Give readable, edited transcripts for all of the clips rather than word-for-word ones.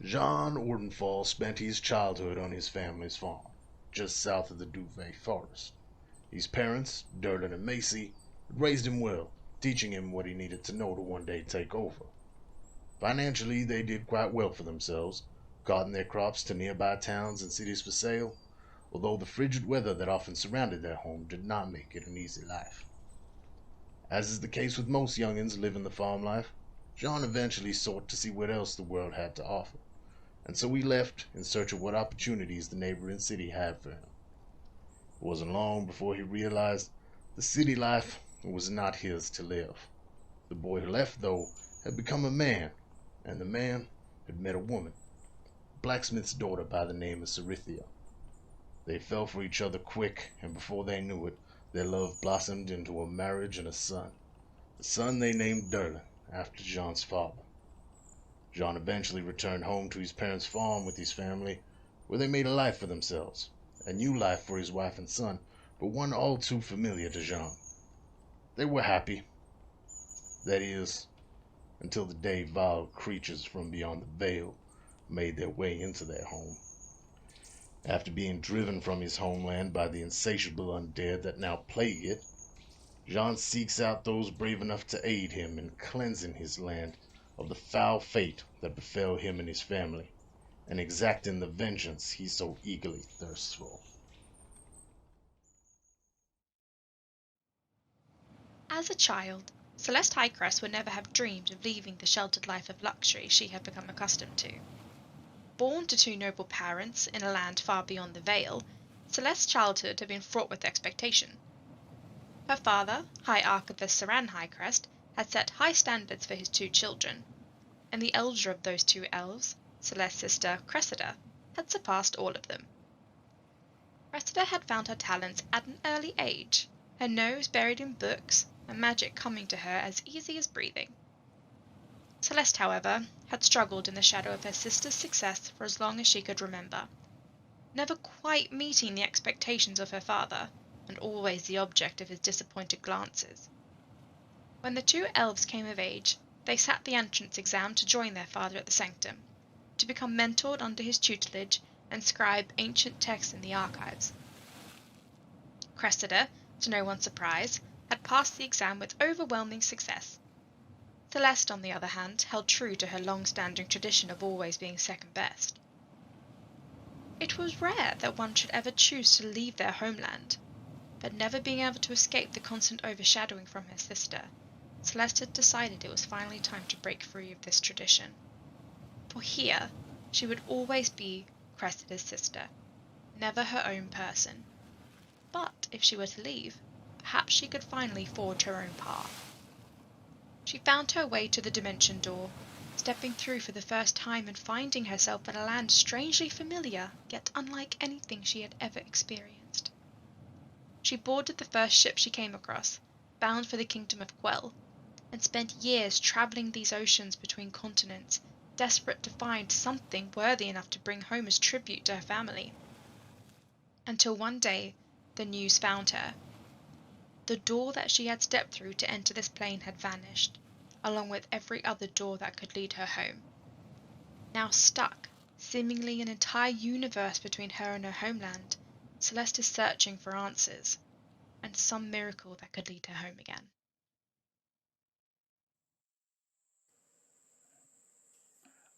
Jhon Ordenfall spent his childhood on his family's farm, just south of the Duvet Forest. His parents, Derlin and Macy, had raised him well, teaching him what he needed to know to one day take over. Financially, they did quite well for themselves, carting their crops to nearby towns and cities for sale, although the frigid weather that often surrounded their home did not make it an easy life. As is the case with most youngins living the farm life, Jhon eventually sought to see what else the world had to offer, and so he left in search of what opportunities the neighboring city had for him. It wasn't long before he realized the city life was not his to live. The boy who left, though, had become a man, and the man had met a woman, a blacksmith's daughter by the name of Cerithia. They fell for each other quick, and before they knew it, their love blossomed into a marriage and a son. The son they named Derlin, after Jhon's father. Jhon eventually returned home to his parents' farm with his family, where they made a life for themselves, a new life for his wife and son, but one all too familiar to Jhon. They were happy. That is, until the day vile creatures from beyond the veil made their way into their home. After being driven from his homeland by the insatiable undead that now plague it, Jhon seeks out those brave enough to aid him in cleansing his land of the foul fate that befell him and his family, and exacting the vengeance he so eagerly thirsts for. As a child, Celeste Highcrest would never have dreamed of leaving the sheltered life of luxury she had become accustomed to. Born to two noble parents in a land far beyond the Veil, Celeste's childhood had been fraught with expectation. Her father, High Archivist Saran Highcrest, had set high standards for his two children, and the elder of those two elves, Celeste's sister Cressida, had surpassed all of them. Cressida had found her talents at an early age, her nose buried in books, and magic coming to her as easy as breathing. Celeste, however, had struggled in the shadow of her sister's success for as long as she could remember, never quite meeting the expectations of her father, and always the object of his disappointed glances. When the two elves came of age, they sat the entrance exam to join their father at the sanctum, to become mentored under his tutelage and scribe ancient texts in the archives. Cressida, to no one's surprise, had passed the exam with overwhelming success. Celeste, on the other hand, held true to her long-standing tradition of always being second best. It was rare that one should ever choose to leave their homeland, but never being able to escape the constant overshadowing from her sister, Celeste had decided it was finally time to break free of this tradition. For here, she would always be Cressida's sister, never her own person. But if she were to leave, perhaps she could finally forge her own path. She found her way to the dimension door, stepping through for the first time and finding herself in a land strangely familiar, yet unlike anything she had ever experienced. She boarded the first ship she came across, bound for the kingdom of Quell, and spent years travelling these oceans between continents, desperate to find something worthy enough to bring home as tribute to her family. Until one day, the news found her. The door that she had stepped through to enter this plane had vanished, along with every other door that could lead her home. Now stuck, seemingly an entire universe between her and her homeland, Celeste is searching for answers, and some miracle that could lead her home again.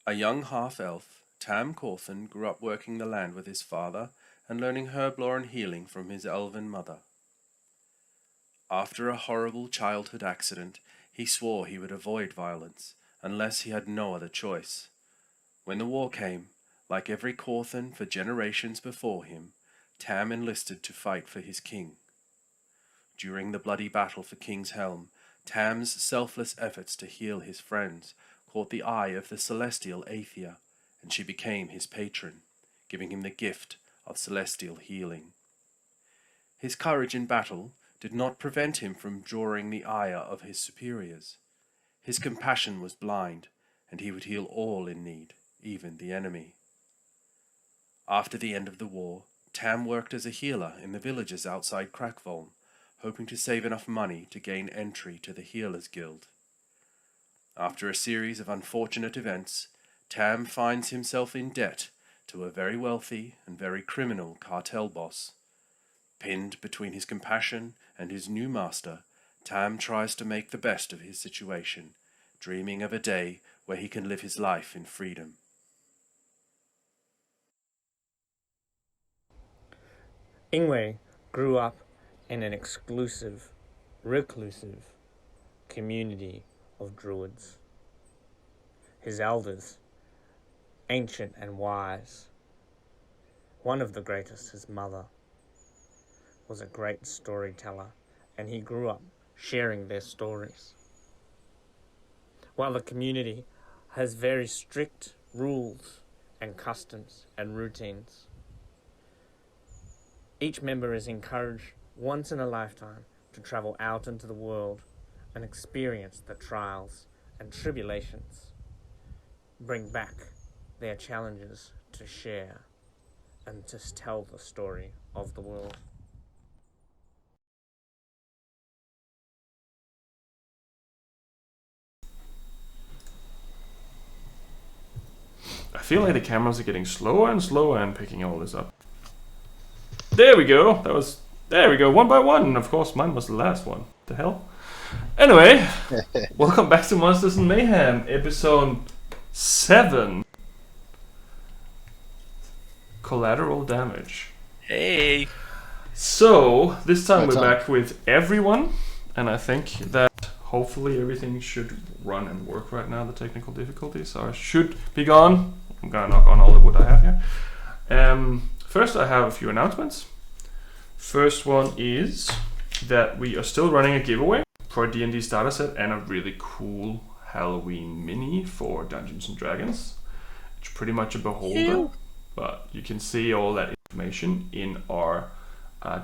A young half-elf, Tam Corthan grew up working the land with his father and learning herblore and healing from his elven mother. After a horrible childhood accident, he swore he would avoid violence, unless he had no other choice. When the war came, like every Corthan for generations before him, Tam enlisted to fight for his king. During the bloody battle for King's Helm, Tam's selfless efforts to heal his friends caught the eye of the celestial Aethia, and she became his patron, giving him the gift of celestial healing. His courage in battle did not prevent him from drawing the ire of his superiors. His compassion was blind, and he would heal all in need, even the enemy. After the end of the war, Tam worked as a healer in the villages outside Crackvolm, hoping to save enough money to gain entry to the Healers Guild. After a series of unfortunate events, Tam finds himself in debt to a very wealthy and very criminal cartel boss. Pinned between his compassion and his new master, Tam tries to make the best of his situation, dreaming of a day where he can live his life in freedom. Ingue grew up in an exclusive, reclusive community of druids. His elders, ancient and wise, one of the greatest, his mother, was a great storyteller, and he grew up sharing their stories. While the community has very strict rules and customs and routines, each member is encouraged once in a lifetime to travel out into the world and experience the trials and tribulations, bring back their challenges to share and to tell the story of the world. I feel like the cameras are getting slower and slower and picking all this up. There we go. There we go. One by one. And of course, mine was the last one. What the hell? Anyway, welcome back to Monsters and Mayhem, episode 7. Collateral damage. Hey! So, this time That's we're on. back with everyone. And I think that hopefully everything should run and work right now. The technical difficulties should be gone. I'm gonna knock on all the wood I have here. First, I have a few announcements. First one is that we are still running a giveaway for a D&D starter set and a really cool Halloween mini for Dungeons and Dragons. It's pretty much a beholder, but you can see all that information in our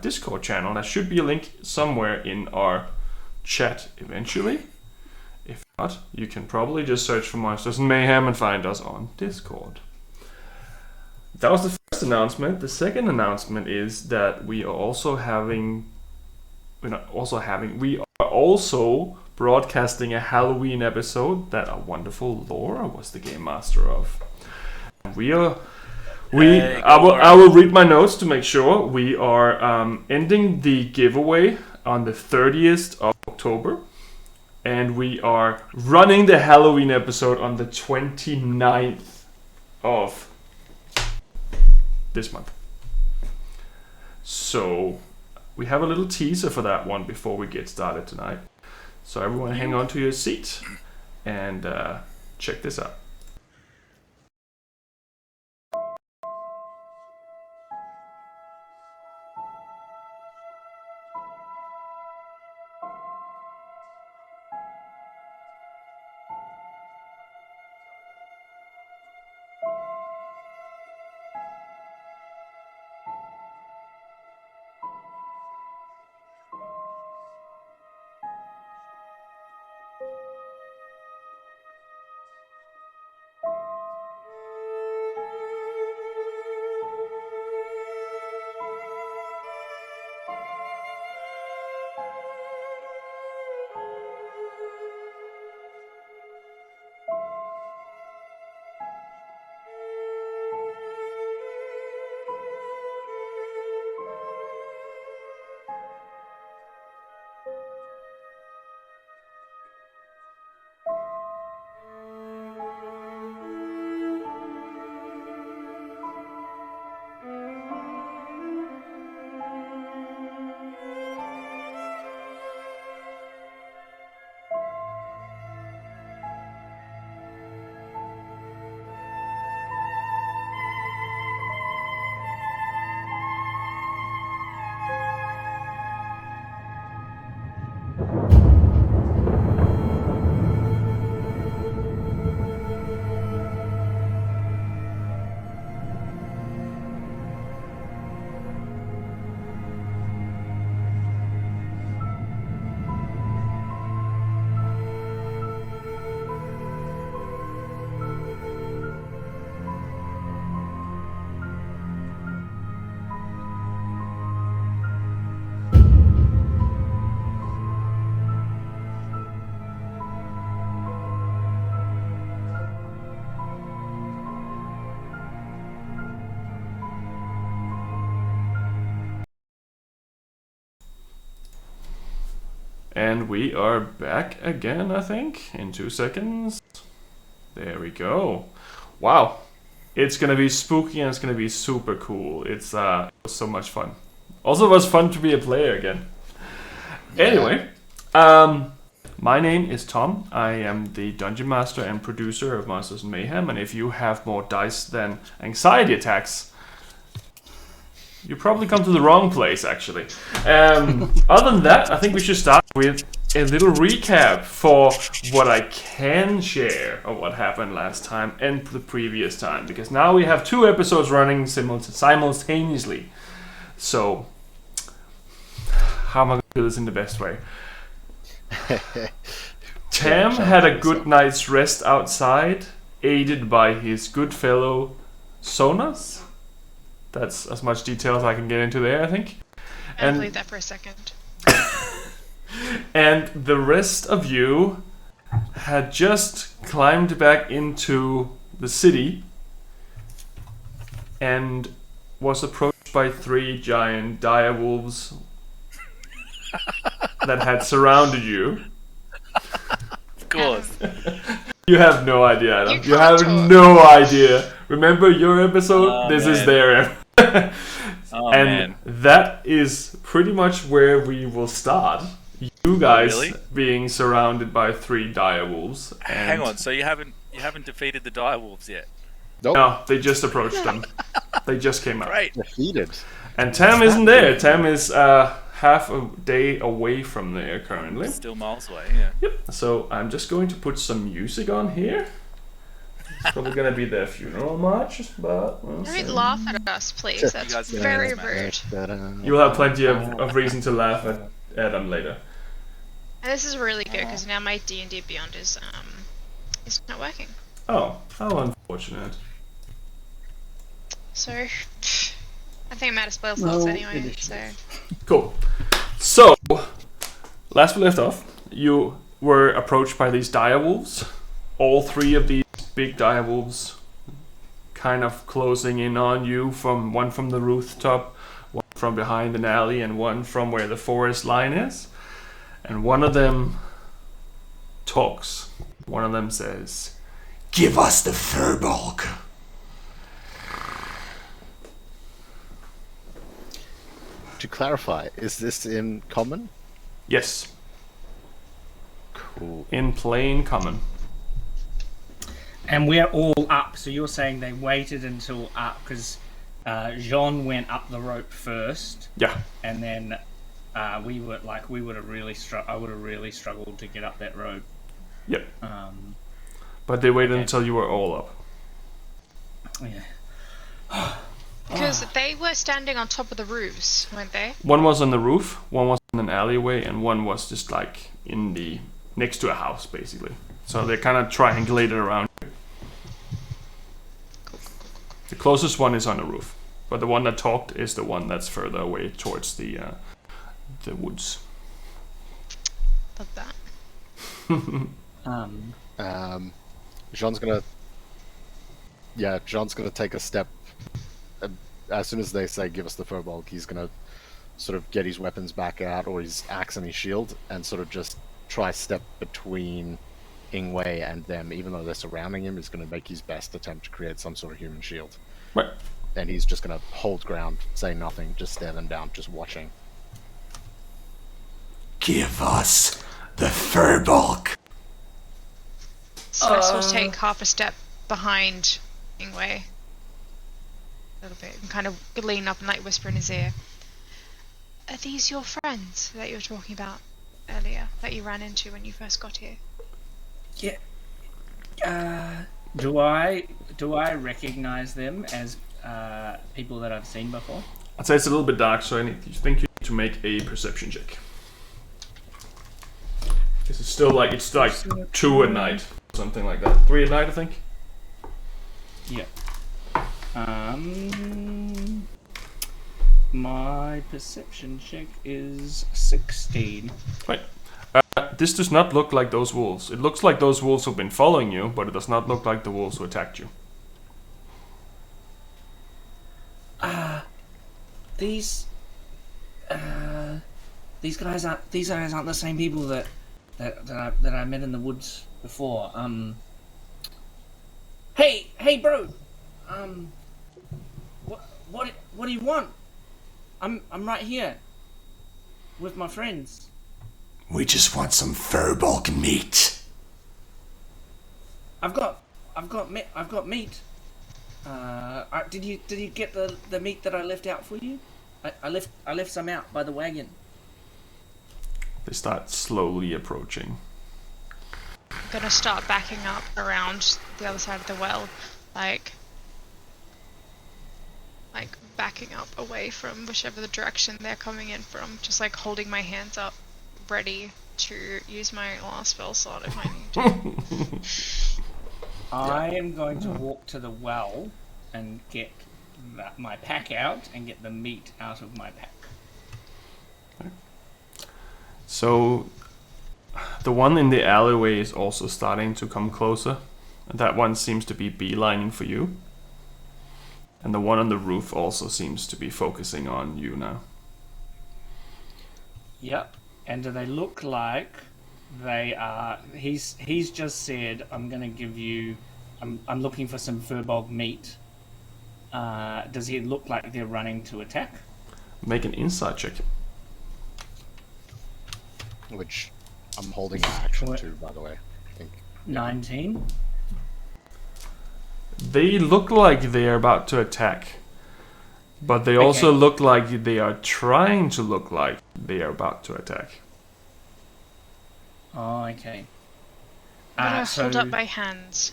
Discord channel. There should be a link somewhere in our chat eventually. If not, you can probably just search for Monsters and Mayhem and find us on Discord. That was the first announcement. The second announcement is that we are also broadcasting a Halloween episode that our wonderful Laura was the game master of. I will read my notes to make sure. We are ending the giveaway on the 30th of October. And we are running the Halloween episode on the 29th of this month. So we have a little teaser for that one before we get started tonight. So everyone hang on to your seat and check this out. And we are back again, I think, in 2 seconds. There we go. Wow. It's gonna be spooky and it's gonna be super cool. It was so much fun. Also, it was fun to be a player again. Yeah. Anyway, my name is Tom. I am the Dungeon Master and producer of Monsters and Mayhem. And if you have more dice than anxiety attacks, you probably come to the wrong place, actually. Other than that, I think we should start with a little recap for what I can share of what happened last time and the previous time. Because now we have 2 episodes running simultaneously. So, how am I going to do this in the best way? Tam had a good night's rest outside, aided by his good fellow Sonas. That's as much detail as I can get into there, I think. I believe that for a second. And the rest of you had just climbed back into the city and was approached by 3 giant direwolves that had surrounded you. Of course. You have no idea, Adam. You have talk. no idea. Remember your episode? This is their episode. And that is pretty much where we will start. You guys being surrounded by 3 direwolves. Hang on, so you haven't defeated the direwolves yet? Nope. No, they just approached them. They just came up. Great. Defeated. And Tam isn't there. Tam is half a day away from there currently. Still miles away, yeah. Yep. So I'm just going to put some music on here. It's probably going to be their funeral march, but... Don't laugh at us, please. That's very rude. You'll have plenty of reason to laugh at Adam later. And this is really good because now my D&D Beyond is not working. Oh, how unfortunate. So, I think I'm out of spell slots anyway, so... Cool. So, last we left off, you were approached by these direwolves. All 3 of these big direwolves kind of closing in on you, one from the rooftop, one from behind an alley, and one from where the forest line is. And one of them talks. One of them says, "Give us the furball." To clarify, is this in common? Yes. Cool. In plain common. And we're all up, so you're saying they waited until up, because Jhon went up the rope first. Yeah. And then I would have really struggled to get up that rope. Yep. But they waited okay. until you were all up. Yeah. Because they were standing on top of the roofs, weren't they? One was on the roof, one was in an alleyway, and one was just like next to a house, basically. So they kind of triangulated around you. The closest one is on the roof, but the one that talked is the one that's further away towards the woods. Love that. Jhon's gonna take a step. As soon as they say "give us the furball," he's gonna sort of get his weapons back out, or his axe and his shield, and sort of just try step between Ingue and them. Even though they're surrounding him, he's gonna make his best attempt to create some sort of human shield. Right. And he's just gonna hold ground, say nothing, just stare them down, just watching. Give us the furball. Celeste will take half a step behind Ingue. A little bit, and kind of lean up and like whisper in his ear. Are these your friends that you were talking about earlier, that you ran into when you first got here? Yeah. Do I recognize them as people that I've seen before? I'd say it's a little bit dark, so I think you need to make a perception check. This is still it's like 2 at night, something like that. 3 at night, I think. Yeah. My perception check is 16. Right. This does not look like those wolves. It looks like those wolves have been following you, but it does not look like the wolves who attacked you. These these guys aren't the same people that I met in the woods before. Hey, bro. What do you want? I'm right here with my friends. We just want some furball meat. I've got meat. Did you get the meat that I left out for you? I left some out by the wagon. They start slowly approaching. I'm gonna start backing up around the other side of the well, like backing up away from whichever the direction they're coming in from, just like holding my hands up, ready to use my last spell slot if I need to. I am going to walk to the well and get my pack out and get the meat out of my pack. So the one in the alleyway is also starting to come closer. That one seems to be beelining for you. And the one on the roof also seems to be focusing on you now. Yep. And do they look like they are... He's just said, I'm going to give you... I'm looking for some furbog meat. Does he look like they're running to attack? Make an insight check. Which I'm holding an action to, by the way. I think. 19. They look like they are about to attack. But they also look like they are trying to look like they are about to attack. Oh, okay. I'm gonna hold up my hands.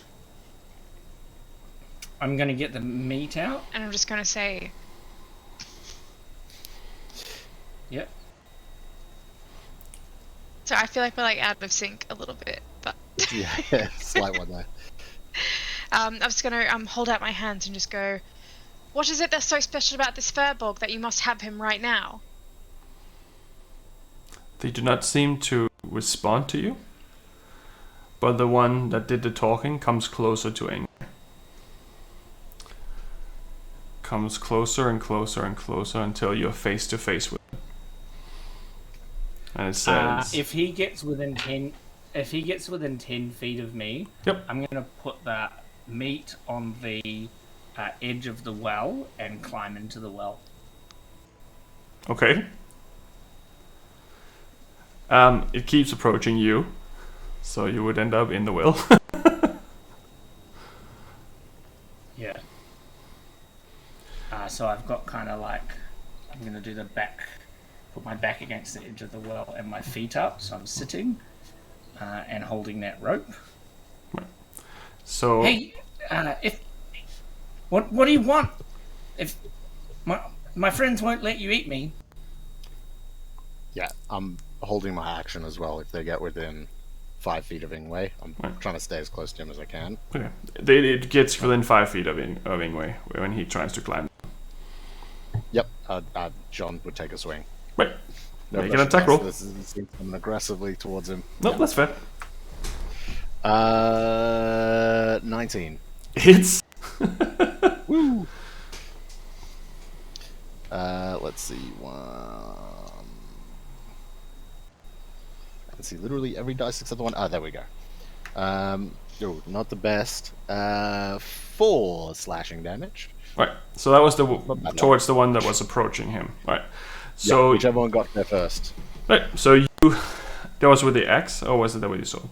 I'm gonna get the meat out. And I'm just gonna say... Yep. So I feel like we're like out of sync a little bit, but... Yeah, slight one there. I'm just gonna hold out my hands and just go, what is it that's so special about this furbog that you must have him right now? They do not seem to respond to you. But the one that did the talking comes closer to Ingue. Comes closer and closer and closer until you're face to face with him. And it says... if he gets within 10 feet of me, yep. I'm gonna put that meat on the edge of the well and climb into the well. Okay. It keeps approaching you, so you would end up in the well. Yeah. So I've got kind of like, I'm gonna do the back, put my back against the edge of the well and my feet up, so I'm sitting and holding that rope. So hey, what do you want? If my friends won't let you eat me. Yeah, I'm holding my action as well. If they get within 5 feet of Ingue, I'm trying to stay as close to him as I can. okay. It gets within 5 feet of Ingue when he tries to climb. Yep, Jhon would take a swing. Right. No Make an attack roll. This is coming aggressively towards him. Nope, that's fair. 19. Hits. Woo! Let's see. Let's see. Literally every dice except the one. There we go. Not the best. 4 slashing damage. Right. So that was towards the one that was approaching him. Right. So whichever one got there first. Right. So that was with the axe, or was it that with your sword?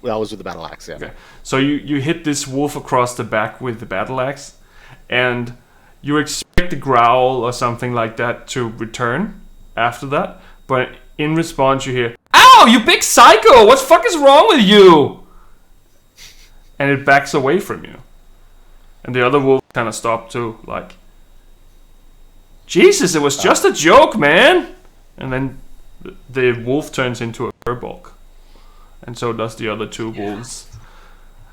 Well, I was with the battle axe. Yeah. Okay. So you hit this wolf across the back with the battle axe, and you expect a growl or something like that to return after that, but in response you hear, "Ow, you big psycho! What the fuck is wrong with you?" And it backs away from you. And the other wolf kind of stopped too, like, Jesus, it was just a joke, man! And then the wolf turns into a furbog. And so does the other 2 wolves.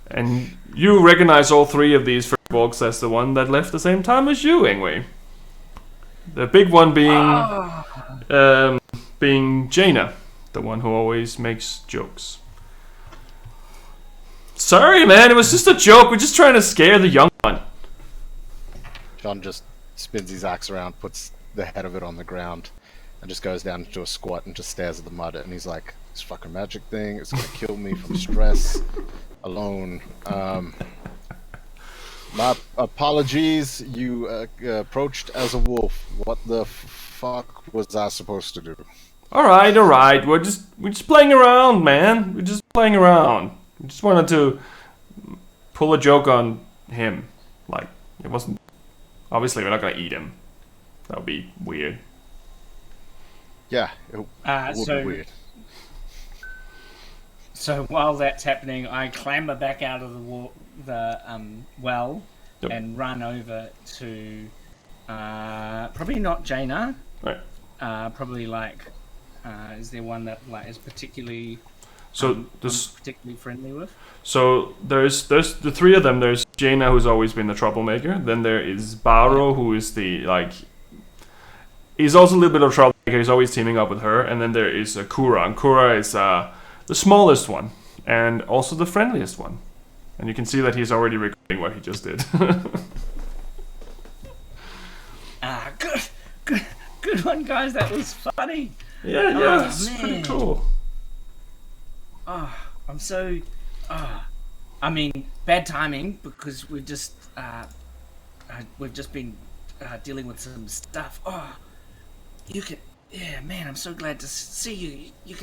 And you recognize all 3 of these furbolgs as the one that left the same time as you, Ingue. The big one being Jaina, the one who always makes jokes. Sorry, man, it was just a joke. We're just trying to scare the young one. Jhon just spins his axe around, puts the head of it on the ground, and just goes down into a squat and just stares at the mud. And he's like, "This fucking magic thing, it's gonna kill me from stress alone." My apologies. You approached as a wolf. What the fuck was I supposed to do? All right. We're just playing around, man. We're just playing around. We just wanted to pull a joke on him. Like, it wasn't. Obviously, we're not gonna eat him. That would be weird. Yeah, it would be weird. So while that's happening, I clamber back out of the well and run over to probably not Jaina. Right. Probably like is there one that like is particularly particularly friendly with? So there's the three of them. There's Jaina, who's always been the troublemaker. Then there is Baal, who is the he's also a little bit of a troublemaker. He's always teaming up with her. And then there is Kura. And Kura is the smallest one and also the friendliest one. And you can see that he's already regretting what he just did. Good one, guys. That was funny. Yeah, it's pretty cool. I'm so. I mean, bad timing because we've just been dealing with some stuff. Man, I'm so glad to see you. You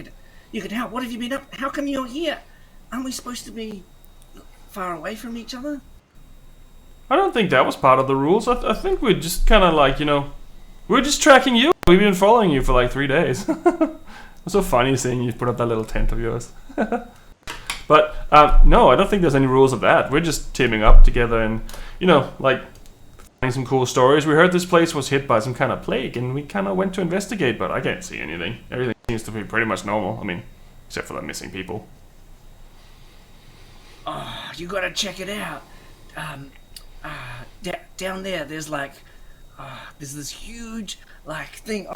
could help. What have you been up? How come you're here? Aren't we supposed to be far away from each other? I don't think that was part of the rules. I think we're just kind of like, we're just tracking you. We've been following you for like 3 days. It's so funny seeing you put up that little tent of yours. But no, I don't think there's any rules of that. We're just teaming up together and, like finding some cool stories. We heard this place was hit by some kind of plague and we kind of went to investigate, but I can't see anything. Everything seems to be pretty much normal. I mean, except for the missing people. Oh, you gotta check it out. Down there, there's there's this huge thing.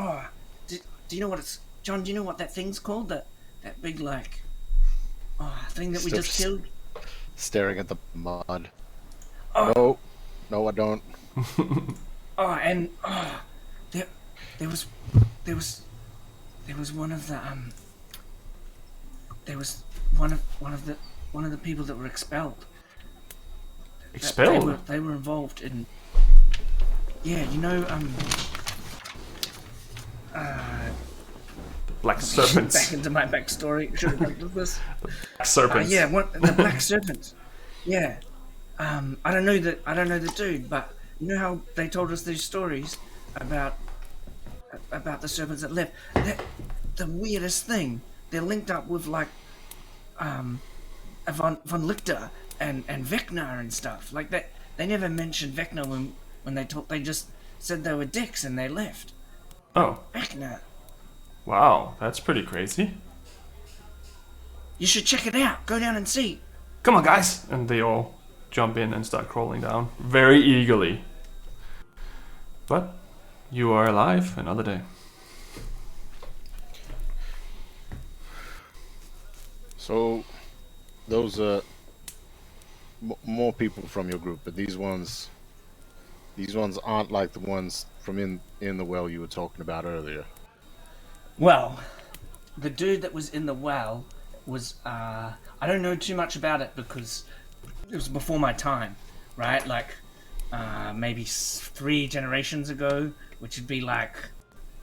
Do you know what it's, Jhon? Do you know what that thing's called? That big thing that we just killed. Staring at the mud. No, I don't. There was one of the there was one of the people that were expelled. Expelled? They were involved in. Yeah, Black serpents. Back into my backstory. Should have done this. Black serpents. The black serpents. Yeah. I don't know the dude, but you know how they told us these stories about the serpents that left. The weirdest thing. They're linked up with Von Lichter and Vecna and stuff like that. They never mentioned Vecna when they talked. They just said they were dicks and they left. Oh. Vecna. Wow, that's pretty crazy. You should check it out. Go down and see. Come on, guys! And they all jump in and start crawling down very eagerly. But you are alive another day. So, those are more people from your group, but these ones aren't like the ones from in the well you were talking about earlier. Well, the dude that was in the well was I don't know too much about it because it was before my time, right? Maybe 3 generations ago, which would be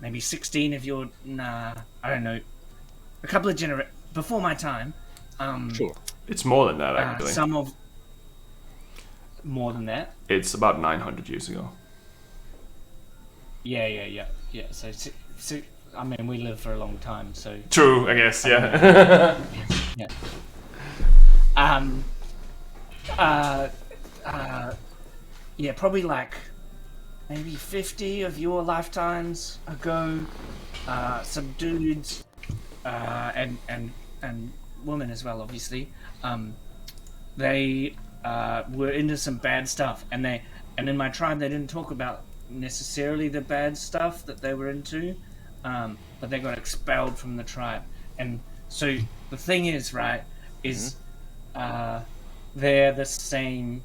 maybe 16 if you're I don't know, a couple of before my time. Sure. It's more than that, actually. More than that? It's about 900 years ago. Yeah. So I mean, we live for a long time, so... True, I guess, yeah. Yeah. Yeah, probably maybe 50 of your lifetimes ago, some dudes, and women as well, obviously, they were into some bad stuff, and in my tribe they didn't talk about necessarily the bad stuff that they were into, but they got expelled from the tribe. And so the thing is, right, is they're the same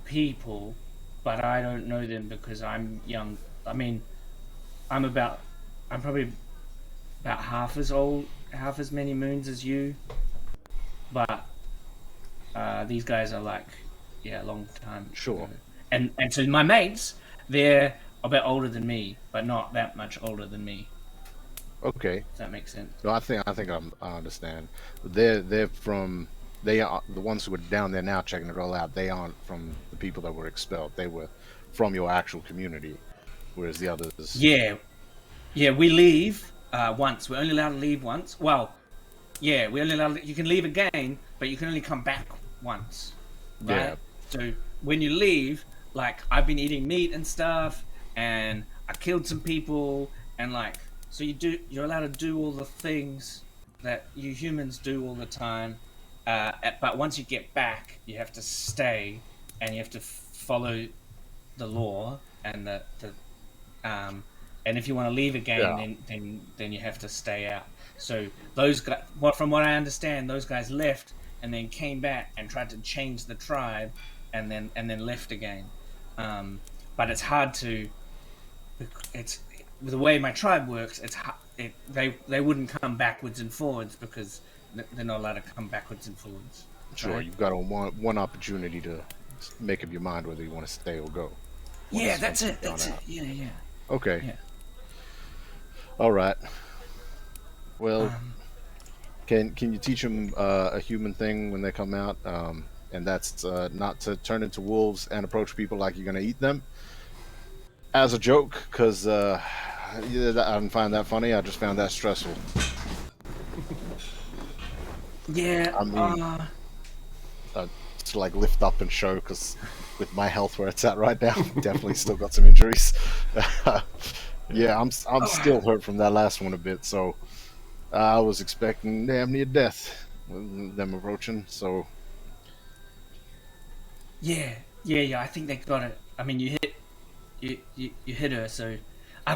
people, but I don't know them because I'm young. I mean, I'm about I'm probably about half as many moons as you, but these guys are like, a long time. Sure. ago. And so my mates, they're a bit older than me, but not that much older than me. Okay. Does that make sense? No, I think I understand. They're from they are the ones who are down there now checking it all out. They aren't from the people that were expelled. They were from your actual community, whereas the others. Yeah, we leave once. We're only allowed to leave once. Well, yeah, we're only allowed. You can leave again, but you can only come back once. Right? Yeah. So when you leave, like I've been eating meat and stuff, and I killed some people, and like so you're allowed to do all the things that you humans do all the time. But once you get back, you have to stay, and you have to follow the law and the and if you want to leave again, then you have to stay out. So those guys, from what I understand, those guys left and then came back and tried to change the tribe, and then left again. But it's hard to. It's the way my tribe works. They wouldn't come backwards and forwards because they're not allowed to come backwards and forwards. Sure, right? you've got one opportunity to make up your mind whether you want to stay or go. Yeah, that's it. That's it. Yeah. Okay. Yeah. All right. Well, can you teach them a human thing when they come out? And that's not to turn into wolves and approach people like you're going to eat them. As a joke, because I didn't find that funny. I just found that stressful. Yeah. I mean, to like lift up and show, because with my health where it's at right now, definitely still got some injuries. Yeah, I'm still hurt from that last one a bit, so I was expecting damn near death with them approaching. So yeah. I think they got it. I mean, you hit her. So,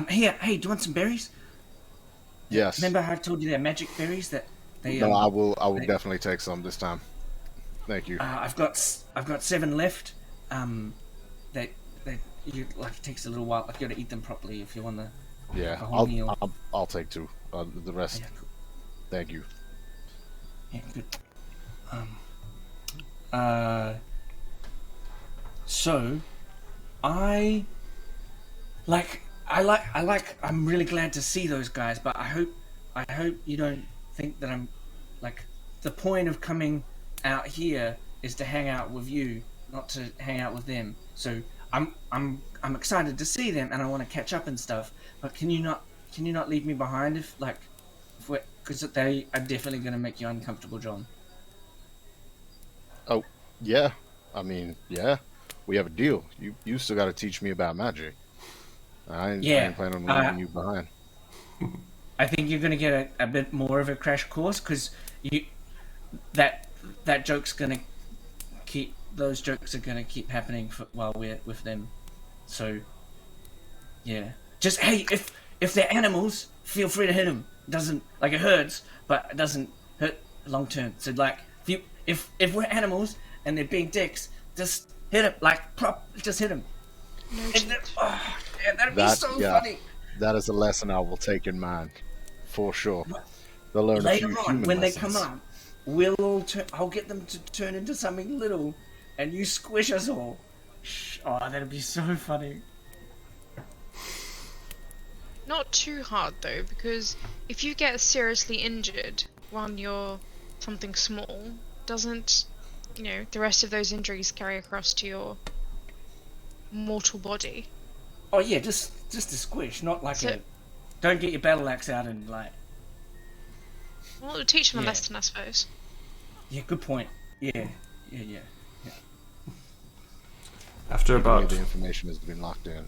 hey, do you want some berries? yes. Remember how I told you they're magic berries that they? No, I will definitely take some this time. Thank you. I've got 7 left. That you like it takes a little while. Like you got to eat them properly if you want the whole meal. I'll take 2. The rest. Yeah, cool. Thank you. Yeah, good. So, I'm really glad to see those guys, but I hope you don't think that I'm like the point of coming out here is to hang out with you, not to hang out with them. So I'm excited to see them and I want to catch up and stuff. But can you not leave me behind because they are definitely going to make you uncomfortable, Jhon. Oh yeah, I mean yeah, we have a deal. You still got to teach me about magic. I ain't planning on leaving you behind. I think you're going to get a bit more of a crash course because that joke's going to keep. Those jokes are going to keep happening while we're with them. So, yeah. Just hey, if they're animals, feel free to hit them. It hurts, but it doesn't hurt long term. So like, if we're animals and they're being dicks, just hit them. Just hit them. That'd be so funny. That is a lesson I will take in mind, for sure. They'll learn Later a few on, human when lessons. they come up, I'll get them to turn into something little, and you squish us all. Oh, that'd be so funny. Not too hard though, because if you get seriously injured while you're something small, doesn't the rest of those injuries carry across to your mortal body? Oh yeah, just a squish, not like Don't get your battle axe out and like. Well, it'll teach them a lesson, I suppose. Yeah, good point. Yeah. After about the information has been locked in.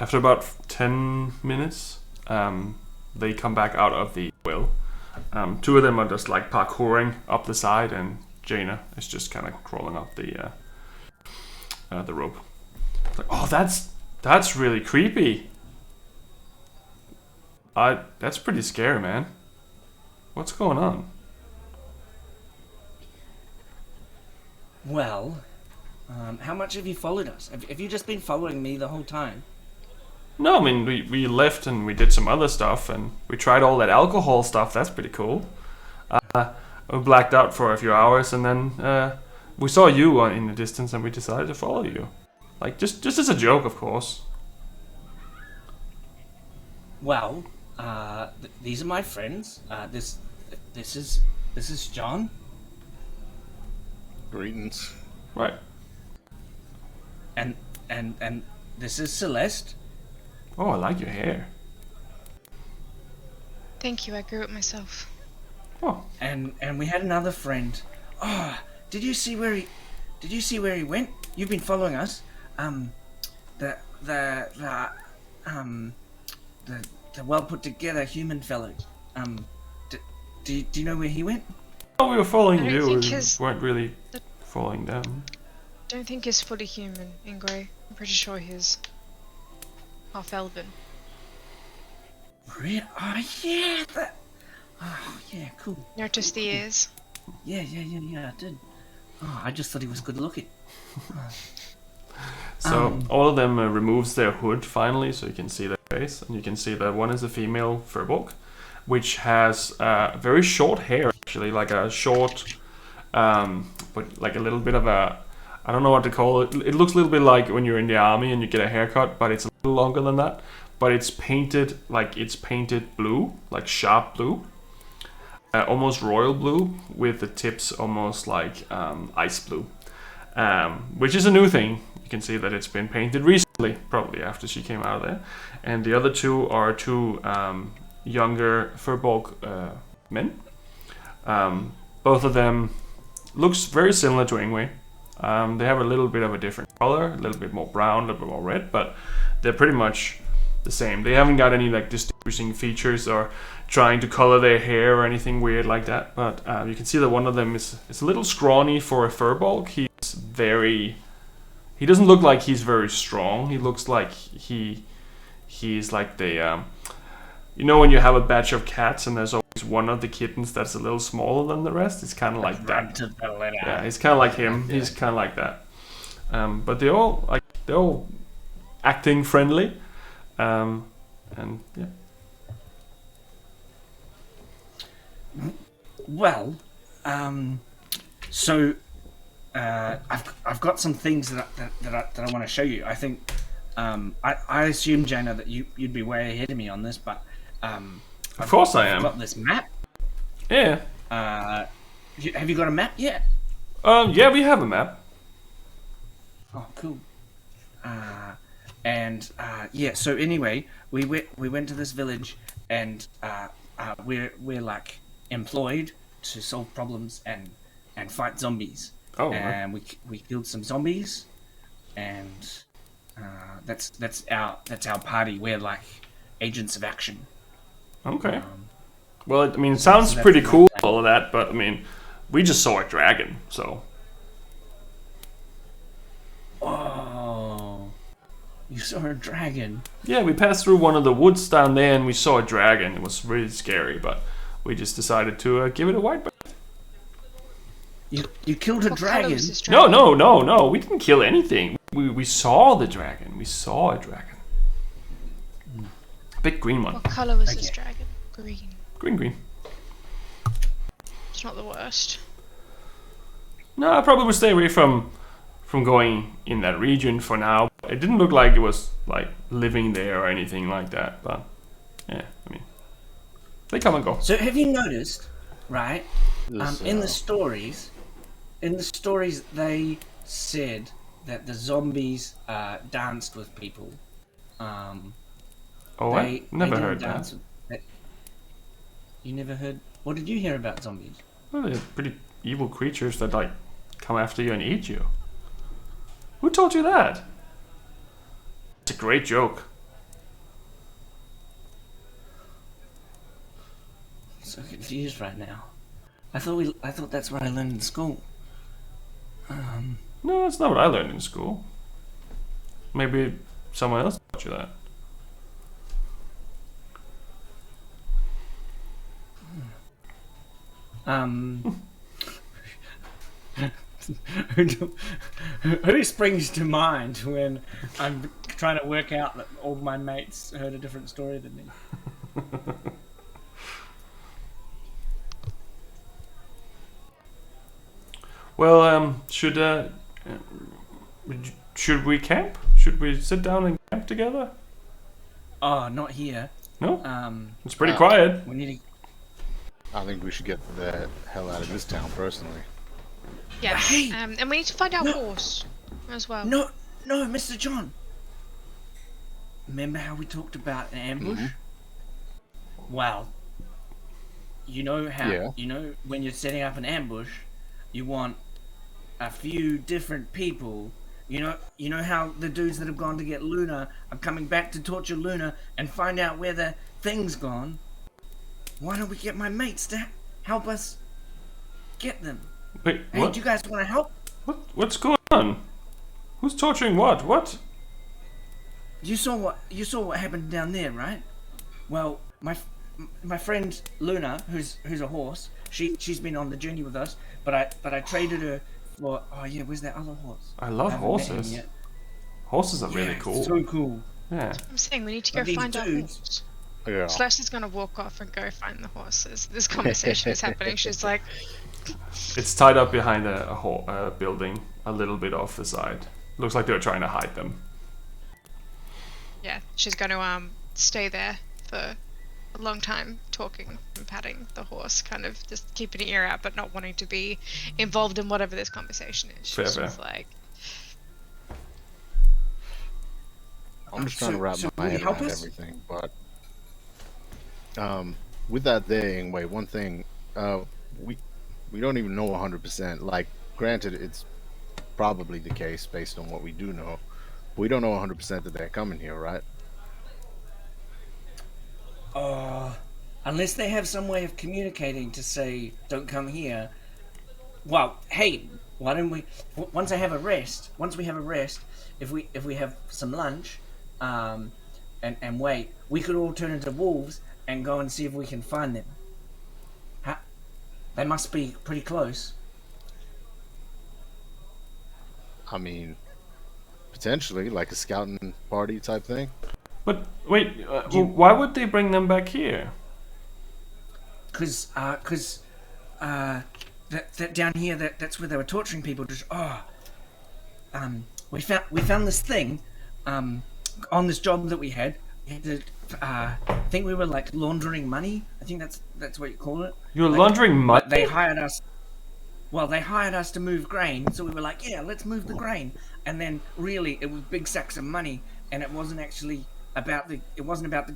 After about 10 minutes, they come back out of the well. 2 of them are just like parkouring up the side, and Jaina is just kind of crawling up the rope. It's like, oh, that's really creepy. That's pretty scary, man. What's going on? Well, how much have you followed us? Have you just been following me the whole time? No, I mean, we left and we did some other stuff, and we tried all that alcohol stuff. That's pretty cool. We blacked out for a few hours, and then we saw you in the distance, and we decided to follow you. Like, just as a joke, of course. Well, these are my friends. This is Jhon. Greetings. Right. And this is Celeste. Oh, I like your hair. Thank you, I grew it myself. Oh. And we had another friend. Oh, did you see where he went? You've been following us. The well put together human fellow. Do you know where he went? Oh, we were following I don't you. think We his- weren't really following them. Don't think he's fully human, Ingue. I'm pretty sure he's half elven. Really? Oh yeah, that. Oh yeah, cool. Notice the ears? Yeah, I did. Oh, I just thought he was good looking. So all of them removes their hood finally, so you can see their face, and you can see that one is a female furbolg, which has very short hair, actually, like a short, but like a little bit of a, I don't know what to call it. It looks a little bit like when you're in the army and you get a haircut, but it's a little longer than that. But it's painted blue, like sharp blue, almost royal blue, with the tips almost like ice blue, which is a new thing. You can see that it's been painted recently, probably after she came out of there. And the other two are two younger furbolg men. Both of them looks very similar to Ingue. They have a little bit of a different color, a little bit more brown, a little bit more red, but they're pretty much the same. They haven't got any like distinguishing features or trying to color their hair or anything weird like that. But you can see that one of them is a little scrawny for a furbolg. He doesn't look like he's very strong. He looks like he's like the you know when you have a batch of cats and there's always one of the kittens that's a little smaller than the rest. It's kind of like that. Yeah, he's kind of like him. He's kind of like that. But they're all acting friendly. And yeah. Well, so I've got some things that I want to show you. I think I assume, Jana, that you'd be way ahead of me on this, but of course I am. I've got this map. Yeah. Have you got a map yet? Yeah, we have a map. Oh, cool. Yeah. So anyway, we went to this village, and we're like employed to solve problems and fight zombies. Oh. And we killed some zombies, and that's our party. We're like agents of action. Okay. Well, I mean, it sounds pretty cool, all of that, but I mean, we just saw a dragon, so. Oh, you saw a dragon? Yeah, we passed through one of the woods down there and we saw a dragon. It was really scary, but we just decided to give it a white bath. You killed a What colour dragon? was this dragon? No. We didn't kill anything. We saw the dragon. We saw a dragon. A big green one. What colour was this Okay. dragon? Green. Green. It's not the worst. No, I probably would stay away from going in that region for now. It didn't look like it was like living there or anything like that, but yeah, I mean, they come and go. So have you noticed, right? This, In the stories, they said that the zombies danced with people. I never heard that. You never heard? What did you hear about zombies? Well, they're pretty evil creatures that like come after you and eat you. Who told you that? It's a great joke. I'm so confused right now. I thought that's what I learned in school. No, that's not what I learned in school. Maybe someone else taught you that. Who springs to mind when I'm trying to work out that all my mates heard a different story than me? Well, should we camp? Should we sit down and camp together? Oh, not here. No? It's pretty Uh, quiet. We need I think we should get the hell out of this town, personally. Yeah. Hey! And we need to find our horse as well. No, Mr. John. Remember how we talked about an ambush? Well, you know how Yeah. you know when you're setting up an ambush, you want a few different people. You know how the dudes that have gone to get Luna are coming back to torture Luna and find out where the thing's gone. Why don't we get my mates to help us get them? Wait, Hey, what? do you guys want to help? What's going on? Who's torturing what? What? You saw what happened down there, right? Well, my friend Luna, who's a horse, she's been on the journey with us, but I traded her for where's that other horse? I love haven't met him horses. yet. Horses are really cool. So cool. Yeah. I'm saying we need to go But these find our dudes- horse. Yeah. Celeste is gonna walk off and go find the horses. This conversation is happening. She's like, It's tied up behind a building, a little bit off the side. Looks like they're trying to hide them. yeah, she's gonna stay there for a long time, talking and patting the horse, kind of just keeping an ear out, but not wanting to be involved in whatever this conversation is. She's Fair. just like, I'm just trying to wrap so my will you head help around us? everything, but with that thing, wait, one thing, we don't even know 100%. Like, granted, it's probably the case based on what we do know. We don't know 100% that they're coming here, right? Unless they have some way of communicating to say, don't come here. Well, hey, why don't we, once we have a rest, if we have some lunch, and wait, we could all turn into wolves and go and see if we can find them. They must be pretty close. I mean, potentially, like a scouting party type thing. But wait, why would they bring them back here? Cause that down here, that's where they were torturing people. Just we found this thing, on this job that we had. We had to, I think we were like laundering money. I think that's what you call it. You're Like, laundering money? But they hired us. Well, they hired us to move grain, so we were like, yeah, let's move the grain. And then really, it was big sacks of money, and it wasn't actually about the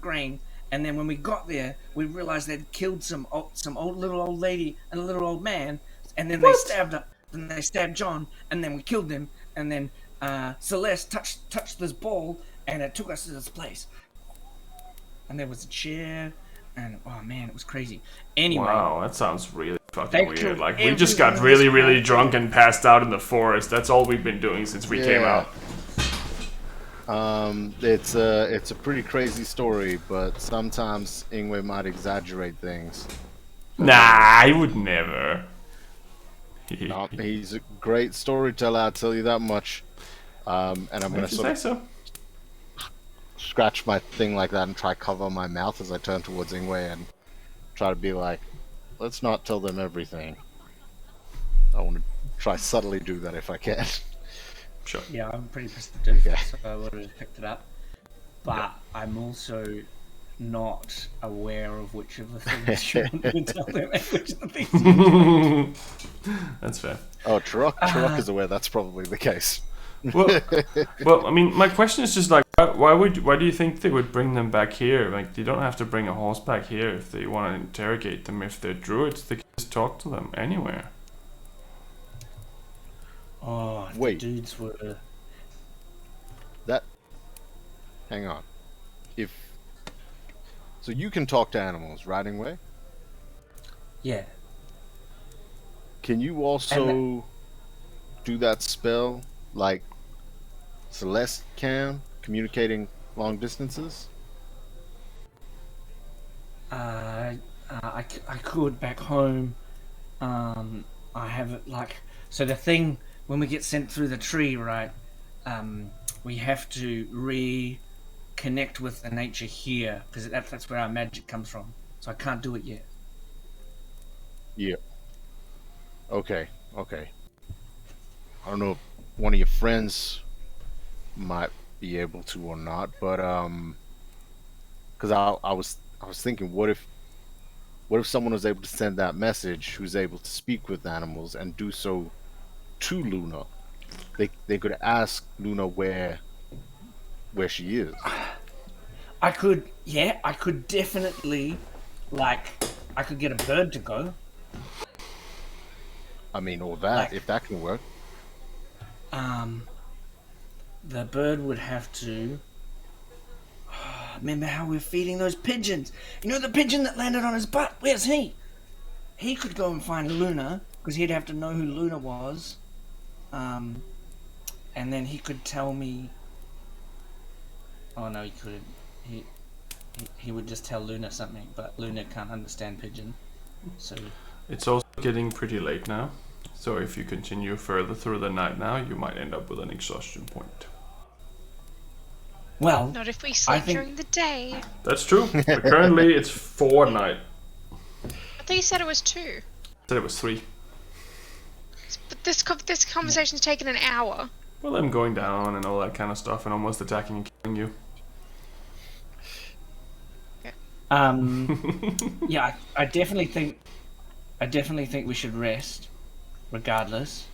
grain. And then when we got there, we realized they'd killed some little old lady and a little old man, and then they stabbed Jhon, and then we killed them, and then Celeste touched this ball, and it took us to this place. And there was a chair, and oh man, it was crazy. Anyway, Wow, that sounds really fucking They weird. killed Like, we just got everyone really, in this really town. drunk and passed out in the forest. That's all we've been doing since we came Yeah. out. It's a pretty crazy story, but sometimes Ingue might exaggerate things. Nah, I would never. He's a great storyteller, I'll tell you that much. And I'm gonna If you sort say of so. scratch my thing like that and try cover my mouth as I turn towards Ingue and try to be like, let's not tell them everything. I want to try subtly do that if I can. Sure. yeah, I'm pretty perceptive, Yeah. so I would have picked it up. But I'm also not aware of which of the things you want me to tell them and which of the things. That's fair. Oh, Turok is aware that's probably the case. Well, I mean, my question is just like, why do you think they would bring them back here? Like, they don't have to bring a horse back here if they want to interrogate them. If they're druids, they can just talk to them anywhere. Oh, Wait. the dudes were. Hang on. So you can talk to animals, right, Ingue? Yeah. Can you also do that spell like Celeste can, communicating long distances? I could back home. I have it like So the thing, when we get sent through the tree, right, we have to reconnect with the nature here, because that's where our magic comes from. So I can't do it yet. Yeah. Okay. I don't know if one of your friends might be able to or not, but because I was thinking, what if someone was able to send that message, who's able to speak with animals and do so to Luna? They could ask Luna where she is. I could definitely, I could get a bird to go. I mean, or that, if that can work. The bird would have to. Remember how we were feeding those pigeons? You know the pigeon that landed on his butt? Where's he? He could go and find Luna, because he'd have to know who Luna was. And then he could tell me. Oh no, he couldn't. He would just tell Luna something, but Luna can't understand pigeon. So It's also getting pretty late now, so if you continue further through the night now, you might end up with an exhaustion point. well, Not if we I sleep think- during the day. That's true, but currently it's 4 night. I thought you said it was 2. I said it was 3. But this conversation's taken an hour. Well, I'm going down and all that kind of stuff and almost attacking and killing you. yeah, I definitely think we should rest, regardless.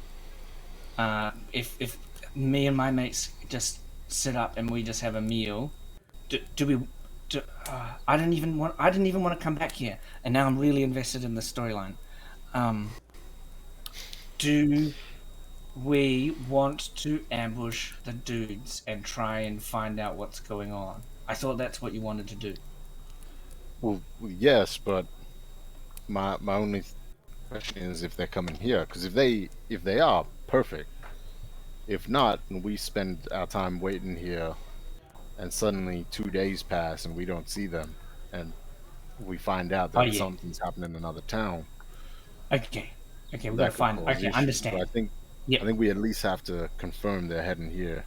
If me and my mates just sit up and we just have a meal, I didn't even want to come back here, and now I'm really invested in the storyline. Do we want to ambush the dudes and try and find out what's going on? I thought that's what you wanted to do. Well, yes, but my only question is if they're coming here, because if they are, perfect. If not, and we spend our time waiting here, and suddenly 2 days pass and we don't see them, and we find out that something's happening in another town. Okay, we gotta find. Okay, I understand. But I think we at least have to confirm they're heading here,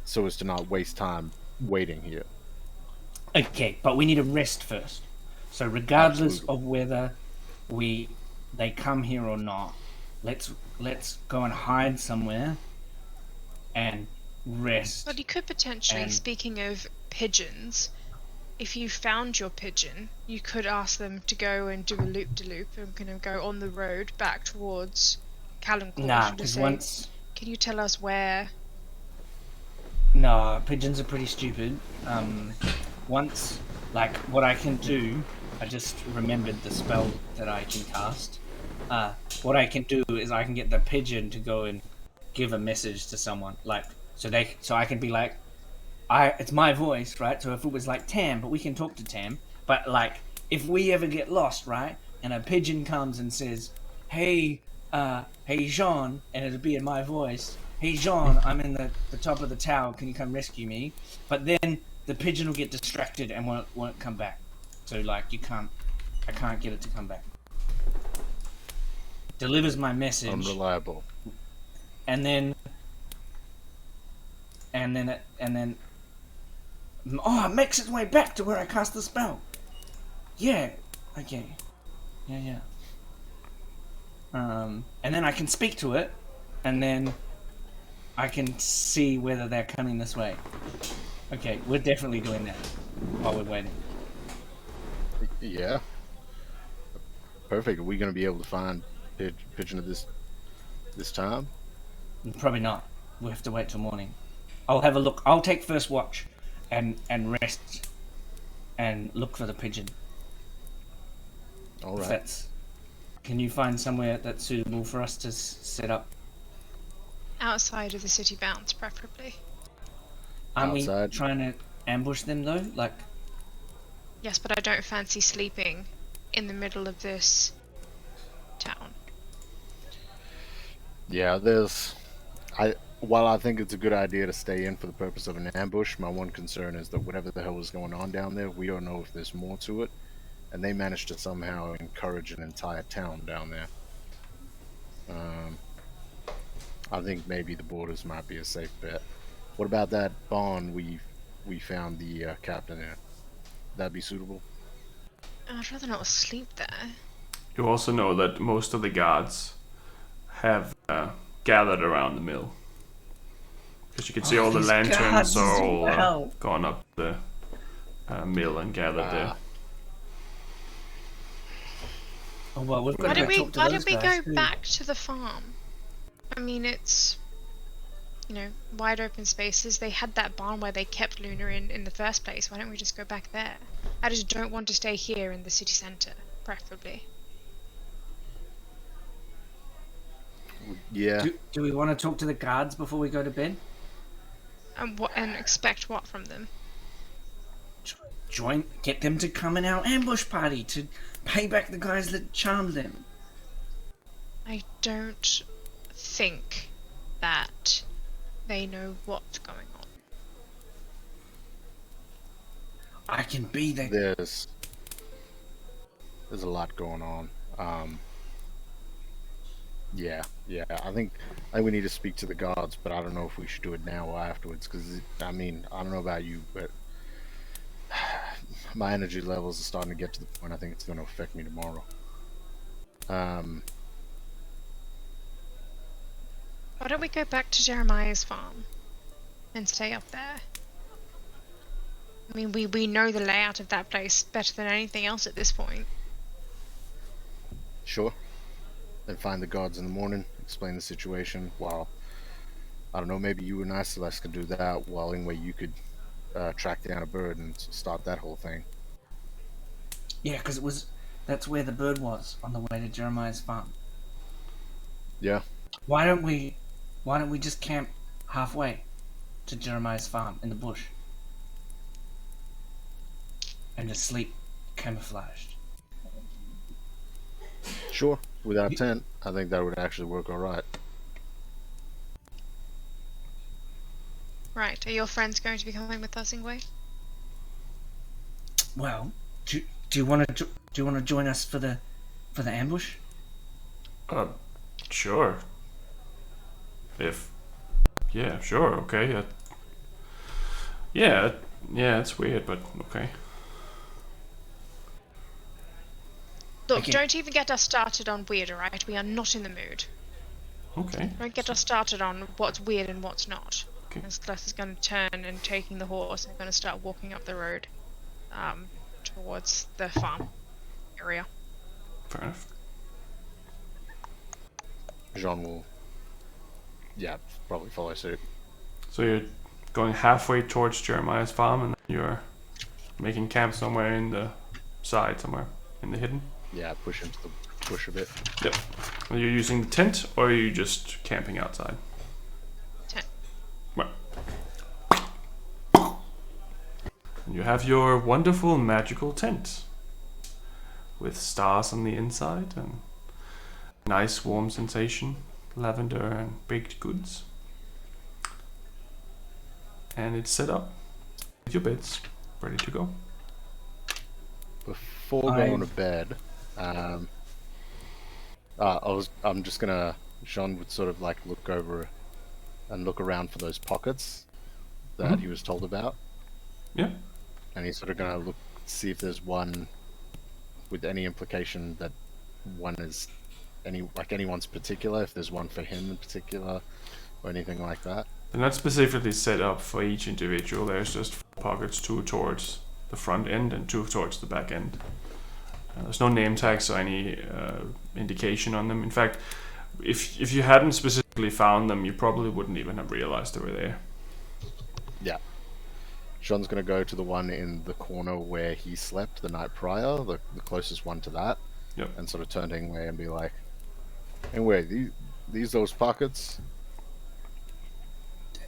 so as to not waste time waiting here. Okay, but we need a rest first. So regardless of whether they come here or not, let's go and hide somewhere and rest. But you could potentially, speaking of pigeons, if you found your pigeon, you could ask them to go and do a loop-de-loop and kind of go on the road back towards Calencourt. Nah, because can you tell us where? No, pigeons are pretty stupid. Once, what I can do, I just remembered the spell that I can cast. What I can do is I can get the pigeon to go and give a message to someone, so I can be like, it's my voice, right? So if it was like Tam, but we can talk to Tam, but if we ever get lost, right, and a pigeon comes and says, hey Jhon, and it'll be in my voice, hey Jhon, I'm in the top of the tower, can you come rescue me? But then the pigeon will get distracted and won't come back. So I can't get it to come back. Delivers my message. Unreliable. And then it makes its way back to where I cast the spell. Yeah. Okay. Yeah. And then I can speak to it, and then I can see whether they're coming this way. Okay, we're definitely doing that while we're waiting. Yeah. Perfect. Are we going to be able to find pigeon at this time? Probably not. We'll have to wait till morning. I'll have a look. I'll take first watch and rest and look for the pigeon. All right. Can you find somewhere that's suitable for us to set up? Outside of the city bounds, preferably. Aren't we trying to ambush them though? Yes, but I don't fancy sleeping in the middle of this town. Yeah, while I think it's a good idea to stay in for the purpose of an ambush, my one concern is that whatever the hell is going on down there, we don't know if there's more to it, and they managed to somehow encourage an entire town down there. I think maybe the borders might be a safe bet. What about that barn we found the captain in? That'd be suitable. I'd rather not sleep there. You also know that most of the guards have gathered around the mill. Because you can see all the these lanterns guards are as all well. gone up the mill and gathered there. Oh well, we've Why got to don't we talk to why those don't we guys go too. back to the farm? I mean, it's, wide open spaces. They had that barn where they kept Luna in the first place. Why don't we just go back there? I just don't want to stay here in the city centre, preferably. Yeah. Do we want to talk to the guards before we go to bed? And expect what from them? Get them to come in our ambush party to pay back the guys that charmed them. I don't think that they know what's going on. I can be there. There's a lot going on. Yeah. I think we need to speak to the guards, but I don't know if we should do it now or afterwards. Because I don't know about you, but my energy levels are starting to get to the point I think it's going to affect me tomorrow. Why don't we go back to Jeremiah's farm and stay up there? I mean, we know the layout of that place better than anything else at this point. Sure. Then find the guards in the morning, explain the situation, while, I don't know, maybe you and I, Celeste, could do that, while Ingue, you could track down a bird and start that whole thing. Yeah, because that's where the bird was, on the way to Jeremiah's farm. Yeah. Why don't we just camp halfway to Jeremiah's farm in the bush and just sleep camouflaged? Sure. Without tent, I think that would actually work all right. Right, are your friends going to be coming with us, Ingue? Well, do you want to join us for the ambush? Sure. Sure, okay. Yeah, it's weird, but okay. Look, Okay. don't even get us started on weird, alright? We are not in the mood. Okay. Don't get us started on what's weird and what's not. Okay. And Celeste is going to turn and taking the horse and going to start walking up the road towards the farm area. Fair enough. Jhon will, probably follow suit. So you're going halfway towards Jeremiah's farm and you're making camp somewhere in the side, somewhere in the hidden? Yeah, push into the bush a bit. Yep. Are you using the tent or are you just camping outside? Tent. Right. And you have your wonderful magical tent with stars on the inside and nice warm sensation, lavender and baked goods. And it's set up with your beds ready to go. Before going to bed, I'm just gonna. Jhon would sort of like look over and look around for those pockets that he was told about. Yeah. And he's sort of gonna see if there's one with any implication that one is anyone's particular. If there's one for him in particular, or anything like that. They're not specifically set up for each individual. There's just 4 pockets, 2 towards the front end and 2 towards the back end. There's no name tags or any indication on them. In fact, if you hadn't specifically found them, you probably wouldn't even have realized they were there. Yeah. Jhon's gonna go to the one in the corner where he slept the night prior, the closest one to that. Yep. And sort of turn to Ingue and be like, Ingue, these those pockets?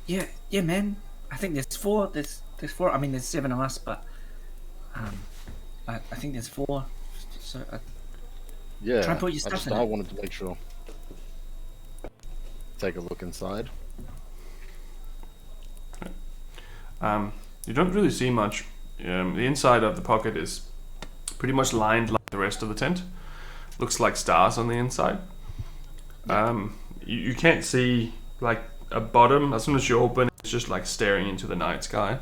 Yeah, man. I think there's 4. There's 4. I mean, there's 7 of us, but I think there's 4. So Yeah. try and put your stuff in I it. wanted to make sure. Take a look inside. You don't really see much. The inside of the pocket is pretty much lined like the rest of the tent. Looks like stars on the inside. You can't see like a bottom. As soon as you open, it's just like staring into the night sky.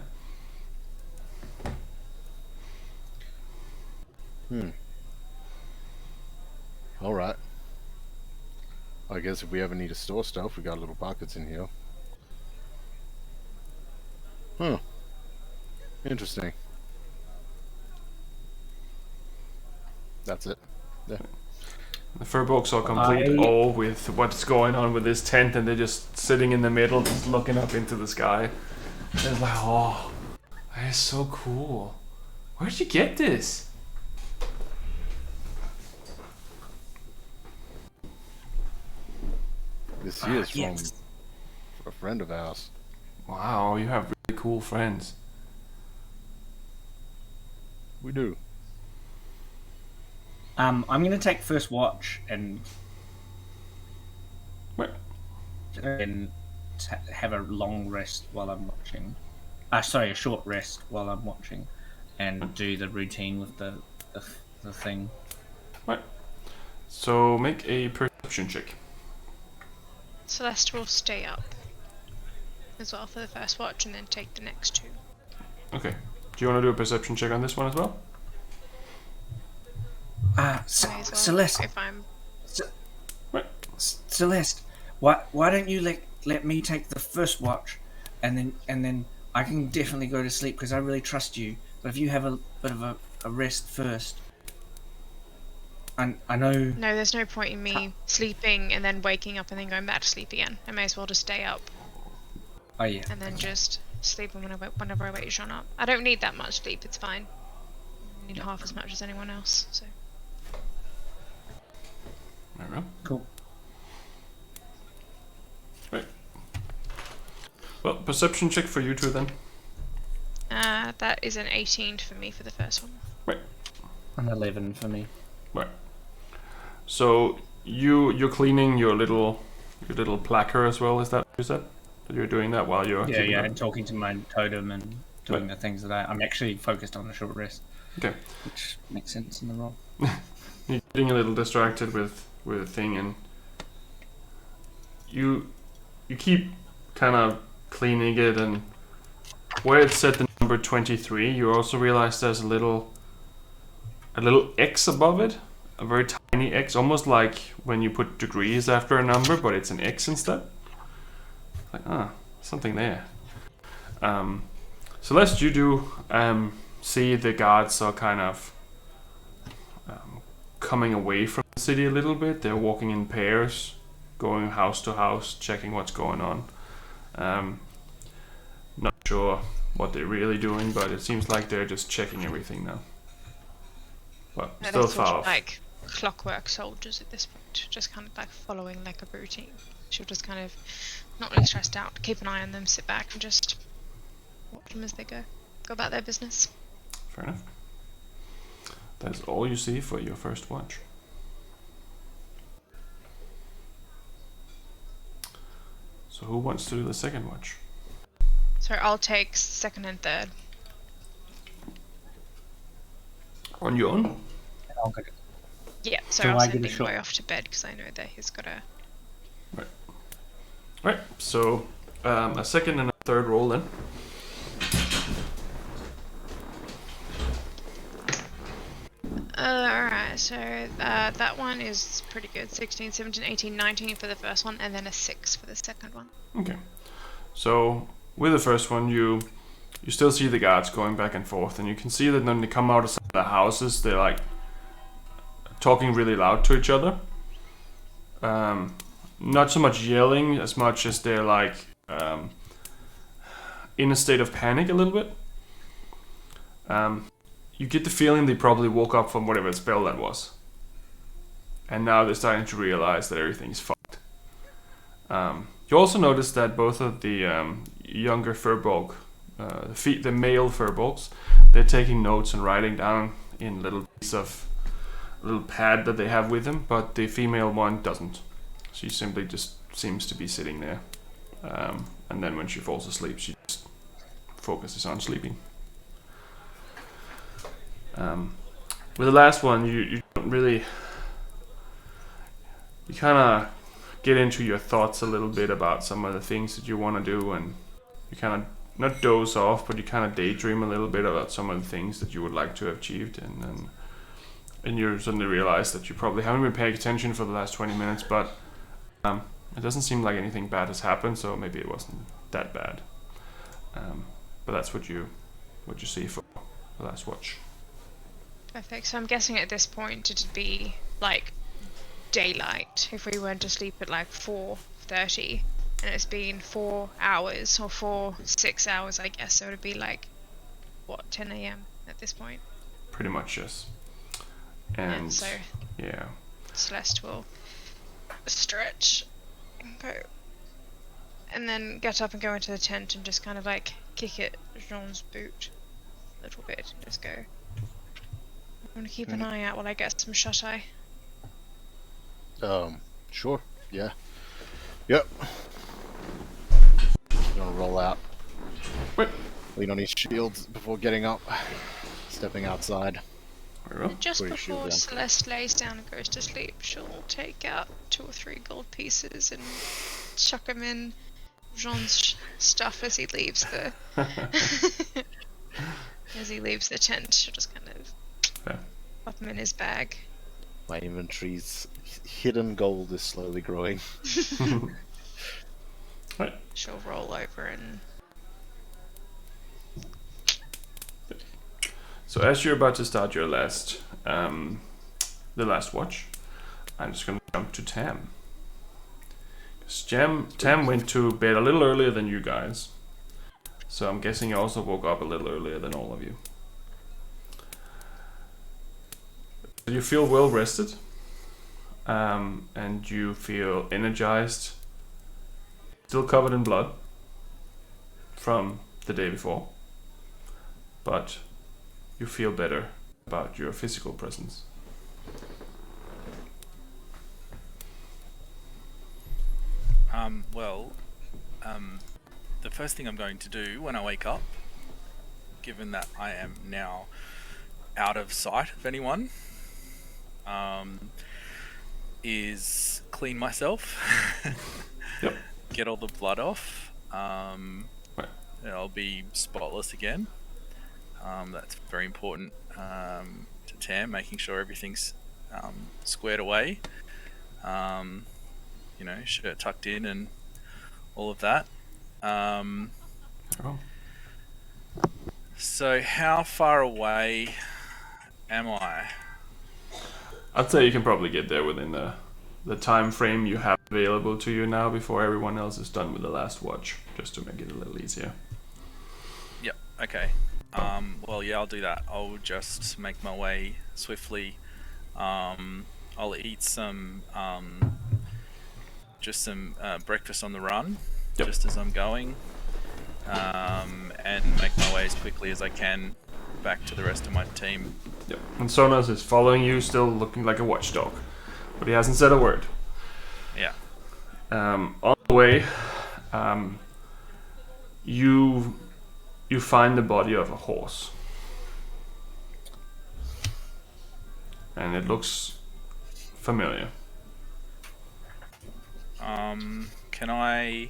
Alright. I guess if we ever need to store stuff, we got little pockets in here. Huh. Interesting. That's it. Yeah. The furbolgs are complete awe with what's going on with this tent, and they're just sitting in the middle, just looking up into the sky. It's like, oh, that is so cool. Where'd you get this? This here is from a friend of ours. Wow, you have really cool friends. We do. I'm gonna take first watch and Wait. have a long rest while I'm watching. Sorry, a short rest while I'm watching, and do the routine with the thing. Right. So make a perception check. Celeste will stay up as well for the first watch and then take the next two. Okay. Do you want to do a perception check on this one as well? May as well, Celeste. if I'm Celeste, why don't you let me take the first watch, and then I can definitely go to sleep because I really trust you. But if you have a bit of a rest first, I know. No, there's no point in me sleeping and then waking up and then going back to sleep again. I may as well just stay up. Oh yeah. And then just sleep whenever I wake Jhon up. I don't need that much sleep. It's fine. I need half as much as anyone else. So. There we go. Cool. Right. Well, perception check for you two then. That is an 18 for me for the first one. Right. An 11 for me. Right. So you're cleaning your little placard as well. Is that what you said? That you're doing that while you're Yeah, and talking to my totem and doing the things that I'm actually focused on a short rest. Okay. Which makes sense in the role. You're getting a little distracted with a thing, and you keep kind of cleaning it, and where it said the number 23, you also realize there's a little X above it, a very tiny X, almost like when you put degrees after a number, but it's an X instead. Like, something there. Celeste, you do see the guards are kind of coming away from the city a little bit. They're walking in pairs, going house to house, checking what's going on. Not sure what they're really doing, but it seems like they're just checking everything now. Well, No, still they're sort far of off. like clockwork soldiers at this point, just kind of like following like a routine. She'll just kind of not really stressed out, keep an eye on them, sit back and just watch them as they go about their business. Fair enough. That's all you see for your first watch. So who wants to do the second watch? So I'll take second and third. On your own? I'll go to Yeah, so So I'll I get send a shot. Ingue off to bed because I know that he's got a... Right, so a second and a third roll then. Alright, so that one is pretty good. 16, 17, 18, 19 for the first one, and then a 6 for the second one. Okay. So with the first one, you still see the guards going back and forth, and you can see that when they come out of some of the houses, they're like talking really loud to each other. Not so much yelling as much as they're like in a state of panic a little bit. You get the feeling they probably woke up from whatever spell that was, and now they're starting to realize that everything's fucked. You also notice that both of the younger furbolg, the male furbolgs, they're taking notes and writing down in little pad that they have with them, but the female one doesn't. She simply just seems to be sitting there, and then when she falls asleep, she just focuses on sleeping. With the last one, you don't really, you kind of get into your thoughts a little bit about some of the things that you want to do, and you kind of not doze off, but you kind of daydream a little bit about some of the things that you would like to have achieved, and you suddenly realize that you probably haven't been paying attention for the last 20 minutes, but it doesn't seem like anything bad has happened, so maybe it wasn't that bad. But that's what you see for the last watch. Perfect. So I'm guessing at this point it'd be like daylight if we went to sleep at like 4:30, and it's been 4 hours or 6 hours, I guess. So it'd be like what, 10 a.m. at this point. Pretty much, yes. And so yeah, Celeste will stretch and go, and then get up and go into the tent and just kind of like kick at Jhon's boot a little bit and just go, I'm gonna keep an eye out while I get some shut eye. Sure. Yeah. Yep. Gonna roll out. Wait. Lean on his shield before getting up. Stepping outside. Just Put his shield before down. Celeste lays down and goes to sleep, she'll take out 2 or 3 gold pieces and chuck them in Jhon's stuff as he leaves the tent. She'll just kind of pop them in his bag. My inventory's hidden gold is slowly growing. Right. She'll roll over and... So as you're about to start your the last watch, I'm just gonna jump to Tam. Because Tam went to bed a little earlier than you guys, so I'm guessing you also woke up a little earlier than all of you. You feel well rested, and you feel energized, still covered in blood from the day before, but you feel better about your physical presence. The first thing I'm going to do when I wake up, given that I am now out of sight of anyone, is clean myself. Yep. Get all the blood off. Right. And I'll be spotless again. That's very important to Tam, making sure everything's squared away. Shirt tucked in and all of that. So how far away am I? I'd say you can probably get there within the time frame you have available to you now before everyone else is done with the last watch, just to make it a little easier. Yep, okay. I'll do that. I'll just make my way swiftly. I'll eat some breakfast on the run, yep, just as I'm going, and make my way as quickly as I can back to the rest of my team. Yep. And Sonas is following you, still looking like a watchdog, but he hasn't said a word. Yeah. On the way, you find the body of a horse, and it looks familiar. Can I...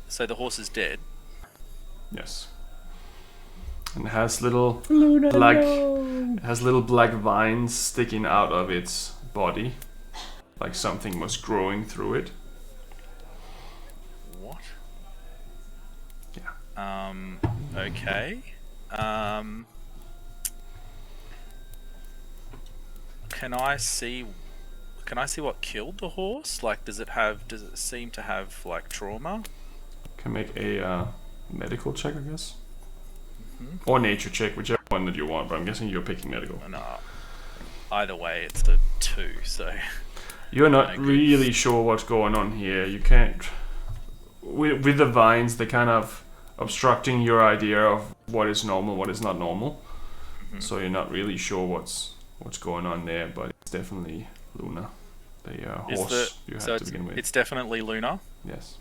So the horse is dead? Yes. And it has little black vines sticking out of its body, like something was growing through it. What? Yeah. Okay. Can I see what killed the horse? Like, does it seem to have like trauma? Can make a medical check, I guess. Or nature check, whichever one that you want, but I'm guessing you're picking medical. No. Either way, it's the 2, so... You're not really sure what's going on here. You can't... With the vines, they're kind of obstructing your idea of what is normal, what is not normal. Mm-hmm. So you're not really sure what's going on there, but it's definitely Luna, the horse you had to begin with. It's definitely Luna? Yes.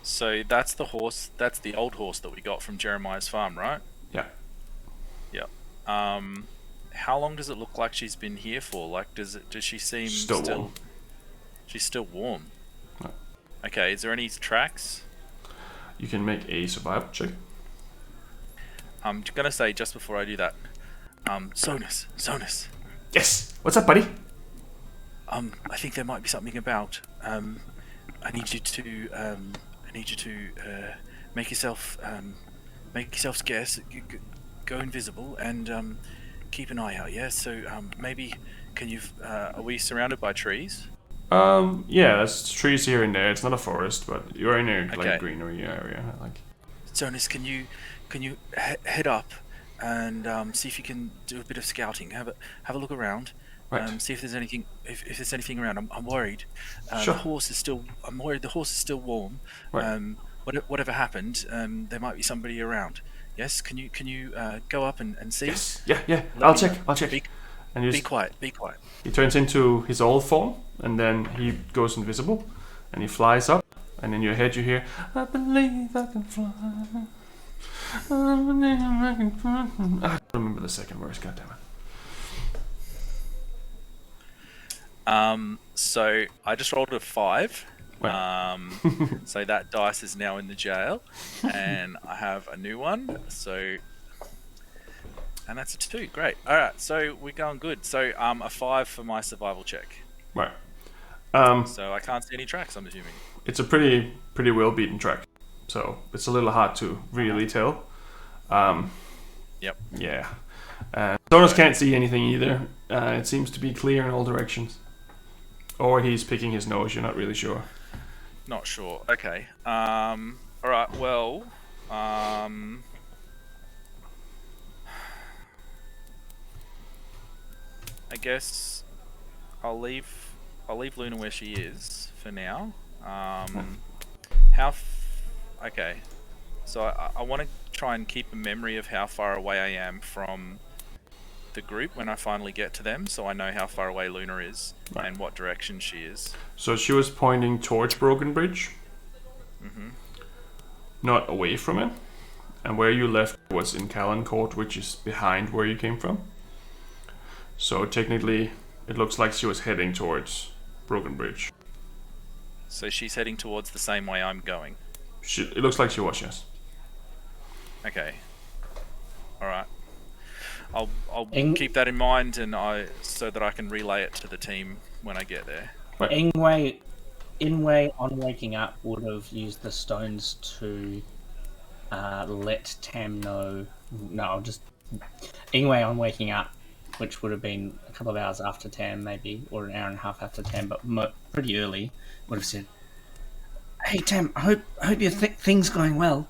So that's the horse, that's the old horse that we got from Jeremiah's farm, right? Yeah. Yeah. How long does it look like she's been here for? Like, does she seem still... She's still warm. No. Okay, is there any tracks? You can make a survival check. I'm gonna say just before I do that, Sonus. Yes. What's up, buddy? I think there might be something about. I need you to make yourself scarce, go invisible, and keep an eye out. Yeah. So maybe can you? Are we surrounded by trees? Yeah, there's trees here and there. It's not a forest, but you're in a like greenery area. Like. Sonus, can you head up and see if you can do a bit of scouting? Have a look around. Right. See if there's anything. If there's anything around, I'm worried. Sure. I'm worried the horse is still warm. Right. Whatever happened, there might be somebody around. Yes. Can you go up and see? Yes. Yeah. I'll check. And be quiet. He turns into his old form, and then he goes invisible, and he flies up, and in your head you hear, "I believe I can fly. I believe I can fly." I don't remember the second verse. Goddammit. So I just rolled a 5. Right. So that dice is now in the jail, and I have a new one. So, and that's a 2. Great. All right. So we're going good. So a 5 for my survival check. Right. So I can't see any tracks, I'm assuming. It's a pretty well beaten track, so it's a little hard to really tell. Yep. Yeah. Sonus can't see anything either. It seems to be clear in all directions. Or he's picking his nose, you're not really sure. Not sure. Okay. Alright, well... I guess I'll leave Luna where she is for now. Okay. So I want to try and keep a memory of how far away I am from the group when I finally get to them, so I know how far away Luna is and what direction she is. So she was pointing towards Broken Bridge, not away from it, and where you left was in Callan Court, which is behind where you came from. So technically, it looks like she was heading towards Broken Bridge. So she's heading towards the same way I'm going. It looks like she was, yes. Okay. All right. I'll keep that in mind, and so that I can relay it to the team when I get there. Right. Ingue on waking up would have used the stones to let Tam know. No, Ingue on waking up, which would have been a couple of hours after Tam, maybe, or an hour and a half after Tam, but pretty early, would have said, "Hey Tam, I hope your thing's going well.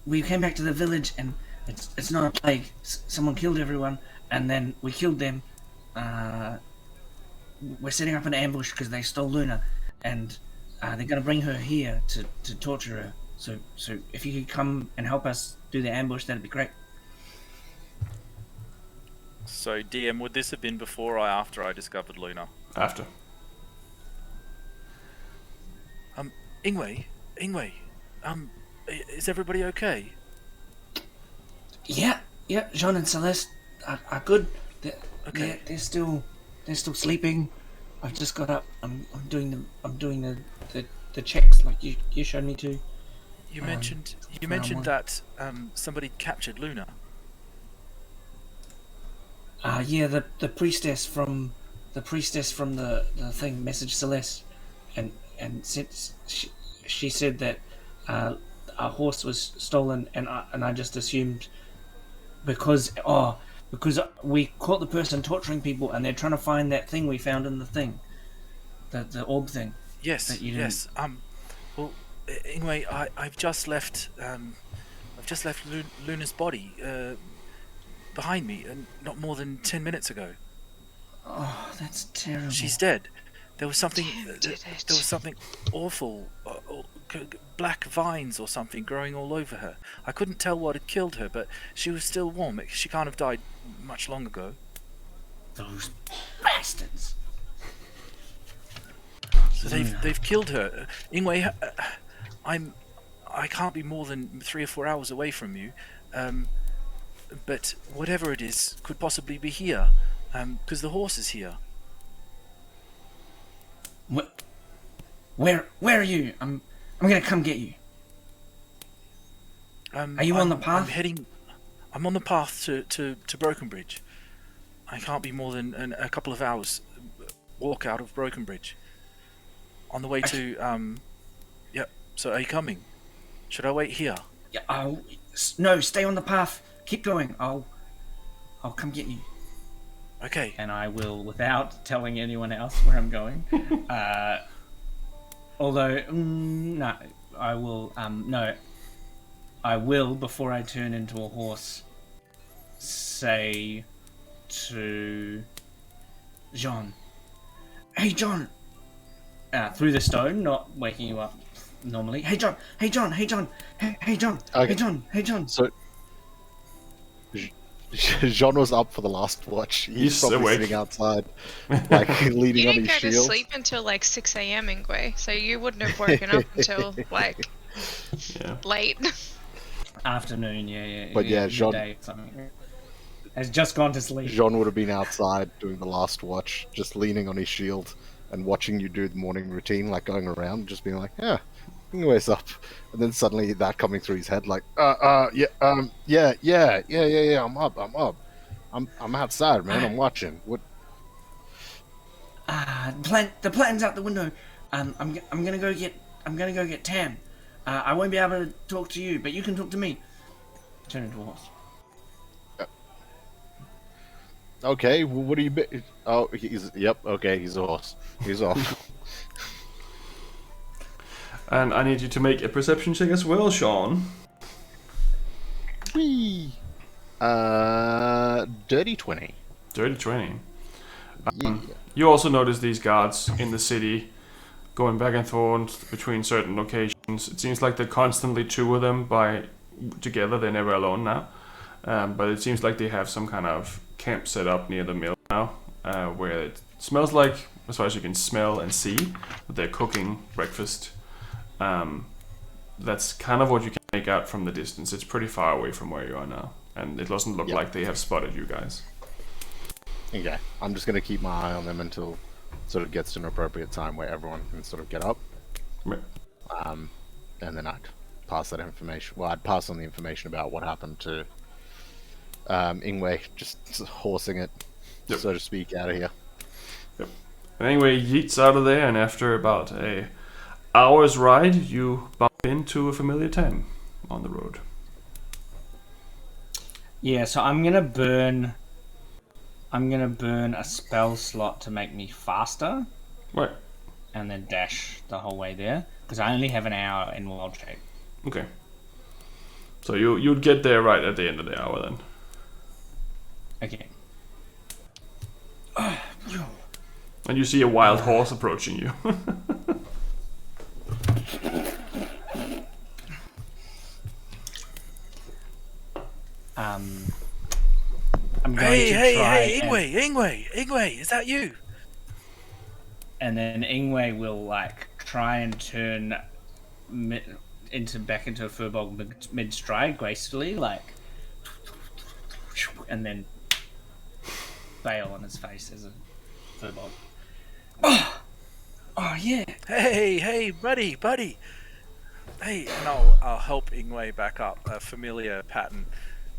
We came back to the village and it's not a plague. Someone killed everyone, and then we killed them. We're setting up an ambush because they stole Luna, and they're going to bring her here to torture her. So if you could come and help us do the ambush, that'd be great." So DM, would this have been before or after I discovered Luna? After. Ingue, is everybody okay? Yeah, Jhon and Celeste are good. They're still sleeping. I've just got up. I'm doing the checks like you showed me to. You mentioned that somebody captured Luna. Yeah, the priestess from the thing messaged Celeste, and since she said that our horse was stolen, and I just assumed because we caught the person torturing people, and they're trying to find that thing we found in the thing, the orb thing. Yes. Well, anyway, I've just left Luna's body behind me, and not more than 10 minutes ago. Oh, that's terrible. She's dead. There was something awful, black vines or something growing all over her. I couldn't tell what had killed her, but she was still warm. She can't have died much long ago. Those bastards. So they've killed her. Ingue, I can't be more than 3 or 4 hours away from you, but whatever it is could possibly be here, because the horse is here. Where are you? I'm gonna come get you. Are you on the path? I'm on the path to Broken Bridge. I can't be more than a couple of hours walk out of Broken Bridge. On the way to Yep. So are you coming? Should I wait here? Yeah. No, stay on the path. Keep going. I'll come get you. Okay. And I will, without telling anyone else where I'm going. No, I will. No, I will, before I turn into a horse, say to Jhon, "Hey, Jhon!" Through the stone, not waking you up normally. "Hey, Jhon! Hey, Jhon! Hey, Jhon! Hey, Jhon! Okay. Hey, Jhon! Hey, Jhon!" So, Jhon was up for the last watch. He's probably awake. sitting outside, like leaning You on didn't his go to shield. sleep until like 6 a.m. Ingue, so you wouldn't have woken up until like late. Afternoon, yeah. But yeah, Jhon- midday, something. Has just gone to sleep. Jhon would have been outside doing the last watch, just leaning on his shield and watching you do the morning routine, like going around, just being like, "Yeah, Ingwe's up," and then suddenly that coming through his head, like, yeah, I'm up, I'm outside, man, I'm watching. What? The plan's out the window. I'm gonna go get Tam. I won't be able to talk to you, but you can talk to me. Turn into a horse. Okay, well, what do you? Oh, okay, he's a horse. He's off. And I need you to make a perception check as well, Sean. Whee! Dirty 20. Dirty 20. Yeah. You also notice these guards in the city going back and forth between certain locations. It seems like they're constantly two of them together. They're never alone now. But it seems like they have some kind of camp set up near the mill now, where it smells like, as far as you can smell and see, that they're cooking breakfast. That's kind of what you can make out from the distance. It's pretty far away from where you are now, and it doesn't look like they have spotted you guys. Okay, I'm just gonna keep my eye on them until sort of gets to an appropriate time where everyone can sort of get up. Right. And then I'd pass that information. Well, I'd pass on the information about what happened to Ingue, just horsing it, so to speak, out of here. Yep. And anyway, yeets out of there, and after about a hour's ride, you bump into a familiar Tam on the road. Yeah, so I'm gonna burn a spell slot to make me faster. Right. And then dash the whole way there, because I only have an hour in wild shape. Okay. So you'd get there right at the end of the hour then. Okay. And you see a wild horse approaching you. I'm going to try. Ingue, is that you? And then Ingue will try and turn back into a furball mid stride gracefully, and then Baal on his face as a furball. Oh yeah. Hey, buddy. Hey, and I'll help Ingue back up. A familiar pattern,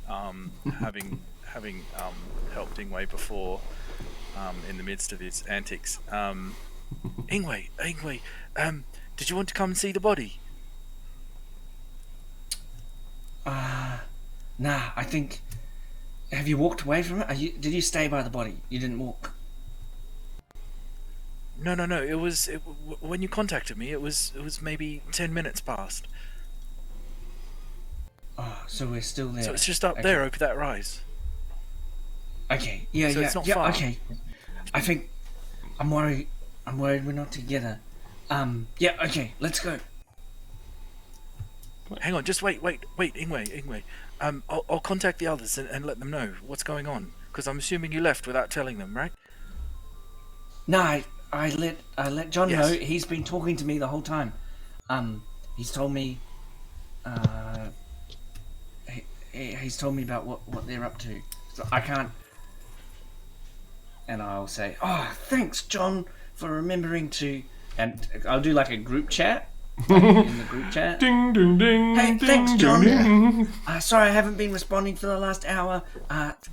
having helped Ingue before, in the midst of his antics. Ingue, did you want to come and see the body? Nah, I think... Have you walked away from it? Did you stay by the body? You didn't walk? No. When you contacted me, it was maybe 10 minutes past. Oh, so we're still there. So it's just up there over that rise. Okay, yeah. It's not far. Okay. I think... I'm worried we're not together. Yeah, okay, let's go. Hang on, just wait, Ingue. I'll contact the others and let them know what's going on, because I'm assuming you left without telling them, right? No, I let Jhon know. He's been talking to me the whole time. He's told me. He's told me about what they're up to. So I can't. And I'll say, "Oh, thanks, Jhon, for remembering to and I'll do like a group chat. Like in the group chat. Ding ding ding. Hey, ding, thanks, ding, Jhon. ding. Sorry I haven't been responding for the last hour.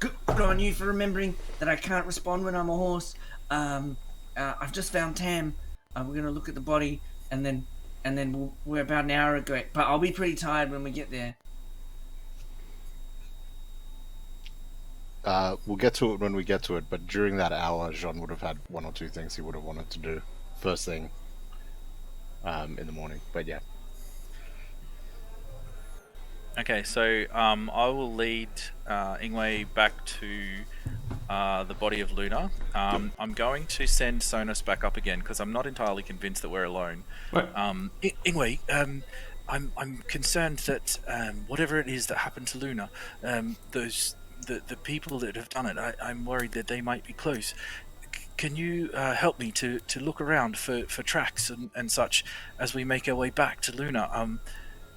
Good on you for remembering that I can't respond when I'm a horse. I've just found Tam. We're gonna look at the body, and then we're about an hour ago. But I'll be pretty tired when we get there. We'll get to it when we get to it, but during that hour, Jhon would have had one or two things he would have wanted to do first thing in the morning. But yeah. Okay, so I will lead Ingue back to the body of Luna. I'm going to send Sonus back up again because I'm not entirely convinced that we're alone. Right. Ingue, I'm concerned that whatever it is that happened to Luna, the people that have done it, I'm worried that they might be close. Can you help me to look around for tracks and such as we make our way back to Luna?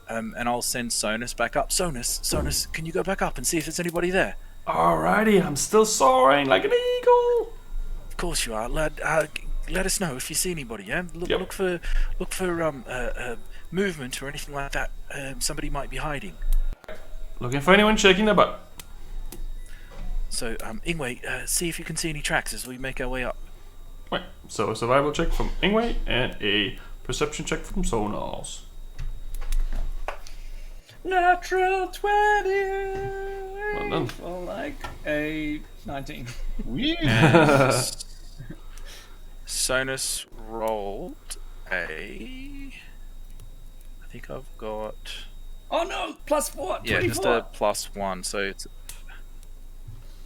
And I'll send Sonus back up. Sonus, can you go back up and see if there's anybody there? Alrighty, I'm still soaring like an eagle. Of course you are, lad. Let us know if you see anybody. Yeah, look for movement or anything like that. Somebody might be hiding. Looking for anyone shaking their butt. So, Ingue, see if you can see any tracks as we make our way up. Right. So a survival check from Ingue and a perception check from Sonals. Natural 20 Well done. for like a 19. Sonus rolled a... I think I've got... Oh no! +4. Yeah, 24. just a +1, so it's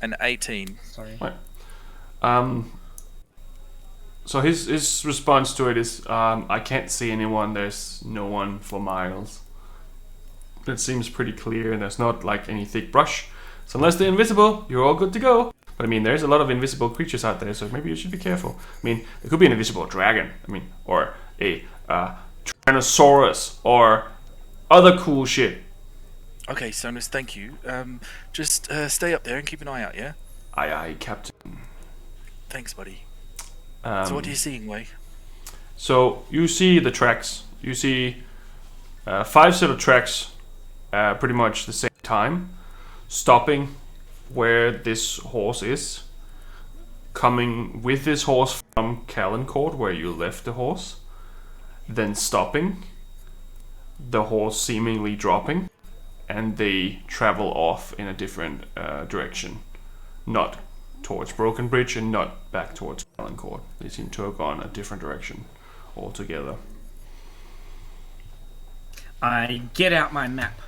an 18. Sorry. Right. So his response to it is, I can't see anyone. There's no one for miles. It seems pretty clear. There's not like any thick brush. So unless they're invisible, you're all good to go. But I mean, there's a lot of invisible creatures out there, so maybe you should be careful. I mean, there could be an invisible dragon. I mean, or a Tyrannosaurus, or other cool shit. Okay, Sonus, thank you. Just stay up there and keep an eye out, yeah? Aye, aye, Captain. Thanks, buddy. So what are you seeing, Wei? So you see the tracks. You see 5 set of tracks, pretty much the same time, stopping where this horse is, coming with this horse from Calencourt, where you left the horse, then stopping, the horse seemingly dropping, and they travel off in a different direction, not towards Broken Bridge and not back towards Calencourt. They seem to have gone a different direction altogether. I get out my map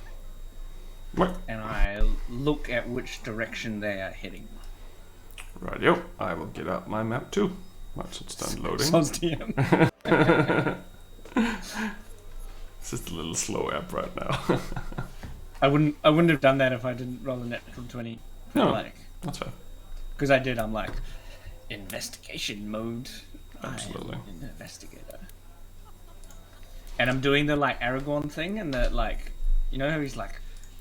Right. and I look at which direction they are heading. Rightio. I will get out my map too. Once it's done loading. Sounds DM. It's just a little slow app right now. I wouldn't have done that if I didn't roll a natural 20. No, Like, that's fair. because I did. I'm like investigation mode. Absolutely. I'm an investigator. And I'm doing the like Aragorn thing, and the like, you know how he's like,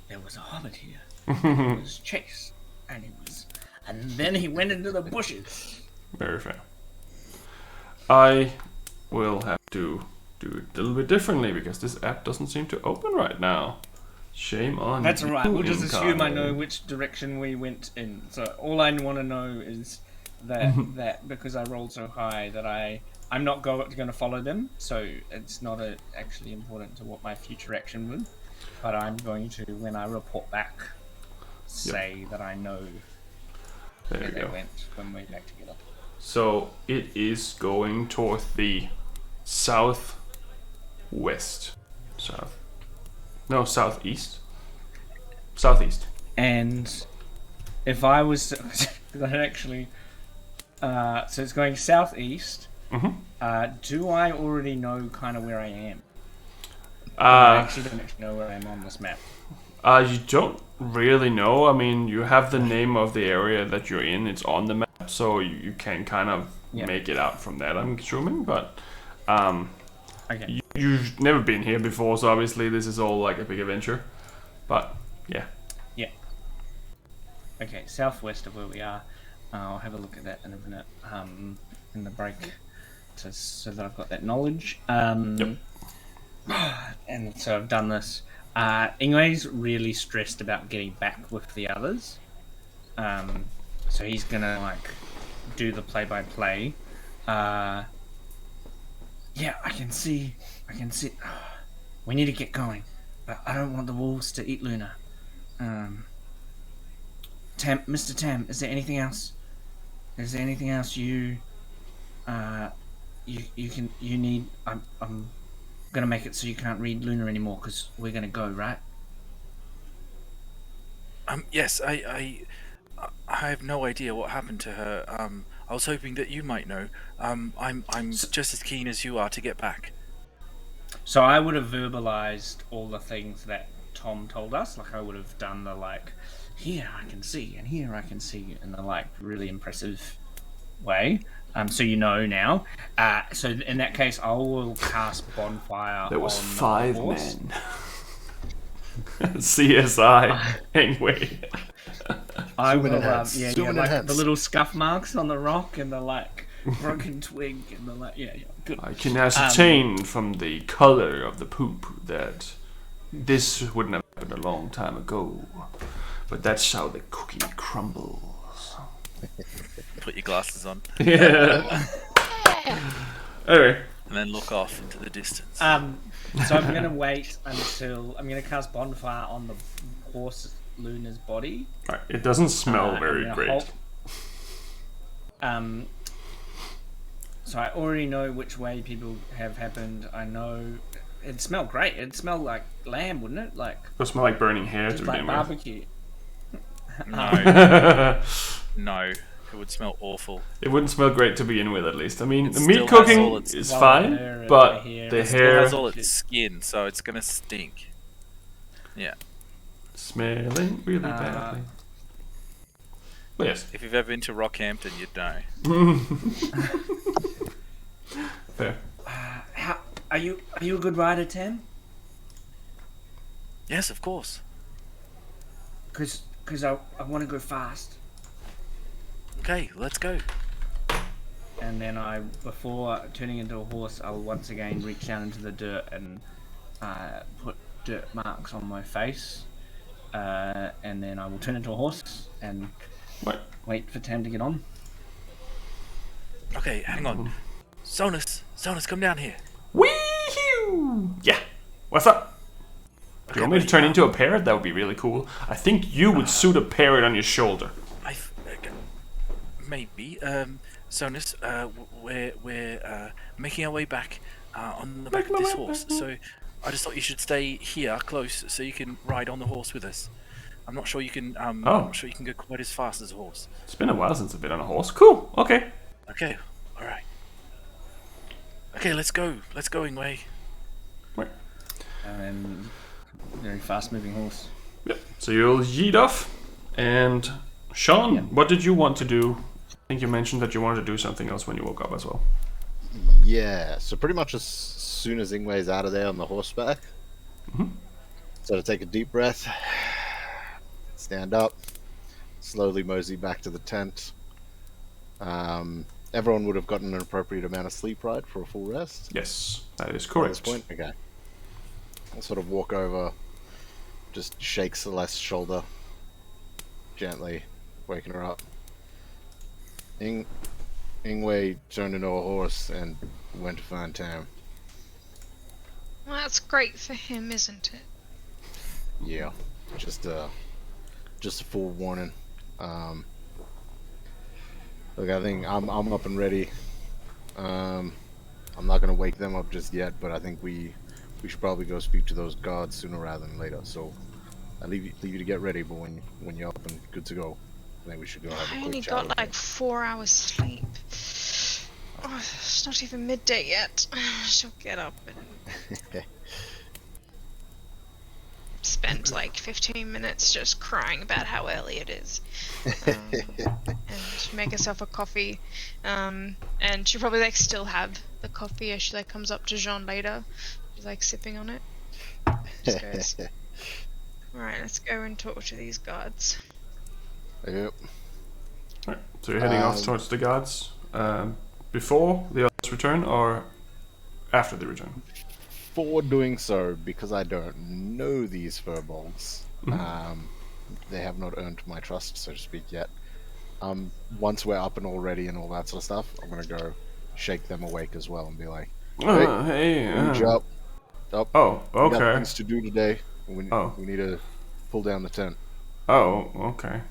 there was a hobbit here. He was chased, and then he went into the bushes. Very fair. I will have to do it a little bit differently because this app doesn't seem to open right now. Shame on That's you, alright. We'll just assume I know Incarno. which direction we went in. So all I want to know is that because I rolled so high that I'm not going to follow them. So it's not actually important to what my future action would. But I'm going to, when I report back, say that I know There where you they go. went when we're back together. So it is going toward the southwest. Southeast. Southeast. And if I was that actually, so it's going southeast. Mm-hmm. Do I already know kind of where I am? I Uh, actually don't actually know where I am on this map. You don't really know. I mean, you have the name of the area that you're in. It's on the map, so you can kind of make it out from that, I'm assuming. But Okay. you've never been here before, so obviously this is all like a big adventure. But yeah, Okay, southwest of where we are. I'll have a look at that in a minute. In the break. so that I've got that knowledge. Yep. And so I've done this. Ingwe's really stressed about getting back with the others. So he's gonna like do the play-by-play. Yeah, I can see. We need to get going, but I don't want the wolves to eat Luna. Mr. Tam, is there anything else? Is there anything else you need? I'm gonna make it so you can't read Luna anymore because we're gonna go, right? Yes, I have no idea what happened to her. I was hoping that you might know. I'm just as keen as you are to get back. So I would have verbalized all the things that Tom told us. Like I would have done the like, here I can see, and here I can see, in the like really impressive way. So you know now. So in that case, I will cast Bonfire. There was on 5 the horse. men. CSI anyway. I will, enhance. yeah, Zoom and like enhance. the little scuff marks on the rock and the like broken twig and the like, yeah, good. I can ascertain from the color of the poop that this wouldn't have happened a long time ago, but that's how the cookie crumbles. Put your glasses on. Yeah. Anyway. And then look off into the distance. So I'm gonna wait until I'm gonna cast Bonfire on the horse Luna's body. Right. It doesn't smell very great. So I already know which way people have happened. I know it smelled great. It smelled like lamb, wouldn't it? Like It smell like burning hair to just like begin with. barbecue. No. No, it would smell awful. It wouldn't smell great to begin with, at least. I mean, It the still meat has cooking all its- is Well, fine, the hair- but the hair- the it It still hair has all its skin, so it's gonna stink. Yeah. smelling really badly. But yes. If you've ever been to Rockhampton, you'd know. Fair. How are you a good rider, Tam? Yes, of course. Because I want to go fast. Okay, let's go. And then before turning into a horse, I'll once again reach down into the dirt and put dirt marks on my face. And then I will turn into a horse and wait for Tam to get on. Okay, hang on. Sonus, come down here. Wee-hoo! Yeah. What's up? Do you want me to turn into a parrot? That would be really cool. I think you would suit a parrot on your shoulder. Maybe. Sonus, we're making our way back on the back of this horse. So I just thought you should stay here close so you can ride on the horse with us. I'm not sure you can. I'm not sure you can go quite as fast as a horse. It's been a while since I've been on a horse. Cool. Okay. Okay. All right. Okay, let's go. Let's go, Ingue. Right. And very fast-moving horse. Yep. So you'll yeet off. And Sean, what did you want to do? I think you mentioned that you wanted to do something else when you woke up as well. Yeah, so pretty much as soon as Ingwe's out of there on the horseback, so to take a deep breath, stand up, slowly mosey back to the tent. Everyone would have gotten an appropriate amount of sleep, right, for a full rest? Yes, that is At correct. this point? Okay. I'll sort of walk over, just shake Celeste's shoulder, gently, waking her up. Ingue turned into a horse and went to find Tam. Well, that's great for him, isn't it? Yeah, just a forewarning. Look, I think I'm up and ready. I'm not gonna wake them up just yet, but I think we should probably go speak to those gods sooner rather than later. So I leave you to get ready, but when you're up and good to go, I think we should go have a I quick only chat. got with like 4 hours sleep. Oh, it's not even midday yet. She'll get up and spend like 15 minutes just crying about how early it is. And make herself a coffee. And she'll probably like still have the coffee as she like comes up to Jhon later. She's like sipping on it. Just goes, alright, let's go and talk to these guards. Yep. Right, so you're heading off towards the guards. Before the others us return or after they return? For doing so, because I don't know these furbolgs, they have not earned my trust, so to speak, yet. Once we're up and all ready and all that sort of stuff, I'm gonna go shake them awake as well and be like, "Hey, up. Oh, We got okay. things to do today. We need to pull down the tent." Oh, okay.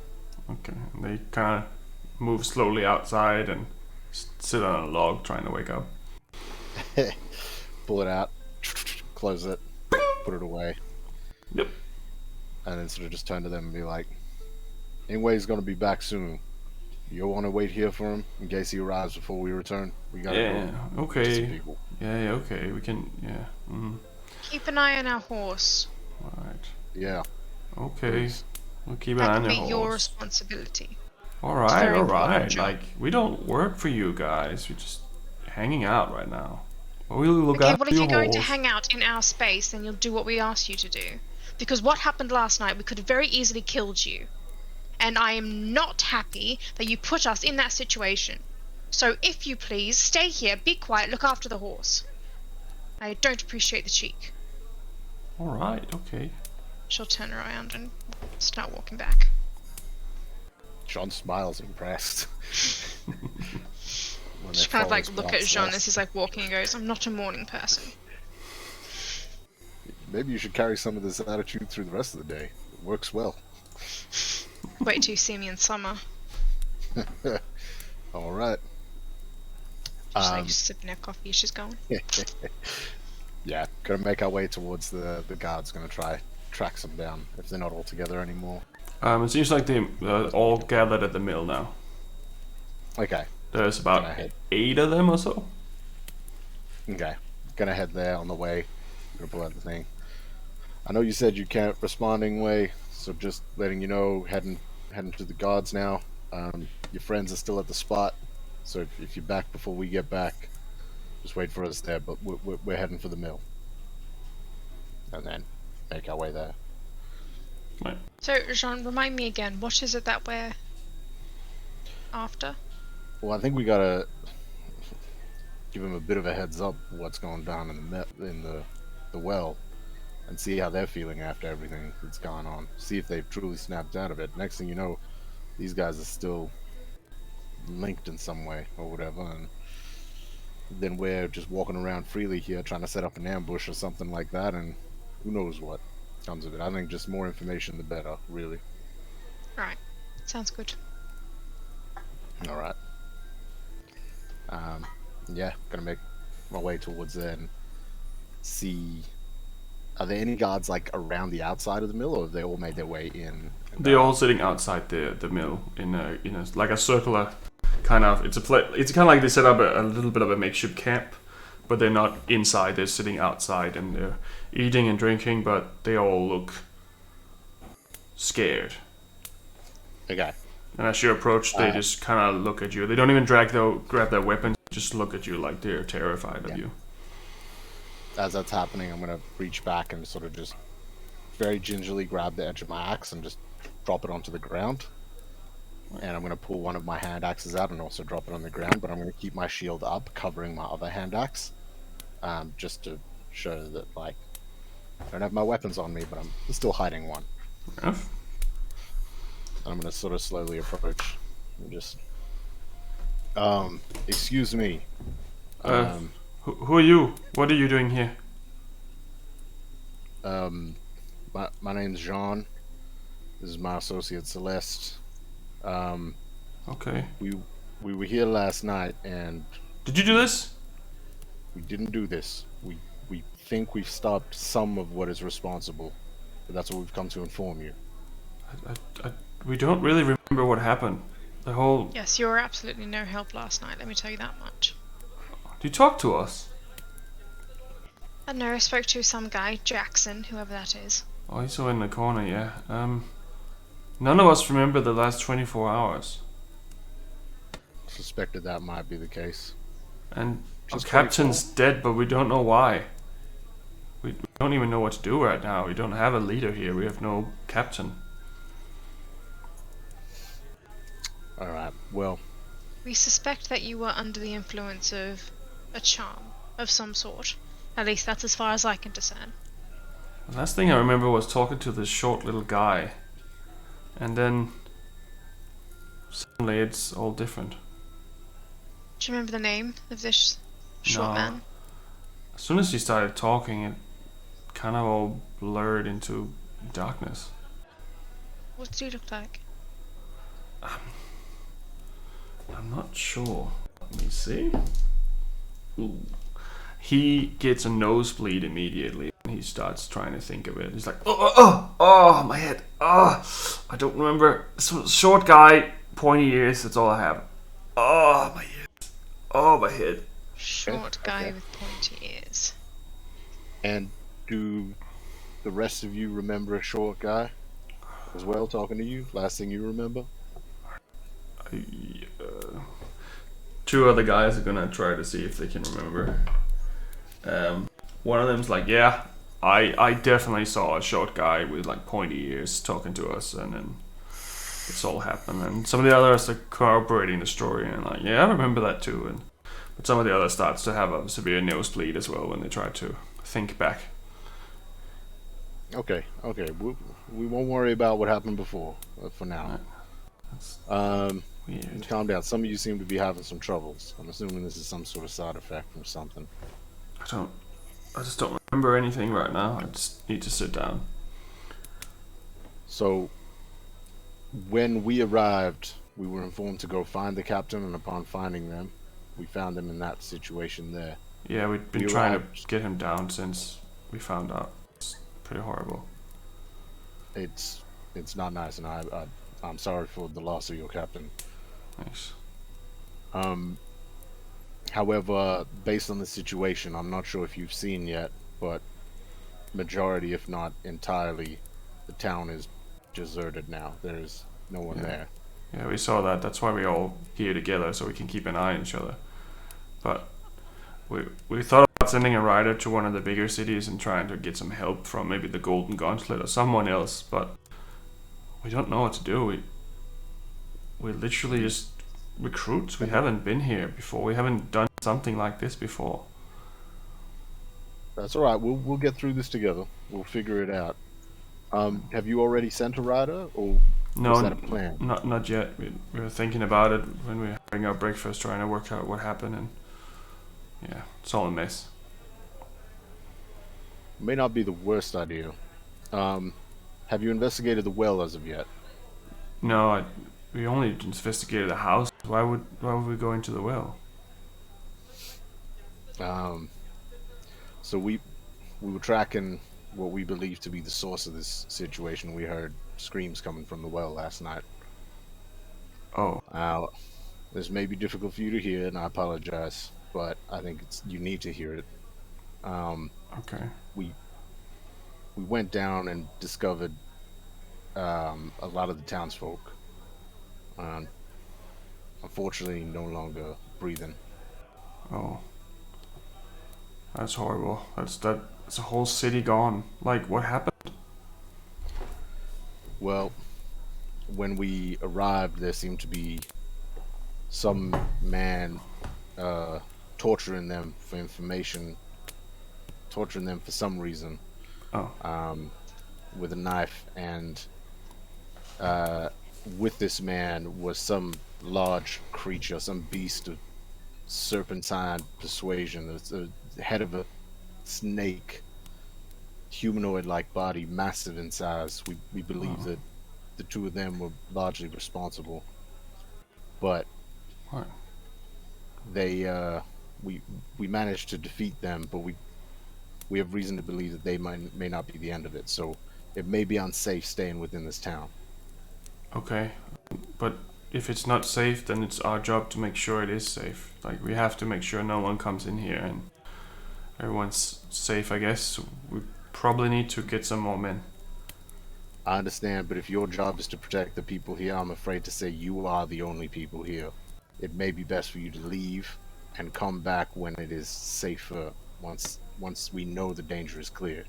Okay. They kind of move slowly outside and sit on a log trying to wake up. Pull it out, close it, put it away. Yep. And then sort of just turn to them and be like, "Ingwe's gonna be back soon. You want to wait here for him in case he arrives before we return? We gotta go. Okay. Some people." Yeah, okay. We can, yeah. Keep an eye on our horse. Alright. Yeah. Okay. Please. We'll keep an eye That on could your be your horse. responsibility. Alright, very important alright. job. Like, we don't work for you guys. We're just hanging out right now. But we'll look Okay, after well, if your you're going to horse. hang out in our space, then you'll do what we asked you to do. Because what happened last night, we could have very easily killed you. And I am not happy that you put us in that situation. So if you please, stay here, be quiet, look after the horse. I don't appreciate the cheek. Alright, okay. She'll turn around and start walking back. Sean smiles impressed. She kind of like look at Jhon as he's like walking and goes, "I'm not a morning person." Maybe you should carry some of this attitude through the rest of the day. It works well. Wait till you see me in summer. All right. She's like sipping her coffee as she's going. Yeah, gonna make our way towards the guards. Gonna try track them down if they're not all together anymore. It seems like they all gathered at the mill now. Okay. There's about 8 of them or so. Okay. Gonna head there on the way. Gonna pull out the thing. I know you said you can't respond Ingwe, so just letting you know, heading to the guards now. Your friends are still at the spot, so if you're back before we get back, just wait for us there. But we're heading for the mill, and then make our way there. Right. So, Jhon, remind me again, what is it that we're after? Well, I think we gotta give him a bit of a heads up what's going down in the well, and see how they're feeling after everything that's gone on. See if they've truly snapped out of it. Next thing you know, these guys are still linked in some way or whatever, and then we're just walking around freely here trying to set up an ambush or something like that, and who knows what comes of it. I think just more information the better, really. Right. Sounds good. All right. Yeah, gonna make my way towards there and see. Are there any guards like around the outside of the mill, or have they all made their way in? They're all sitting outside the mill in a like a circular kind of. It's kind of like they set up a little bit of a makeshift camp, but they're not inside. They're sitting outside and they're eating and drinking, but they all look scared. Okay. And as you approach, they just kind of look at you. They don't even grab their weapons. Just look at you like they're terrified of you. As that's happening, I'm gonna reach back and sort of just very gingerly grab the edge of my axe and just drop it onto the ground. And I'm gonna pull one of my hand axes out and also drop it on the ground, but I'm gonna keep my shield up, covering my other hand axe, just to show that like I don't have my weapons on me, but I'm still hiding one. Enough. I'm gonna sort of slowly approach and just excuse me. Who are you? What are you doing here? My name's Jhon. This is my associate Celeste. Okay. We were here last night and Did you do this? we didn't do this. We think we've stopped some of what is responsible, but that's what we've come to inform you. We don't really remember what happened. The whole. Yes, you were absolutely no help last night, let me tell you that much. Did you talk to us? I don't know, I spoke to some guy, Jackson, whoever that is. Oh, he's over in the corner, yeah. None of us remember the last 24 hours. Suspected that might be the case. And our Just captain's dead, but we don't know why. We don't even know what to do right now. We don't have a leader here. We have no captain. Alright, well, We suspect that you were under the influence of a charm of some sort. At least that's as far as I can discern. The last thing I remember was talking to this short little guy, and then suddenly it's all different. Do you remember the name of this short No. man? As soon as he started talking, it kind of all blurred into darkness. What did he look like? I'm not sure. Let me see. Ooh. He gets a nosebleed immediately and he starts trying to think of it. He's like, oh, my head. Oh, I don't remember. Short guy, pointy ears, that's all I have. Oh, my ears. Oh, my head. Short guy with pointy ears. And do the rest of you remember a short guy as well talking to you? Last thing you remember? Two other guys are gonna try to see if they can remember. One of them's like, yeah, I definitely saw a short guy with like pointy ears talking to us, and then it's all happened. And some of the others are corroborating the story and like, yeah, I remember that too. But some of the others starts to have a severe nosebleed as well when they try to think back. Okay. We won't worry about what happened before for now. Weird. Calm down. Some of you seem to be having some troubles. I'm assuming this is some sort of side effect from something. I just don't remember anything right now. I just need to sit down. So, when we arrived, we were informed to go find the captain, and upon finding them, we found them in that situation there. Yeah, we've been trying to get him down since we found out. It's pretty horrible. It's not nice, and I'm sorry for the loss of your captain. Thanks. However, based on the situation, I'm not sure if you've seen yet, but majority, if not entirely, the town is deserted now. There's no one there. Yeah, we saw that. That's why we all here together, so we can keep an eye on each other. But we thought about sending a rider to one of the bigger cities and trying to get some help from maybe the Golden Gauntlet or someone else, but we don't know what to do. We're literally just recruits. We haven't been here before. We haven't done something like this before. That's all right. We'll get through this together. We'll figure it out. Have you already sent a rider, or was that a plan? Not yet. We were thinking about it when we were having our breakfast, trying to work out what happened, and yeah, it's all a mess. May not be the worst idea. Have you investigated the well as of yet? No, we only investigated the house. Why would we go into the well? So we were tracking what we believe to be the source of this situation. We heard screams coming from the well last night. Oh. This may be difficult for you to hear, and I apologize, but I think you need to hear it. Okay. We went down and discovered a lot of the townsfolk. Unfortunately, no longer breathing. Oh. That's horrible. That's a whole city gone. Like, what happened? Well, when we arrived, there seemed to be some man torturing them for information, torturing them for some reason. With a knife, and with this man was some large creature, some beast of serpentine persuasion. It's the head of a snake, humanoid-like body, massive in size. We believe that the two of them were largely responsible, but what? They we managed to defeat them, but we have reason to believe that they may not be the end of it. So it may be unsafe staying within this town. Okay, but if it's not safe, then it's our job to make sure it is safe. Like, we have to make sure no one comes in here and everyone's safe, I guess. We probably need to get some more men. I understand, but if your job is to protect the people here, I'm afraid to say you are the only people here. It may be best for you to leave and come back when it is safer, once we know the danger is clear.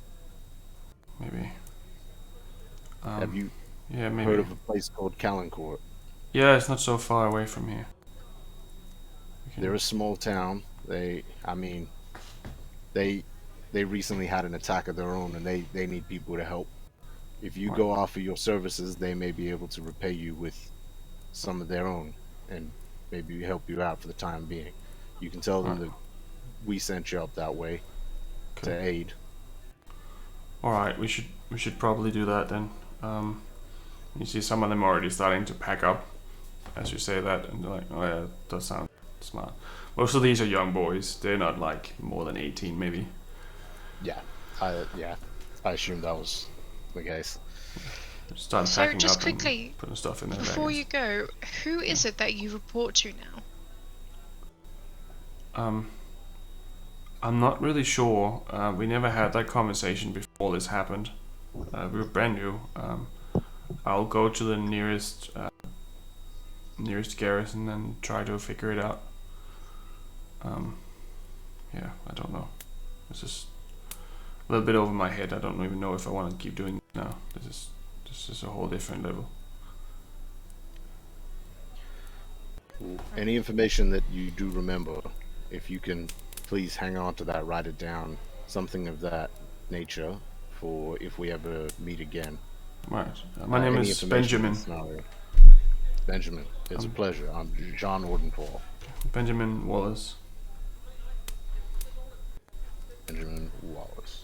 Maybe. Have you maybe. heard of a place called Calancourt? Yeah, it's not so far away from here. They're a small town. I mean, they recently had an attack of their own, and they need people to help. If you go offer your services, they may be able to repay you with some of their own, and maybe help you out for the time being. You can tell them that we sent you up that way to aid. All right, we should probably do that then. You see some of them already starting to pack up as you say that, and they're like, oh yeah, that does sound smart. Most of these are young boys. They're not like more than 18 maybe. Yeah, I assumed that was the case. Start So packing just up quickly, and putting stuff in their before wagons. you go, who is it that you report to now? I'm not really sure. We never had that conversation before this happened. We were brand new. I'll go to the nearest garrison and try to figure it out. Yeah, I don't know. This is a little bit over my head. I don't even know if I want to keep doing it now. This is a whole different level. Any information that you do remember, if you can please hang on to that, write it down, something of that nature, for if we ever meet again. Right. My name Any is information Benjamin. scenario. Benjamin, it's a pleasure. I'm Jhon Ordenpaul. Benjamin Wallace. Benjamin Wallace.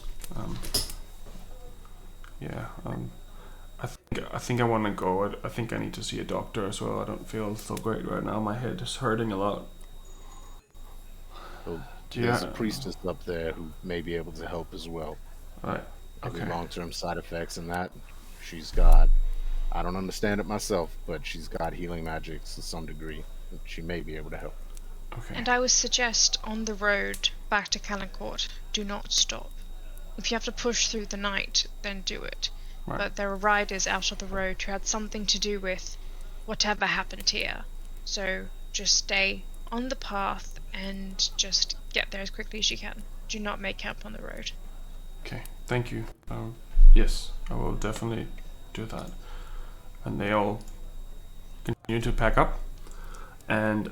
I think I want to go. I think I need to see a doctor as well. I don't feel so great right now. My head is hurting a lot. So there's a priestess up there who may be able to help as well. Right. Maybe Okay. long-term side effects and that. She's got, I don't understand it myself, but she's got healing magics to some degree. She may be able to help. Okay. And I would suggest on the road back to Calancourt, do not stop. If you have to push through the night, then do it. Right. But there are riders out of the road who had something to do with whatever happened here. So just stay on the path and just get there as quickly as you can. Do not make camp on the road. Okay. Thank you. Yes, I will definitely do that. And they all continue to pack up, and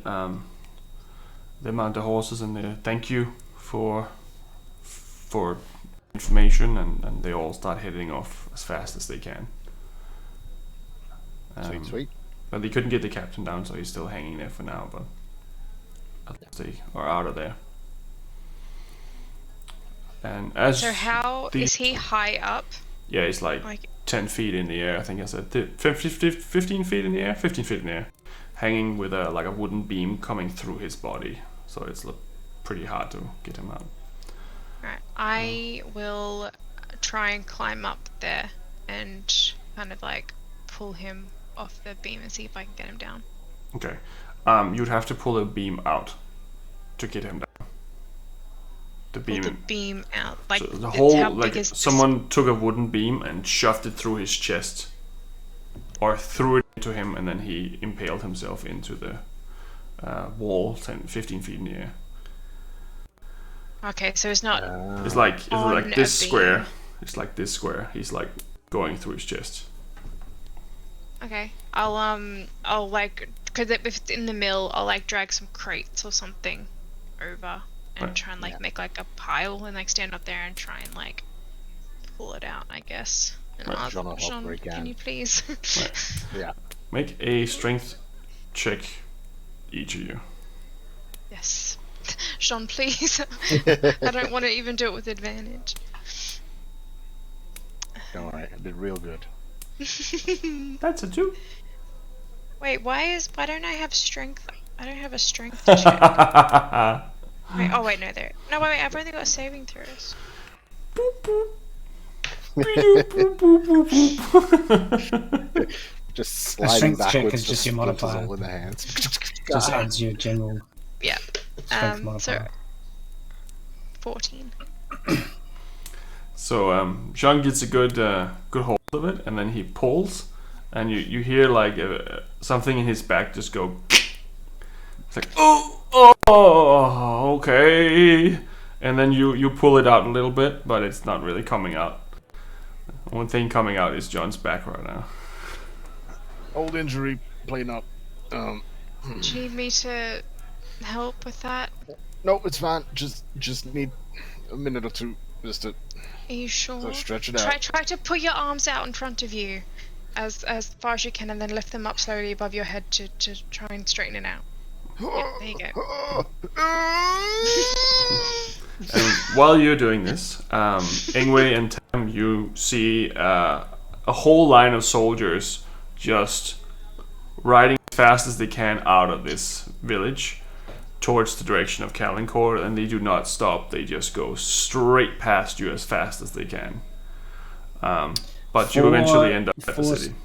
they mount the horses and they thank you for information, and they all start heading off as fast as they can. Sweet. But they couldn't get the captain down, so he's still hanging there for now, but at least they are out of there. And as So how is he high up? Yeah, he's like 10 feet in the air. I think I said 15 feet in the air? 15 feet in the air. Hanging with a wooden beam coming through his body. So it's pretty hard to get him out. Right. I will try and climb up there and kind of like pull him off the beam and see if I can get him down. Okay. You'd have to pull a beam out to get him down. The Pull beam. the beam out. Like So the it's whole, how like big is this? someone took a wooden beam and shoved it through his chest, or threw it into him, and then he impaled himself into the wall 15 feet in the air. Okay, so it's not. It's like on this a square. beam. It's like this square. He's like going through his chest. Okay, I'll like, cause if it's in the mill, I'll like drag some crates or something over and Right. try and like make like a pile and like stand up there and try and like pull it out, I guess. And Right, ask, Jhon will help Jhon, where he can can. you please? Yeah. Make a strength check, each of you. Yes, Jhon, please. I don't want to even do it with advantage. Don't worry, I did real good. That's a 2. Wait, why don't I have strength? I don't have a strength to check. Wait, oh wait, no, there. No, wait, I've only got saving throws. Just A sliding strength check backwards, is just your splinters modifier. all in the hands. Just adds your general Yeah. strength So modifier. 14. So Jhon gets a good hold of it, and then he pulls, and you hear like something in his back just go. It's like oh okay, and then you pull it out a little bit, but it's not really coming out. One thing coming out is John's back right now. Old injury, playing up. Do you need me to help with that? No, it's fine. Just need a minute or two just to Are you sure? so stretch it out. Try to put your arms out in front of you as far as you can, and then lift them up slowly above your head to try and straighten it out. Yeah, there you go. And while you're doing this, Ingue and Tam, you see a whole line of soldiers just riding as fast as they can out of this village towards the direction of Calencore, and they do not stop. They just go straight past you as fast as they can. But you eventually end up at the city.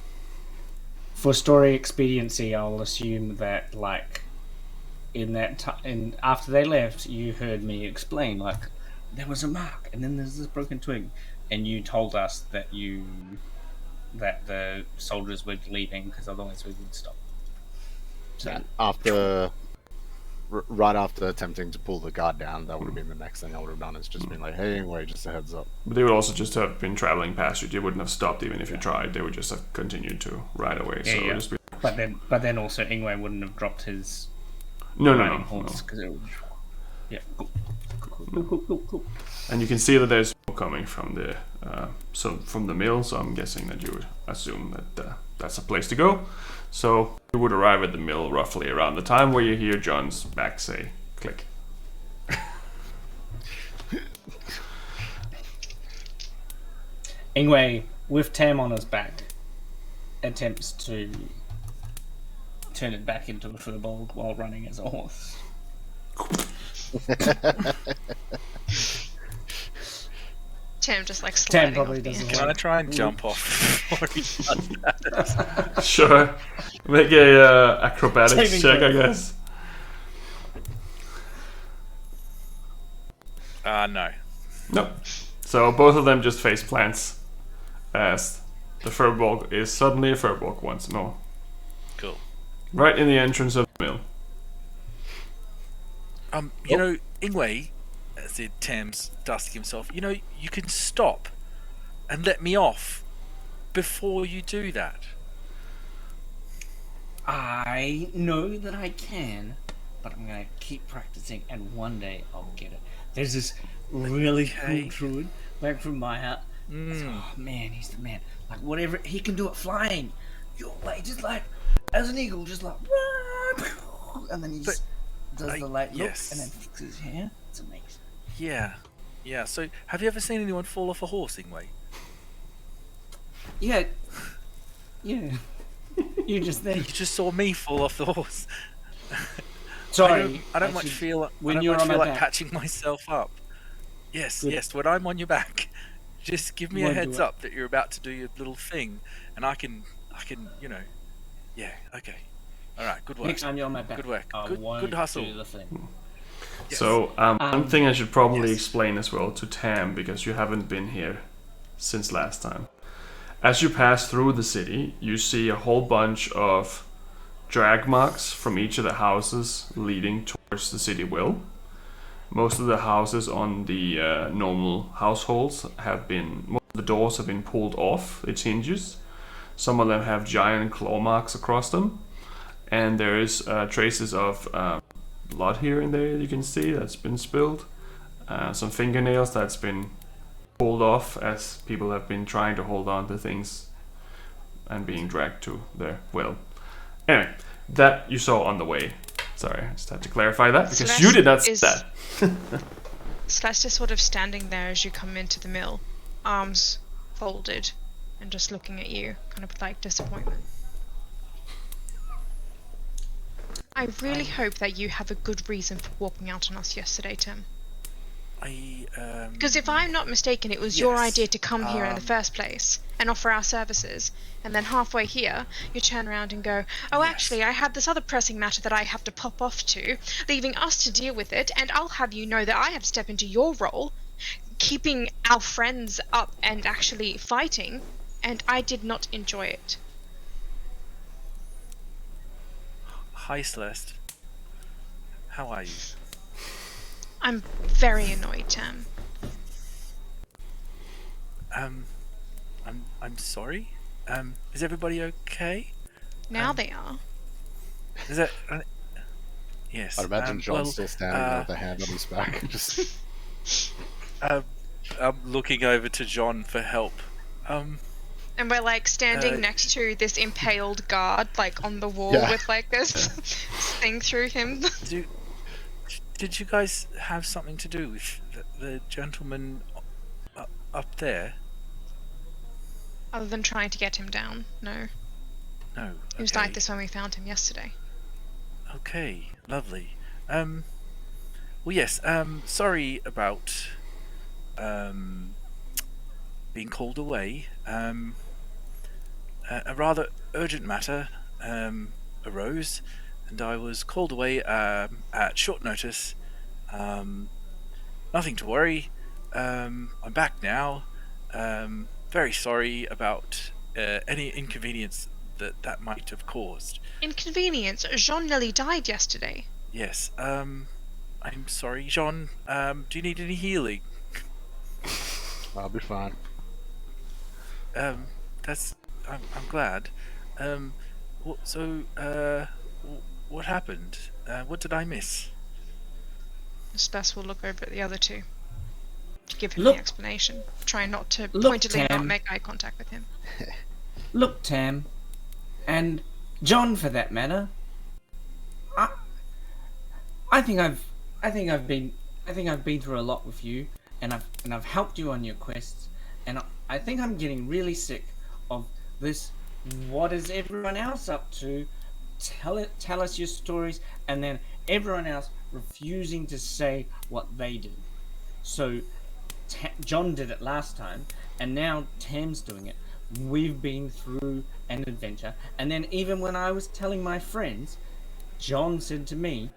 For story expediency, I'll assume that, like, in that time, after they left, you heard me explain, like, there was a mark, and then there's this broken twig, and you told us that the soldiers were leaving because otherwise we would stop. So right after attempting to pull the guard down, that would have been the next thing I would have done. Is just been like, hey, anyway, just a heads up. But they would also just have been traveling past you. They wouldn't have stopped even if you tried. They would just have continued to ride away. Yeah, so yeah. Just be... But then also Ingwe wouldn't have dropped his No. horse because it was cool. And you can see that there's smoke coming from the from the mill. So I'm guessing that you would assume that that's a place to go. So you would arrive at the mill roughly around the time where you hear John's back say click. Ingwe, with Tam on his back, attempts to turn it back into a furball while running as a horse. Tam just like sliding Tam probably off the doesn't edge. Can I try and jump off before he does that? Sure. Make a acrobatics Saving check, throw. I guess. No. Nope. So both of them just face plants as the furball is suddenly a furball once more. Cool. Right in the entrance of the mill. You know, Ingwe, said Tam's dusting himself, you know, you can stop and let me off before you do that. I know that I can, but I'm gonna keep practicing, and one day I'll get it. There's this really cool druid back from my house. Oh man, he's the man. Like whatever, he can do it flying. You're like just like as an eagle, just like, and then he does the light look and then fixes his hair. It's amazing. Yeah. So, have you ever seen anyone fall off a horse, Ingwe? Yeah. You just think. You just saw me fall off the horse. Sorry. I don't much feel like patching myself up. Yes. When I'm on your back, just give me a heads up that you're about to do your little thing, and I can, you know. Yeah. Okay. All right. Good work. Next time you're on my back. Good work. I Good won't hustle. do the thing. Yes. So one thing I should probably explain as well to Tam, because you haven't been here since last time. As you pass through the city, you see a whole bunch of drag marks from each of the houses leading towards the city will. Most of the houses on the normal households most of the doors have been pulled off its hinges. Some of them have giant claw marks across them, and there is traces of blood here and there you can see that's been spilled. Some fingernails that's been pulled off as people have been trying to hold on to things and being dragged to their will. Anyway, that you saw on the way. Sorry, I just had to clarify that because you did not see that. Celeste is sort of standing there as you come into the mill, arms folded and just looking at you, kind of like disappointment. I really hope that you have a good reason for walking out on us yesterday, Tim. Because if I'm not mistaken, it was your idea to come here in the first place and offer our services, and then halfway here, you turn around and go, oh, actually, I had this other pressing matter that I have to pop off to, leaving us to deal with it, and I'll have you know that I have stepped into your role, keeping our friends up and actually fighting, and I did not enjoy it. Hi, Celeste. How are you? I'm very annoyed, Tam. I'm sorry. Is everybody okay? Now they are. Is that? Yes. I'd imagine John's still standing there with a hand on his back. Just I'm looking over to Jhon for help. And we're like standing next to this impaled guard, like on the wall with like this thing through him. Did you guys have something to do with the gentleman up there? Other than trying to get him down, no. No. Okay. He was like this when we found him yesterday. Okay, lovely. Well, yes. Sorry about being called away. A rather urgent matter arose, and I was called away at short notice. Nothing to worry. I'm back now. Very sorry about any inconvenience that might have caused. Inconvenience? Jhon nearly died yesterday. Yes. I'm sorry, Jhon. Do you need any healing? I'll be fine. I'm glad. What happened? What did I miss? Spess will look over at the other two to give him Look- the explanation, trying not to Look, pointedly not Tam. make eye contact with him. Look, Tam, and Jhon for that matter. I think I've been through a lot with you, and I've helped you on your quests, and I think I'm getting really sick of this. What is everyone else up to? Tell us your stories, and then everyone else refusing to say what they do. So Jhon did it last time, and now Tam's doing it. We've been through an adventure, and then even when I was telling my friends, Jhon said to me,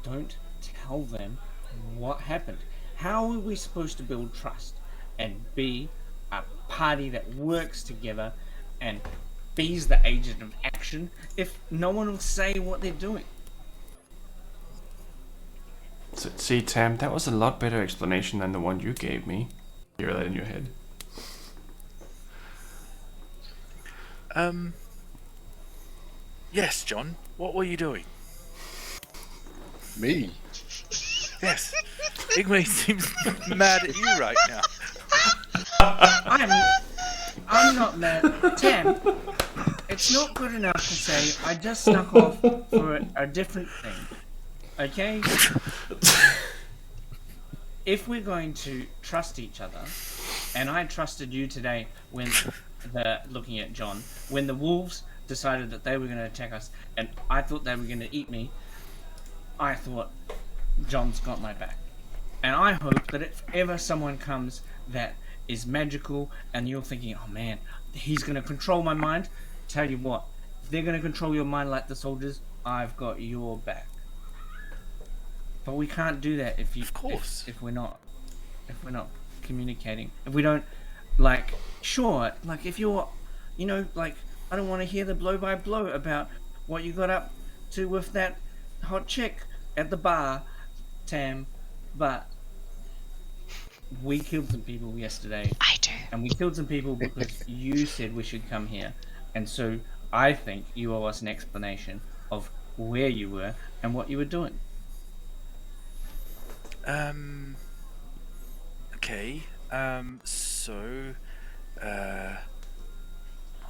"Don't tell them what happened." How are we supposed to build trust and be a party that works together and be's the agent of action if no one will say what they're doing? See, Tam, that was a lot better explanation than the one you gave me. Hear that in your head. Yes, Jhon. What were you doing? Me? Yes. Ingue seems mad at you right now. I'm not mad. Tam, it's not good enough to say I just snuck off for a different thing. Okay? If we're going to trust each other, and I trusted you today when looking at Jhon, when the wolves decided that they were going to attack us, and I thought they were going to eat me, I thought John's got my back. And I hope that if ever someone comes that is magical and you're thinking, oh man, he's going to control my mind, tell you what, if they're going to control your mind like the soldiers, I've got your back. But we can't do that if if we're not communicating. If we don't, like, sure, like if you're, like, I don't want to hear the blow by blow about what you got up to with that hot chick at the bar, Tam, but we killed some people yesterday. I do. And we killed some people because you said we should come here. And so I think you owe us an explanation of where you were and what you were doing. Okay. So,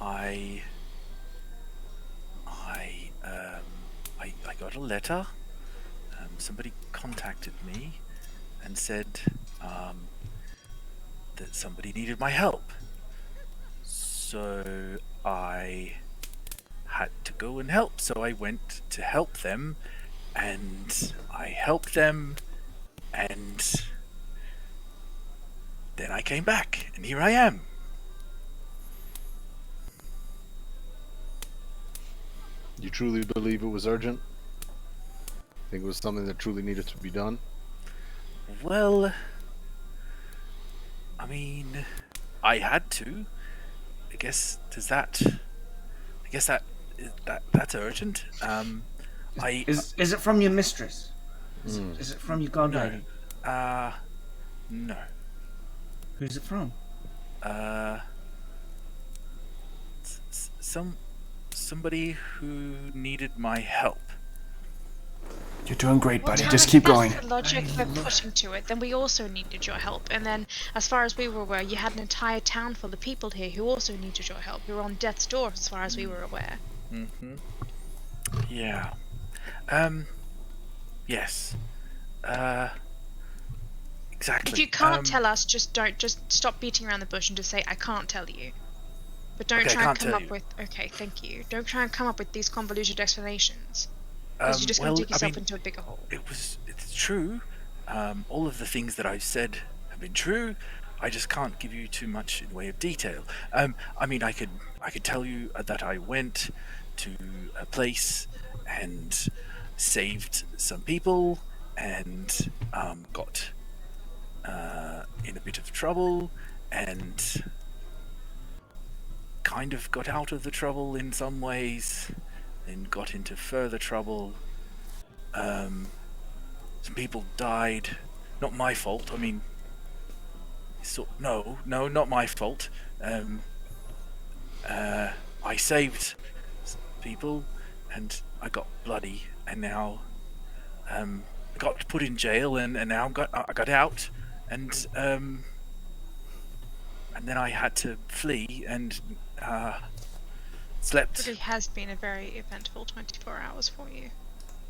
I got a letter. Somebody contacted me and said that somebody needed my help. So I had to go and help. So I went to help them, and I helped them, and then I came back, and here I am. You truly believe it was urgent? Think it was something that truly needed to be done? Well, I mean, I had to. I guess that's urgent. Is it from your mistress? Is it from your god lady? No. Who's it from? Somebody who needed my help. You're doing great, buddy. Tam, Just if keep that's going. the logic we're putting to it, then we also needed your help. And then, as far as we were aware, you had an entire town full of people here who also needed your help. We were on death's door, as far as we were aware. Mm-hmm. Yeah. Yes. Exactly. If you can't tell us, just stop beating around the bush and just say, I can't tell you. But don't Okay, try and can't come tell up you. with, okay, thank you. Don't try and come up with these convoluted explanations. Because you're just going to dig yourself into a bigger hole. It's true. All of the things that I've said have been true. I just can't give you too much in the way of detail. I mean, I could tell you that I went to a place and saved some people and got in a bit of trouble and kind of got out of the trouble in some ways, then got into further trouble. Some people died. Not my fault. I mean, no, not my fault. I saved people, and I got bloody, and now I got put in jail, and now I got out, and then I had to flee and slept. But it has been a very eventful 24 hours for you.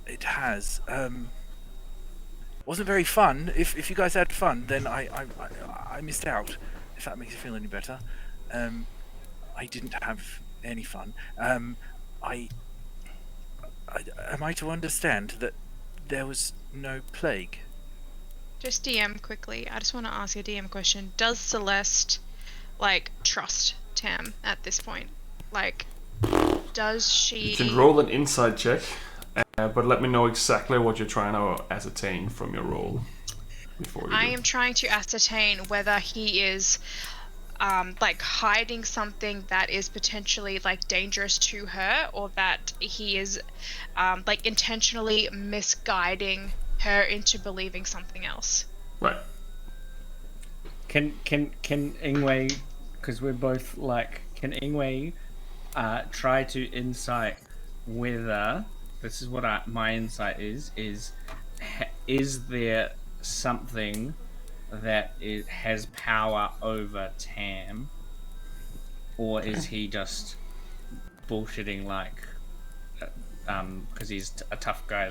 It has. Wasn't very fun. If you guys had fun, then I missed out. If that makes you feel any better. I didn't have any fun. Am I to understand that there was no plague? Just DM quickly. I just want to ask you a DM question. Does Celeste, trust Tam at this point? Does she... You can roll an insight check, but let me know exactly what you're trying to ascertain from your roll before you I do. am trying to ascertain whether he is hiding something that is potentially dangerous to her, or that he is intentionally misguiding her into believing something else. Right. Can Ingue, because we're both can Ingue try to insight whether, this is what my insight is there something that has power over Tam, or is he just bullshitting because he's a tough guy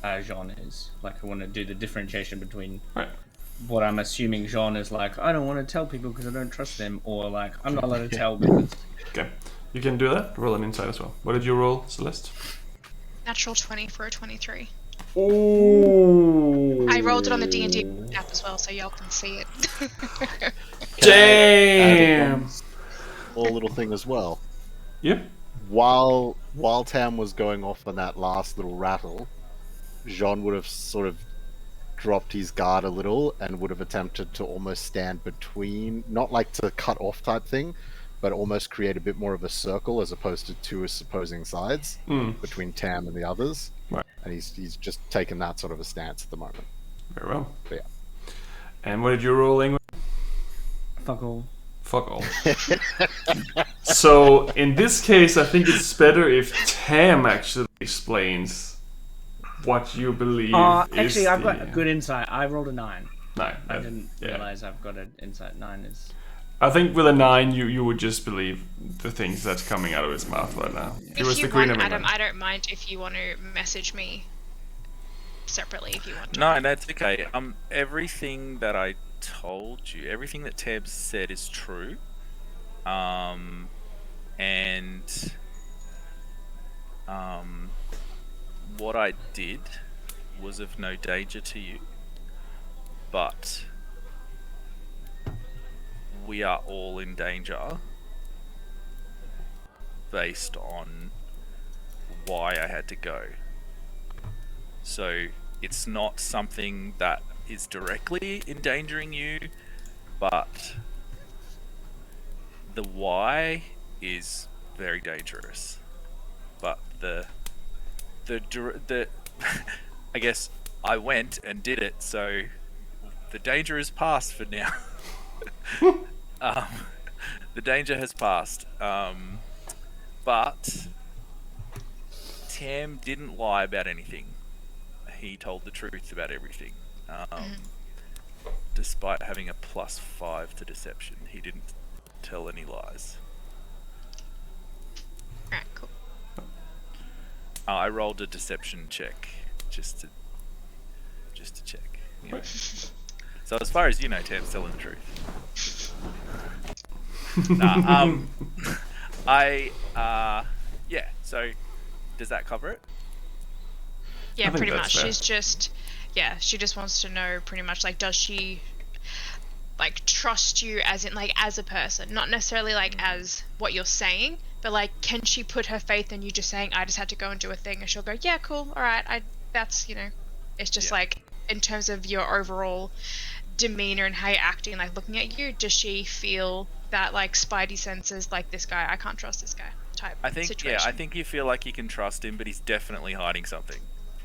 Jhon is? I want to do the differentiation between what I'm assuming Jhon is I don't want to tell people because I don't trust them, or I'm not allowed to tell because... Okay, you can do that. Roll an insight as well. What did you roll, Celeste? Natural 20 for a 23. Ooh. I rolled it on the D&D app as well, so y'all can see it. Damn! Or little thing as well. Yep. While Tam was going off on that last little rattle, Jhon would have sort of dropped his guard a little and would have attempted to almost stand between, not to cut off type thing, but almost create a bit more of a circle as opposed to two opposing sides between Tam and the others. Right. And he's just taken that sort of a stance at the moment. Very well. But yeah. And what did you roll, Ingue? Fuck all. Fuck all. So, in this case, I think it's better if Tam actually explains what you believe actually, I've got a good insight. I rolled a 9. 9. I didn't realize I've got an insight. 9 is... I think with a 9, you would just believe the things that's coming out of his mouth right now. If you want, Adam, I don't mind if you want to message me separately if you want to. No, that's okay. Everything that I told you, everything that Tam said is true. What I did was of no danger to you, but we are all in danger based on why I had to go. So it's not something that is directly endangering you, but the why is very dangerous. But the I guess I went and did it, so the danger is past for now. The danger has passed, but Tam didn't lie about anything. he told the truth about everything. Despite having a +5 to deception, he didn't tell any lies. Alright, cool. I rolled a deception check just to check. Anyway. So as far as you know, Tam's telling the truth. Yeah. So does that cover it? Yeah, pretty that's much. fair. She's just, she just wants to know pretty much, like, does she, like, trust you as in, like, as a person? Not necessarily, like, as what you're saying, but, like, can she put her faith in you just saying, I just had to go and do a thing, and she'll go, yeah, cool, alright, that's, it's just, like, in terms of your overall demeanor and how you're acting, like, looking at you, does she feel that, like, spidey senses, like, this guy, I can't trust this guy type situation? I think you feel like you can trust him, but he's definitely hiding something.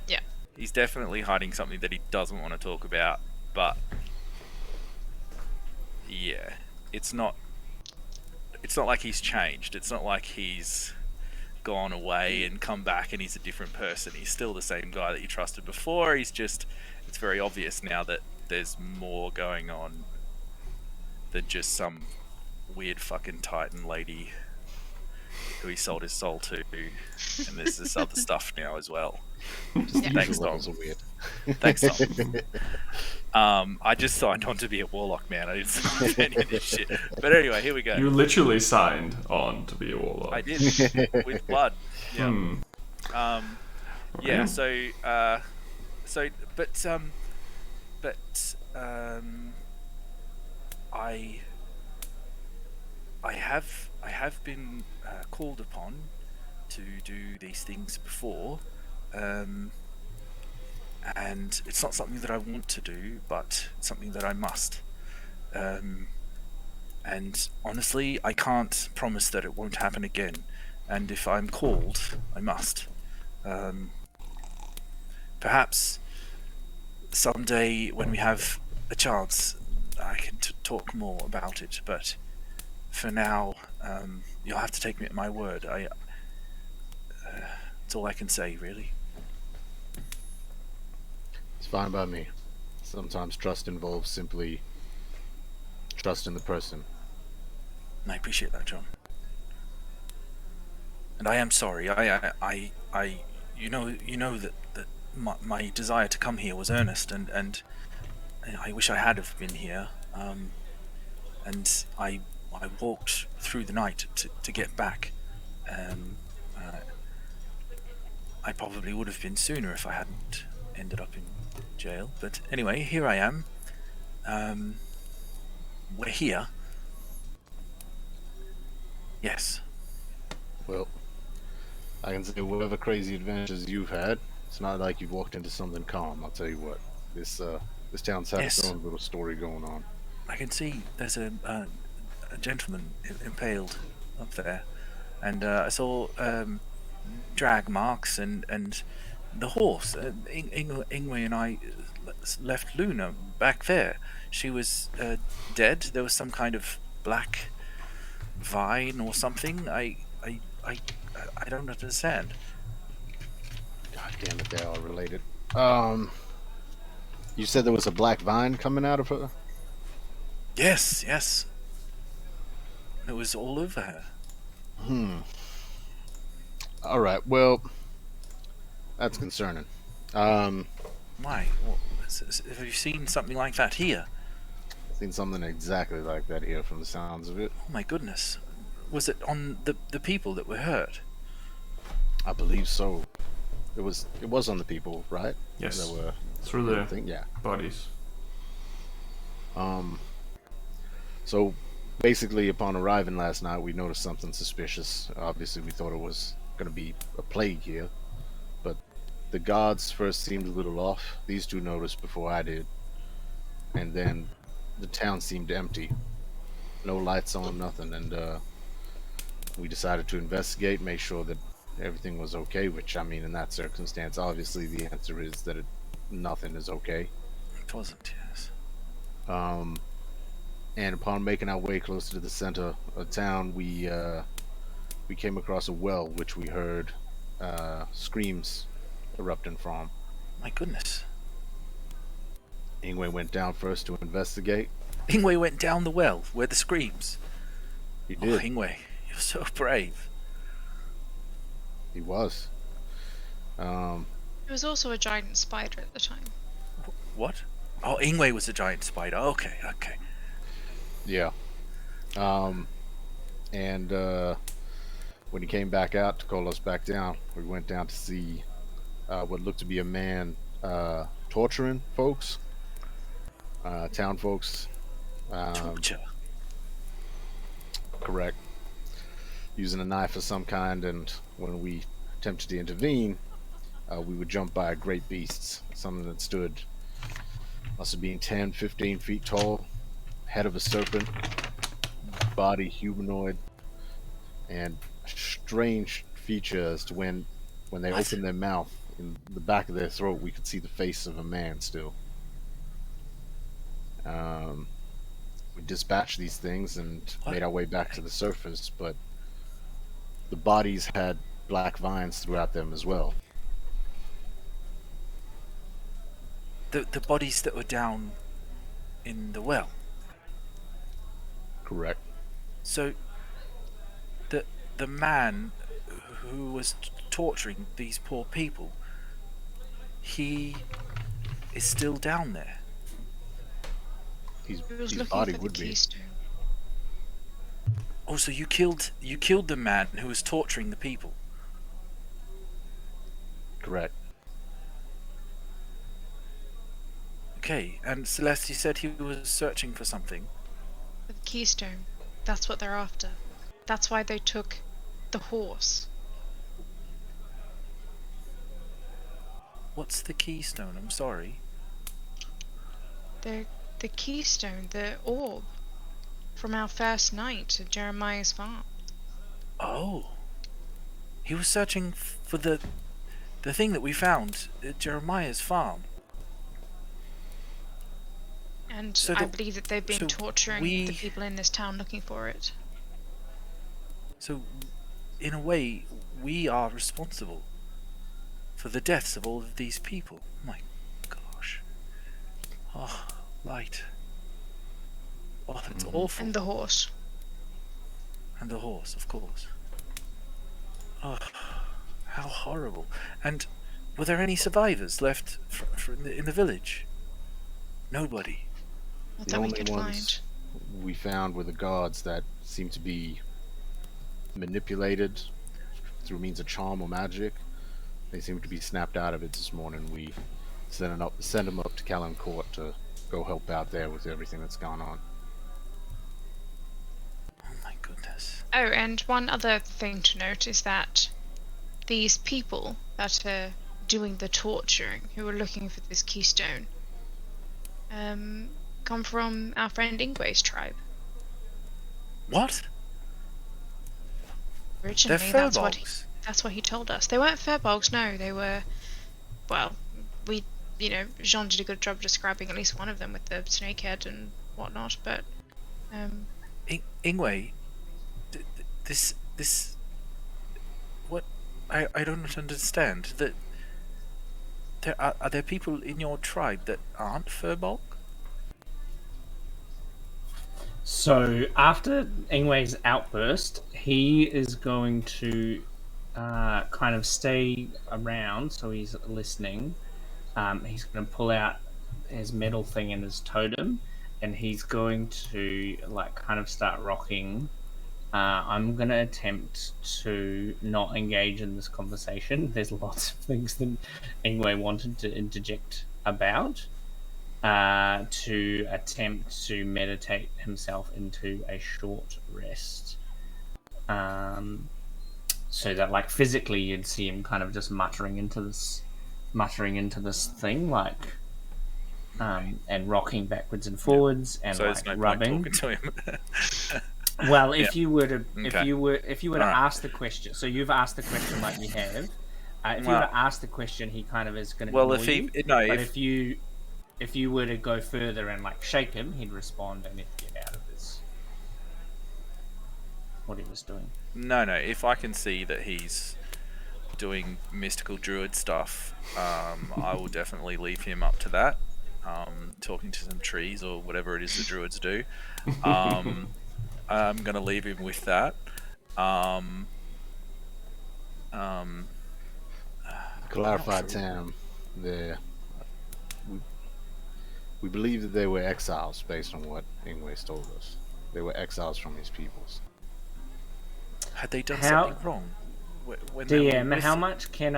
Yeah. He's definitely hiding something that he doesn't want to talk about, but yeah, it's not like he's changed. It's not like he's gone away and come back and he's a different person. He's still the same guy that you trusted before. It's very obvious now that there's more going on than just some weird fucking Titan lady who he sold his soul to, and there's this other stuff now as well. Thanks, Tom. Levels are weird. Thanks, Tom. I just signed on to be a warlock, man. I didn't sign any of this shit. But anyway, here we go. You literally signed on to be a warlock. I did with blood. Yeah. Yeah. I have been called upon to do these things before, and it's not something that I want to do, but it's something that I must. And honestly, I can't promise that it won't happen again. And if I'm called, I must. Perhaps someday when we have a chance, I can talk more about it. But for now, you'll have to take me at my word. That's all I can say, really. It's fine by me. Sometimes trust involves simply trust in the person. And I appreciate that, Jhon. And I am sorry. You know that my desire to come here was earnest, and I wish I had have been here. And I walked through the night to get back. I probably would have been sooner if I hadn't ended up in jail. But anyway, here I am. We're here. Yes. Well, I can say whatever crazy adventures you've had, it's not like you've walked into something calm. I'll tell you what. This town's had its own little story going on. I can see there's a gentleman impaled up there, and I saw drag marks and the horse. Ingue and I left Luna back there. She was dead. There was some kind of black vine or something. I don't understand. God damn it, they're all related. You said there was a black vine coming out of her? Yes. It was all over her. Alright, well, that's concerning. Why? Have you seen something like that here? Seen something exactly like that here from the sounds of it. Oh my goodness. Was it on the people that were hurt? I believe so. It was on the people, right? Yes. That were through the bodies. So basically upon arriving last night, we noticed something suspicious. Obviously we thought it was going to be a plague here, but the guards first seemed a little off. These two noticed before I did, and then the town seemed empty. No lights on, nothing, and we decided to investigate, make sure that everything was okay, which, I mean, in that circumstance, obviously the answer is that nothing is okay. It wasn't, yes. And upon making our way closer to the center of town, we came across a well, which we heard screams erupting from. My goodness. Ingue went down first to investigate. Ingue went down the well where the screams. He Oh, did. Ingue, you're so brave. He was. There was also a giant spider at the time. What? Oh, Ingue was a giant spider. Okay. Yeah. And when he came back out to call us back down, we went down to see what looked to be a man torturing folks, town folks. Torture. Correct. Using a knife of some kind, and when we attempted to intervene, we were jumped by great beasts. Something that stood, must have been 10, 15 feet tall, head of a serpent, body humanoid, and strange features to when they opened their mouth, in the back of their throat we could see the face of a man still. We dispatched these things and made our way back to the surface, but the bodies had black vines throughout them as well. The bodies that were down in the well. Correct. So the man who was torturing these poor people, he is still down there. He was His looking body for the would be. keystone. Oh, so you killed the man who was torturing the people. Correct. Okay, and Celeste, you said he was searching for something. For the keystone. That's what they're after. That's why they took the horse. What's the keystone? I'm sorry. The keystone, the orb, from our first night at Jeremiah's farm. Oh. He was searching for the thing that we found at Jeremiah's farm. And So I believe that they've been so torturing the people in this town looking for it. So, in a way, we are responsible for the deaths of all of these people. My gosh. Oh, light. Oh, that's awful. And the horse. And the horse, of course. Oh, how horrible. And were there any survivors left in the village? Nobody. Not The that we only could ones we found were the guards that seemed to be manipulated through means of charm or magic. They seem to be snapped out of it this morning. We sent them up to Callan Court to go help out there with everything that's gone on. Oh my goodness. Oh, and one other thing to note is that these people that are doing the torturing, who are looking for this keystone, come from our friend Ingue's tribe. What? Originally, They're that's furbolgs. what he told us. They weren't furbolgs, no. They were, well, Jhon did a good job describing at least one of them with the snake head and whatnot, but, Ingue, this, what? I don't understand. Are there people in your tribe that aren't furbolg? So after Ingwe's outburst, he is going to kind of stay around, so he's listening. He's going to pull out his metal thing in his totem, and he's going to kind of start rocking. I'm going to attempt to not engage in this conversation. There's lots of things that Ingwe wanted to interject about. To attempt to meditate himself into a short rest. So that physically you'd see him kind of just muttering into this thing, and rocking backwards and forwards, and so there's no rubbing. point talking to him. Well, if you were to Alright. ask the question, so you've asked the question like you have. If you were to ask the question, he kind of is going to. Well, if you were to go further and shake him, he'd respond and he'd get out of what he was doing. No. If I can see that he's doing mystical druid stuff, I will definitely leave him up to that. Talking to some trees or whatever it is the druids do. I'm going to leave him with that. Clarify, Tam. We believe that they were exiles based on what Ingue told us. They were exiles from his peoples. Had they done something wrong? DM, how much can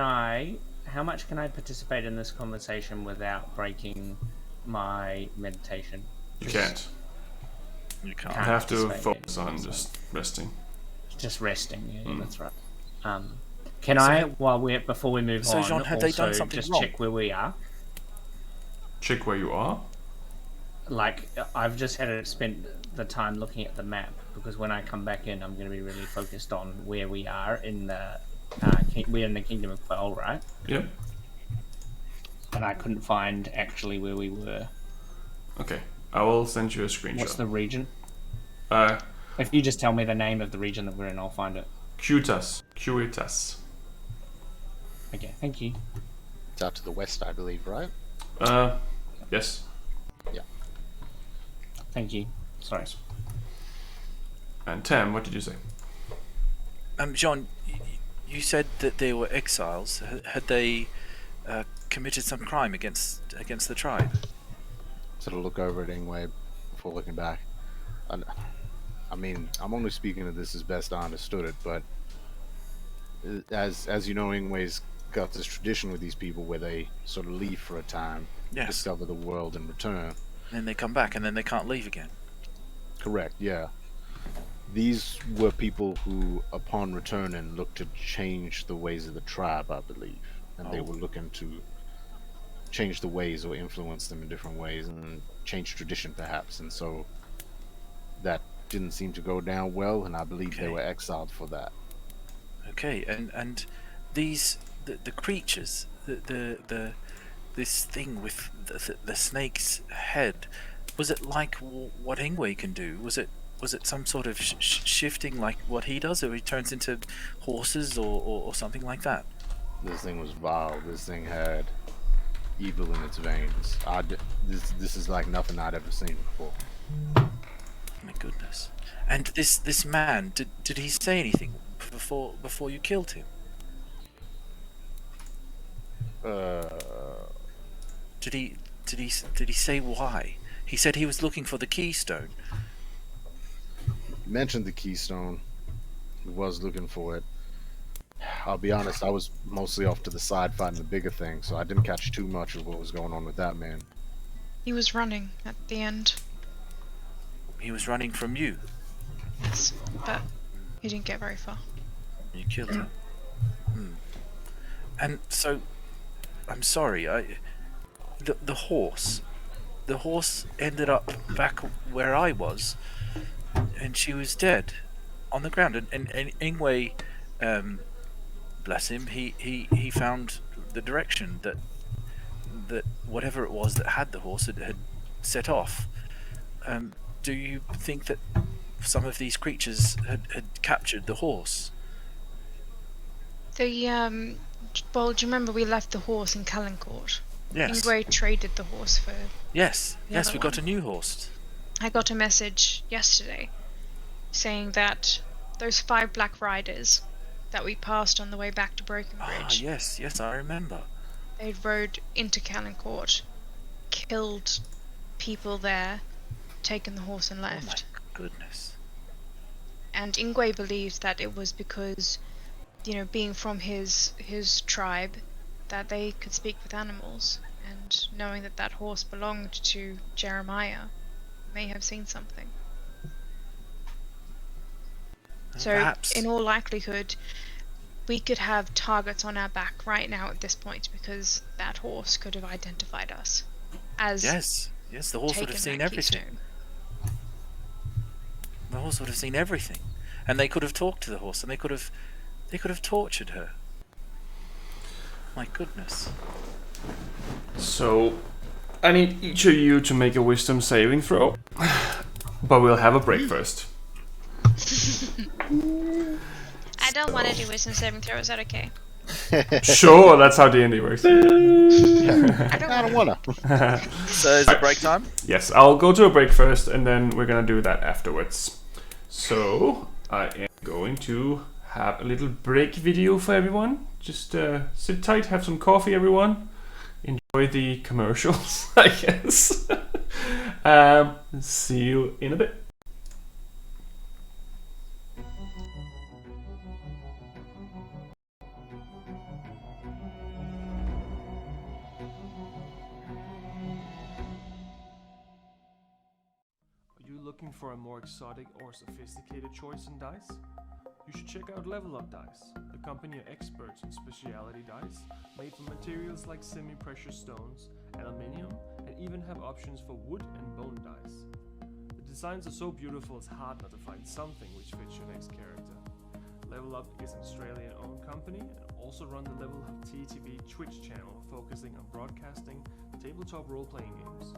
I participate in this conversation without breaking my meditation? You can't. You can't. You have to focus on just resting. Just resting, yeah, that's right. Can I, before we move on, Jhon, have they done something just wrong? check where we are? Check where you are? Like, I've just spent the time looking at the map, because when I come back in, I'm going to be really focused on where we are in the... we're in the Kingdom of Baal, right? Yep. And I couldn't find actually where we were. Okay, I will send you a screenshot. What's the region? If you just tell me the name of the region that we're in, I'll find it. Cuitas. Okay, thank you. It's out to the west, I believe, right? Yes. Yeah. Thank you. Sorry. And Tam, what did you say? Jhon, you said that they were exiles. Had they committed some crime against the tribe? Sort of look over at Ingue before looking back. I mean, I'm only speaking of this as best I understood it, but as you know, Ingwe's got this tradition with these people where they sort of leave for a time, discover the world, and return. Then they come back, and then they can't leave again. Correct, yeah. These were people who, upon returning, looked to change the ways of the tribe, I believe. And they were looking to change the ways or influence them in different ways and change tradition, perhaps. And so that didn't seem to go down well, and I believe they were exiled for that. Okay, and these the creatures, this thing with the snake's head, was it like what Ingue can do? Was it some sort of shifting like what he does, or he turns into horses or something like that? This thing was vile. This thing had evil in its veins. This is like nothing I'd ever seen before. My goodness. And this man, did he say anything before you killed him? Did he say why? He said he was looking for the keystone. You mentioned the keystone. He was looking for it. I'll be honest, I was mostly off to the side fighting the bigger thing, so I didn't catch too much of what was going on with that man. He was running at the end. He was running from you? Yes, but he didn't get very far. You killed him. And so, I'm sorry, the horse ended up back where I was, and she was dead on the ground. And Ingue, bless him, he found the direction that whatever it was that had the horse had set off. Do you think that some of these creatures had captured the horse? Well, do you remember we left the horse in Calencourt? Yes. Ingue traded the horse for... Yes, we got a new horse. I got a message yesterday saying that those 5 black riders that we passed on the way back to Broken Bridge... Yes, I remember. They rode into Calencourt, killed people there, taken the horse and left. Oh my goodness. And Ingue believes that it was because, being from his tribe, that they could speak with animals, and knowing that horse belonged to Jeremiah, may have seen something. So, perhaps. In all likelihood, we could have targets on our back right now at this point, because that horse could have identified us as... Yes, the horse would have seen everything. Keystone. The horse would have seen everything, and they could have talked to the horse, and they could have tortured her. My goodness. So, I need each of you to make a wisdom saving throw, but we'll have a break first. I don't want to do wisdom saving throw. Is that okay? Sure, that's how D&D works. I don't wanna. So is it break time? Yes, I'll go to a break first, and then we're gonna do that afterwards. So I am going to have a little break video for everyone. Just sit tight, have some coffee, everyone. Enjoy the commercials, I guess. See you in a bit. Looking for a more exotic or sophisticated choice in dice? You should check out Level Up Dice, the company of experts in specialty dice, made from materials like semi-precious stones, aluminium, and even have options for wood and bone dice. The designs are so beautiful it's hard not to find something which fits your next character. Level Up is an Australian-owned company and also run the Level Up TTV Twitch channel focusing on broadcasting tabletop role-playing games.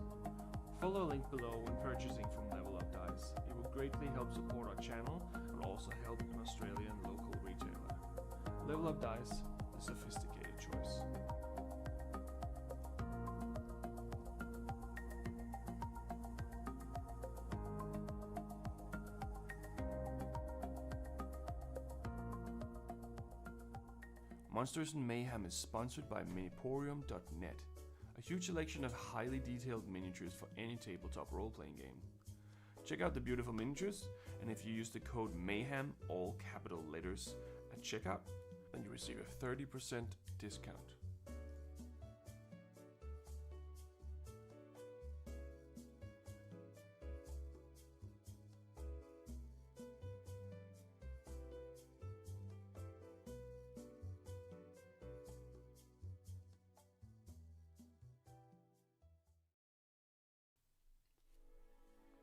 Follow a link below when purchasing from Level Up Dice. It will greatly help support our channel and also help an Australian local retailer. Level Up Dice, the sophisticated choice. Monsters and Mayhem is sponsored by Miniporium.net. A huge selection of highly detailed miniatures for any tabletop role-playing game. Check out the beautiful miniatures, and if you use the code MAYHEM, all capital letters, at checkout, then you receive a 30% discount.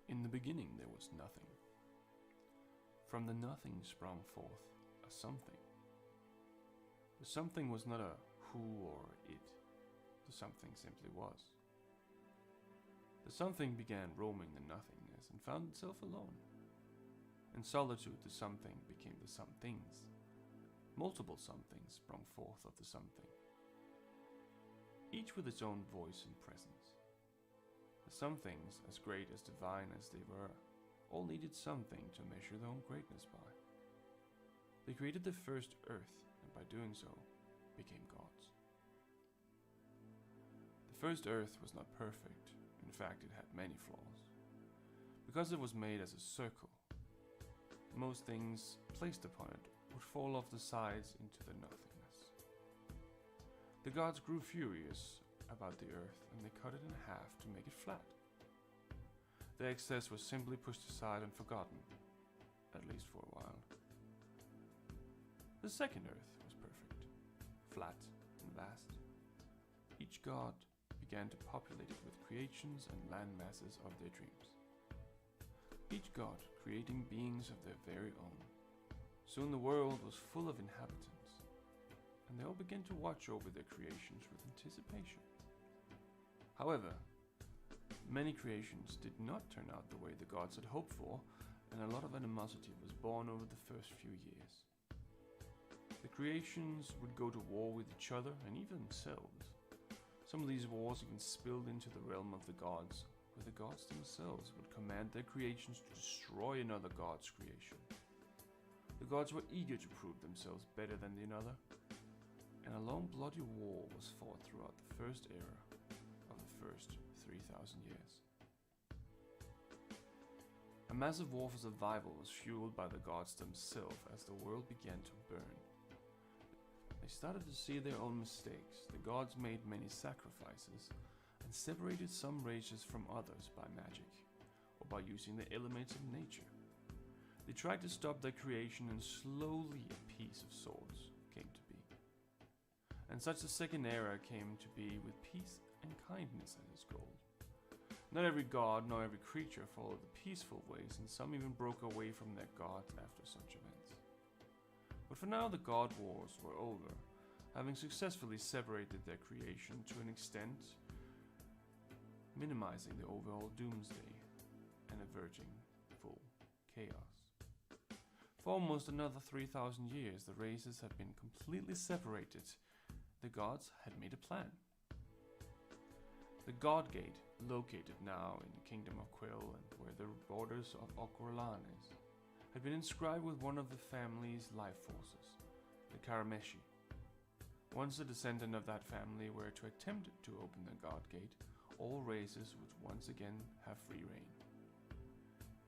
In the beginning there was nothing. From the nothing sprung forth a something. The something was not a who or it. The something simply was. The something began roaming the nothingness and found itself alone. In solitude the something became the somethings. Multiple somethings sprung forth of the something, each with its own voice and presence. Some things, as great as divine as they were, all needed something to measure their own greatness by. They created the first earth, and by doing so, became gods. The first earth was not perfect. In fact, it had many flaws. Because it was made as a circle, most things placed upon it would fall off the sides into the nothingness. The gods grew furious about the earth, and they cut it in half to make it flat. The excess was simply pushed aside and forgotten, at least for a while. The second earth was perfect, flat and vast. Each god began to populate it with creations and land masses of their dreams. Each god creating beings of their very own. Soon the world was full of inhabitants, and they all began to watch over their creations with anticipation. However, many creations did not turn out the way the gods had hoped for, and a lot of animosity was born over the first few years. The creations would go to war with each other and even themselves. Some of these wars even spilled into the realm of the gods, where the gods themselves would command their creations to destroy another god's creation. The gods were eager to prove themselves better than another, and a long bloody war was fought throughout the first era of the first 3,000 years. A massive war for survival was fueled by the gods themselves as the world began to burn. They started to see their own mistakes. The gods made many sacrifices and separated some races from others by magic or by using the elements of nature. They tried to stop their creation, and slowly a peace of sorts came to be. And such a second era came to be with peace and kindness as its goal. Not every god nor every creature followed the peaceful ways, and some even broke away from their god after such events. But for now the god wars were over, having successfully separated their creation to an extent, minimizing the overall doomsday and averting full chaos. For almost another 3,000 years, the races had been completely separated. The gods had made a plan. The God Gate, located now in the Kingdom of Quill and where the borders of Okoralan is, had been inscribed with one of the family's life forces, the Karameshi. Once a descendant of that family were to attempt to open the God Gate, all races would once again have free reign.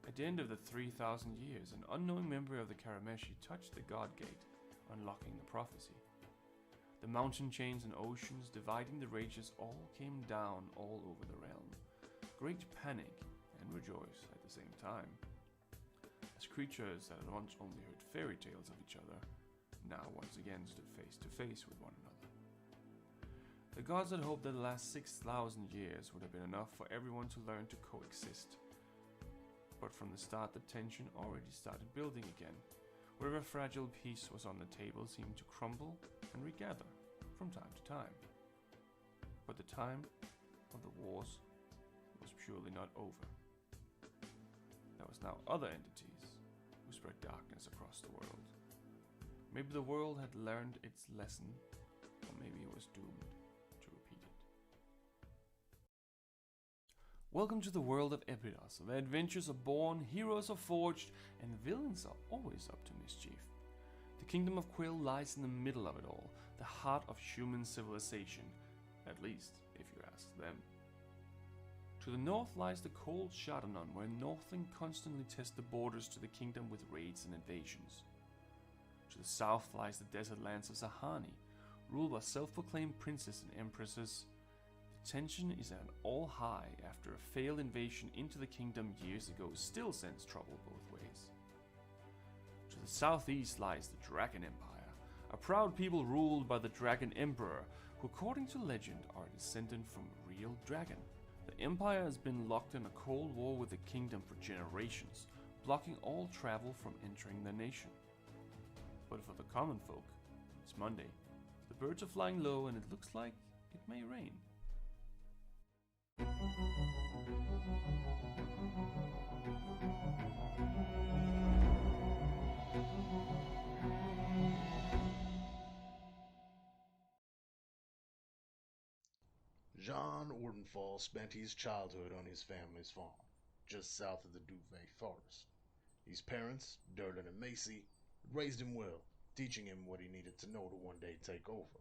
At the end of the 3,000 years, an unknown member of the Karameshi touched the God Gate, unlocking the prophecy. The mountain chains and oceans dividing the races all came down all over the realm. Great panic and rejoice at the same time, as creatures that had once only heard fairy tales of each other now once again stood face to face with one another. The gods had hoped that the last 6,000 years would have been enough for everyone to learn to coexist. But from the start the tension already started building again. Whatever fragile piece was on the table seemed to crumble and regather from time to time. But the time of the wars was purely not over. There was now other entities who spread darkness across the world. Maybe the world had learned its lesson, or maybe it was doomed to repeat it. Welcome to the world of Epidos, where adventures are born, heroes are forged, and villains are always up to mischief. The Kingdom of Quill lies in the middle of it all, the heart of human civilization, at least if you ask them. To the north lies the cold Shadanon, where Northling constantly test the borders to the kingdom with raids and invasions. To the south lies the desert lands of Zahani, ruled by self-proclaimed princes and empresses. The tension is at an all-high after a failed invasion into the kingdom years ago still sends trouble both ways. To the southeast lies the Dragon Empire, a proud people ruled by the Dragon Emperor, who according to legend are descended from a real dragon. The Empire has been locked in a cold war with the kingdom for generations, blocking all travel from entering the nation. But for the common folk, it's Monday. The birds are flying low and it looks like it may rain. Jhon Ordenfall spent his childhood on his family's farm, just south of the Duvet Forest. His parents, Durlin and Macy, raised him well, teaching him what he needed to know to one day take over.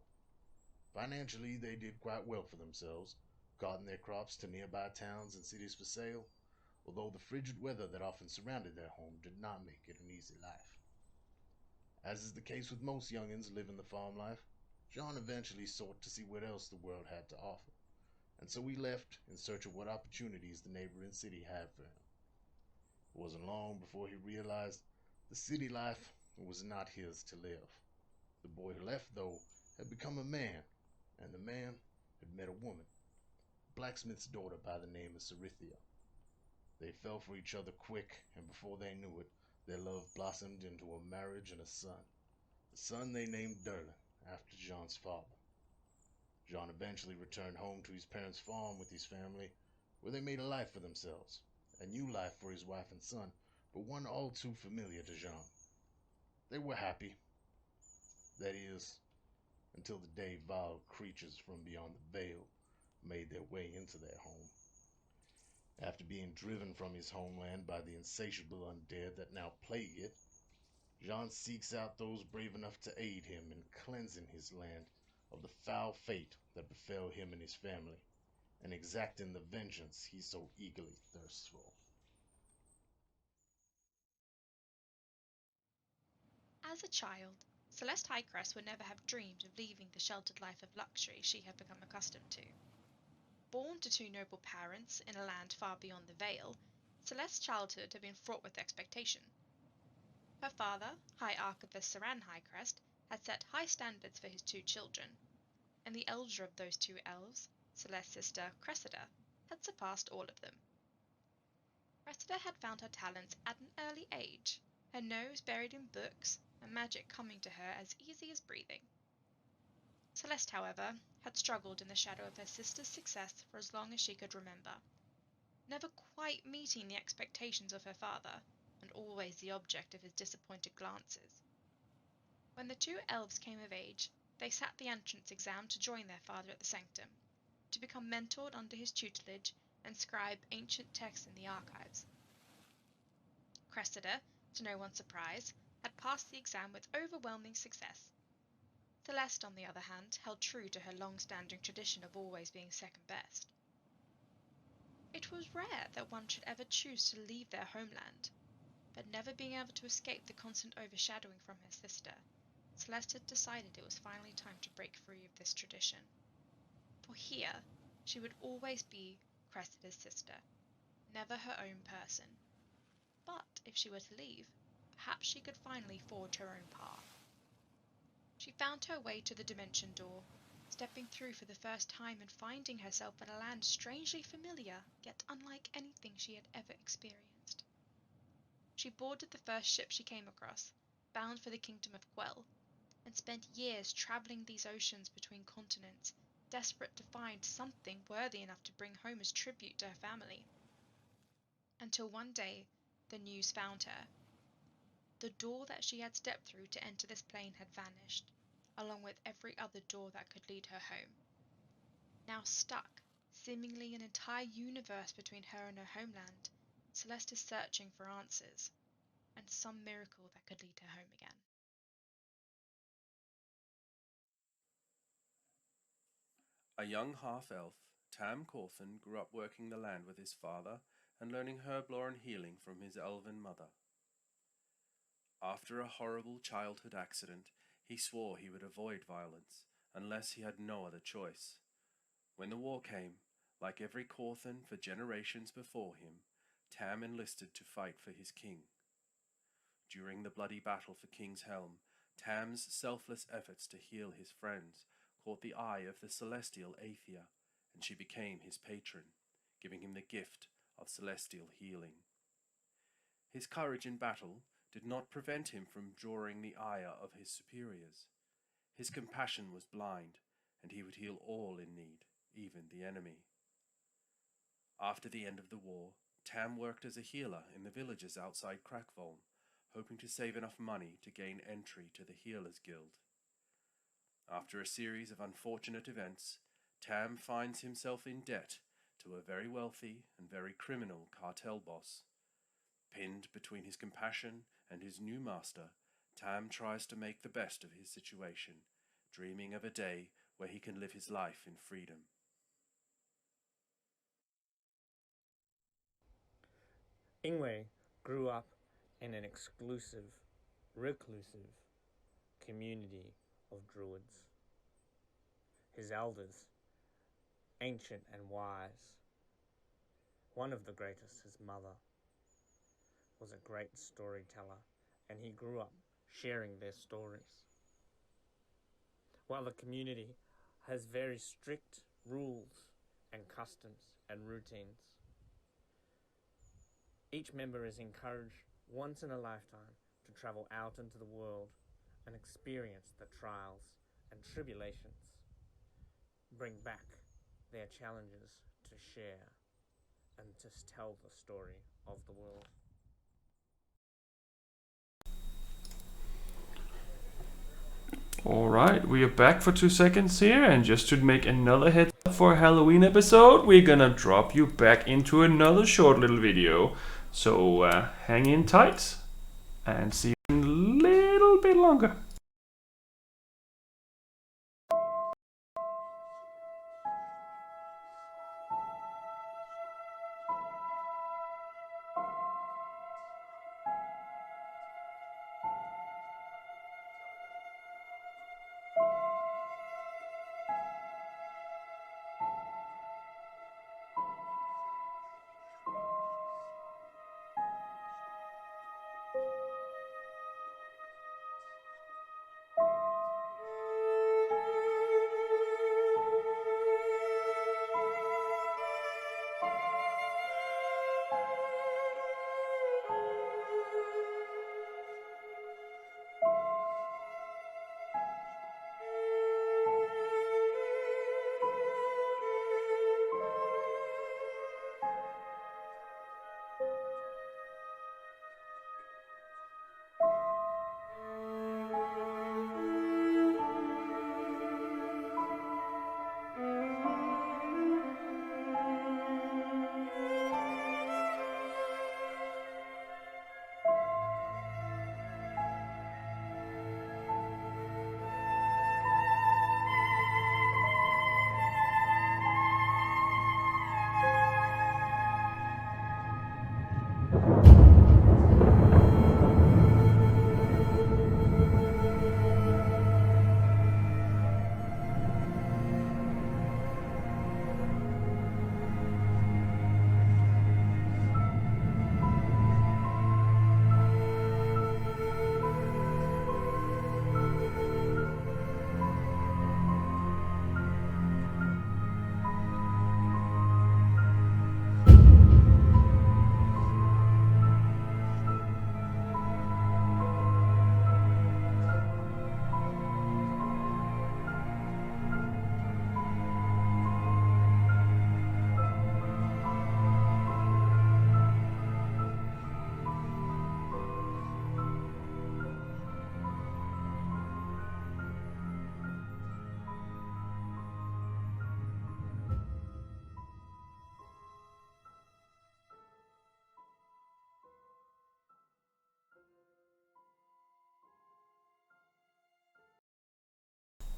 Financially, they did quite well for themselves, carting their crops to nearby towns and cities for sale, although the frigid weather that often surrounded their home did not make it an easy life. As is the case with most youngins living the farm life, Jhon eventually sought to see what else the world had to offer, and so he left in search of what opportunities the neighboring city had for him. It wasn't long before he realized the city life was not his to live. The boy who left, though, had become a man, and the man had met a woman, a blacksmith's daughter by the name of Cerithia. They fell for each other quick, and before they knew it, their love blossomed into a marriage and a son. The son they named Durlin, after Jhon's father. Jhon eventually returned home to his parents' farm with his family, where they made a life for themselves, a new life for his wife and son, but one all too familiar to Jhon. They were happy. That is, until the day vile creatures from beyond the veil made their way into their home. After being driven from his homeland by the insatiable undead that now plague it, Jhon seeks out those brave enough to aid him in cleansing his land of the foul fate that befell him and his family, and exacting the vengeance he so eagerly thirsts for. As a child, Celeste Highcrest would never have dreamed of leaving the sheltered life of luxury she had become accustomed to. Born to two noble parents in a land far beyond the Veil, Celeste's childhood had been fraught with expectation. Her father, High Archivist Saran Highcrest, had set high standards for his two children, and the elder of those two elves, Celeste's sister Cressida, had surpassed all of them. Cressida had found her talents at an early age, her nose buried in books, and magic coming to her as easy as breathing. Celeste, however, had struggled in the shadow of her sister's success for as long as she could remember. Never quite meeting the expectations of her father, and always the object of his disappointed glances. When the two elves came of age, they sat the entrance exam to join their father at the sanctum, to become mentored under his tutelage and scribe ancient texts in the archives. Cressida, to no one's surprise, had passed the exam with overwhelming success. Celeste, on the other hand, held true to her long-standing tradition of always being second best. It was rare that one should ever choose to leave their homeland, but never being able to escape the constant overshadowing from her sister, Celeste had decided it was finally time to break free of this tradition. For here, she would always be Cressida's sister, never her own person. But if she were to leave, perhaps she could finally forge her own path. She found her way to the dimension door, stepping through for the first time and finding herself in a land strangely familiar, yet unlike anything she had ever experienced. She boarded the first ship she came across, bound for the kingdom of Quell, and spent years travelling these oceans between continents, desperate to find something worthy enough to bring home as tribute to her family. Until one day, the news found her. The door that she had stepped through to enter this plane had vanished, along with every other door that could lead her home. Now stuck, seemingly an entire universe between her and her homeland, Celeste is searching for answers, and some miracle that could lead her home again. A young half-elf, Tam grew up working the land with his father and learning herblore and healing from his elven mother. After a horrible childhood accident, he swore he would avoid violence unless he had no other choice. When the war came, like every Corthan for generations before him, Tam enlisted to fight for his king. During the bloody battle for King's Helm, Tam's selfless efforts to heal his friends caught the eye of the celestial Aethia, and she became his patron, giving him the gift of celestial healing. His courage in battle did not prevent him from drawing the ire of his superiors. His compassion was blind, and he would heal all in need, even the enemy. After the end of the war, Tam worked as a healer in the villages outside Crackvolm, hoping to save enough money to gain entry to the Healers Guild. After a series of unfortunate events, Tam finds himself in debt to a very wealthy and very criminal cartel boss. Pinned between his compassion and his new master, Tam tries to make the best of his situation, dreaming of a day where he can live his life in freedom. Ingue grew up in an exclusive, reclusive community of druids. His elders, ancient and wise, one of the greatest, his mother, was a great storyteller, and he grew up sharing their stories. While the community has very strict rules and customs and routines, each member is encouraged once in a lifetime to travel out into the world and experience the trials and tribulations, bring back their challenges to share, and to tell the story of the world. Alright, we are back for 2 seconds here, and just to make another heads up for a Halloween episode, we're gonna drop you back into another short little video. So hang in tight and see you in a little bit longer.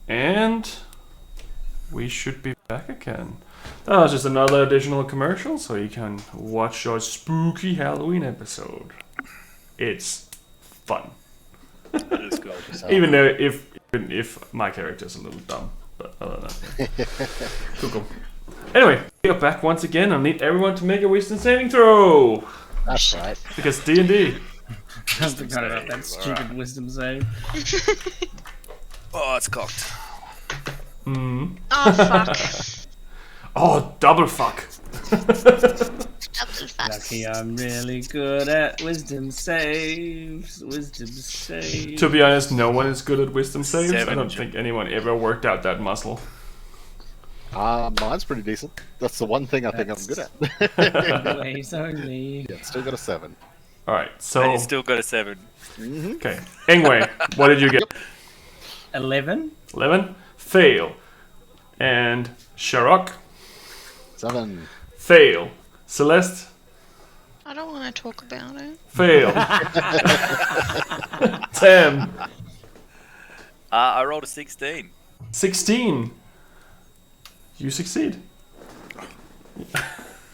And we should be back again. That was just another additional commercial, so you can watch our spooky Halloween episode. It's fun. It is good. Even if my character's a little dumb, but other than that, cool. Anyway, we are back once again. I need everyone to make a wisdom saving throw. That's right. Because D&D. I forgot about that stupid wisdom save. Oh, it's cocked. Mm. Oh, fuck. Oh, double fuck. Double fuck. Lucky I'm really good at wisdom saves. Wisdom saves. To be honest, no one is good at wisdom saves. I 7. don't think anyone ever worked out that muscle. Mine's pretty decent. That's the one thing I think I'm good at. Always only. Yeah, still got a 7. Alright, And so... you still got a 7. Okay. Anyway, what did you get? 11. 11? Fail. And Sharok? 7. Fail. Celeste? I don't want to talk about it. Fail. Tam? I rolled a 16. 16. You succeed.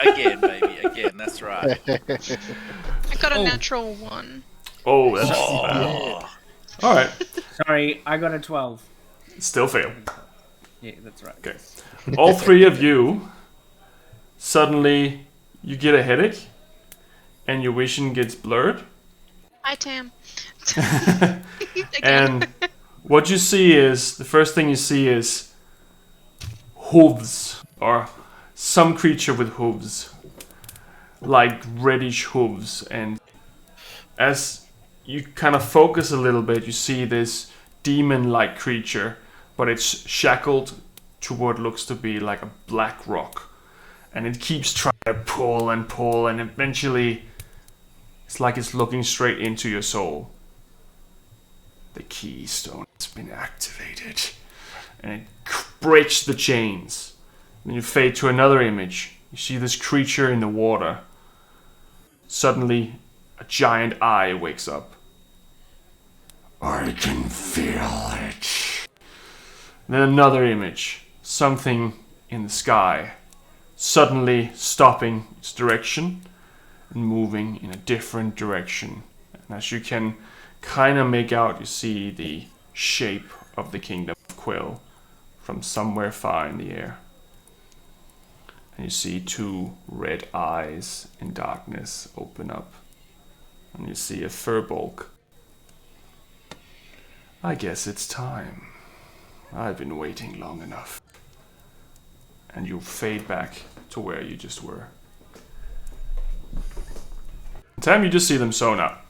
Again, baby. Again, that's right. I got a natural 1. Oh, that's bad. Alright. Sorry, I got a 12. Still fail. Yeah, that's right. Okay. All three of you, suddenly, you get a headache, and your vision gets blurred. Hi, Tam. And what you see is, the first thing you see is hooves, or some creature with hooves, like reddish hooves. And as you kind of focus a little bit, you see this demon-like creature, but it's shackled to what looks to be like a black rock. And it keeps trying to pull, and eventually it's like it's looking straight into your soul. The keystone has been activated, and it breaks the chains. Then you fade to another image. You see this creature in the water. Suddenly, a giant eye wakes up. I can feel it. Then another image. Something in the sky. Suddenly stopping its direction and moving in a different direction. And as you can kind of make out, you see the shape of the kingdom of Quill from somewhere far in the air. And you see 2 red eyes in darkness open up. And you see a furbulk. I guess it's time. I've been waiting long enough. And you fade back to where you just were. Tam, you just see them sewn up.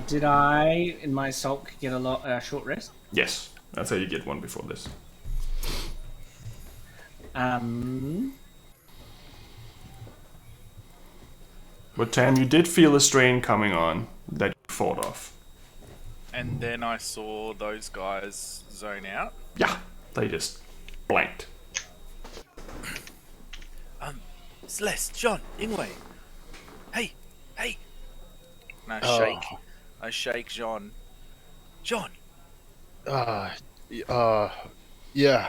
Did I, in my sulk, get a short rest? Yes, that's how you get one before this. But Tam, you did feel a strain coming on that you fought off. And then I saw those guys zone out. Yeah, they just blanked. Celeste, Jhon, Ingue. Hey. And I shake Jhon. Jhon, Yeah.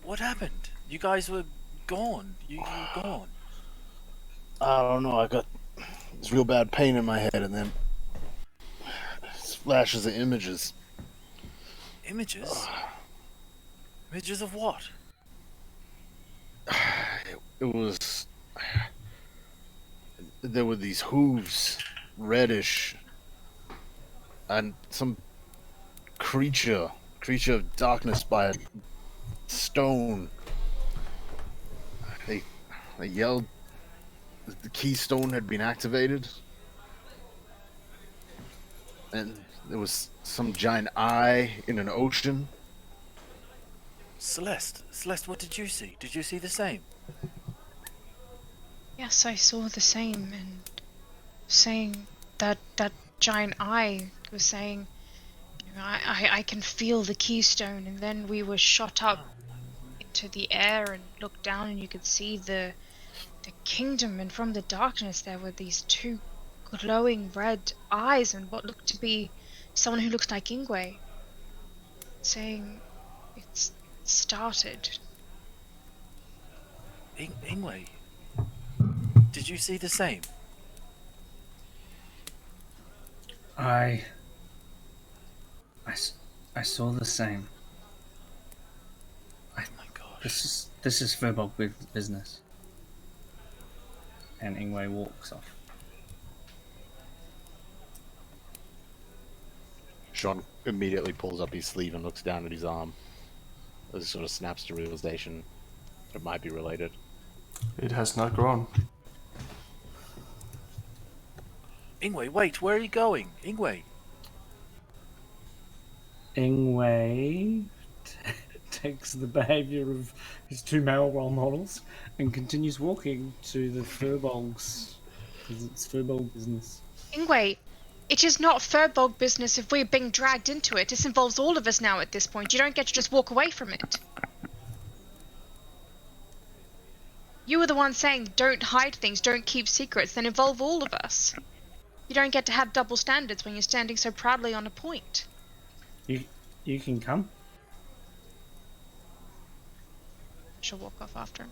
what happened? You guys were gone. You were gone. I don't know. I got this real bad pain in my head, and then flashes of images. Images? Images of what? It was. There were these hooves, reddish, and some creature of darkness by a stone. They yelled that the keystone had been activated, and there was some giant eye in an ocean. Celeste, what did you see? Did you see the same? Yes, I saw the same, and saying that giant eye was saying, I can feel the keystone, and then we were shot up into the air and looked down, and you could see the kingdom, and from the darkness there were these 2 glowing red eyes and what looked to be someone who looks like Ingue, saying it's started. Ingue, did you see the same? I saw the same. Oh my gosh. This is verbal business. And Ingwe walks off. Jhon immediately pulls up his sleeve and looks down at his arm. As he sort of snaps to realization it might be related. It has not grown. Ingwe, wait, where are you going? Ingwe. Ingwe takes the behavior of his two male role models and continues walking to the furbolgs because it's furbog business. Ingue, it is not furbog business if we're being dragged into it. This involves all of us now at this point. You don't get to just walk away from it. You were the one saying don't hide things, don't keep secrets, then involve all of us. You don't get to have double standards when you're standing so proudly on a point. You can come. She'll walk off after him.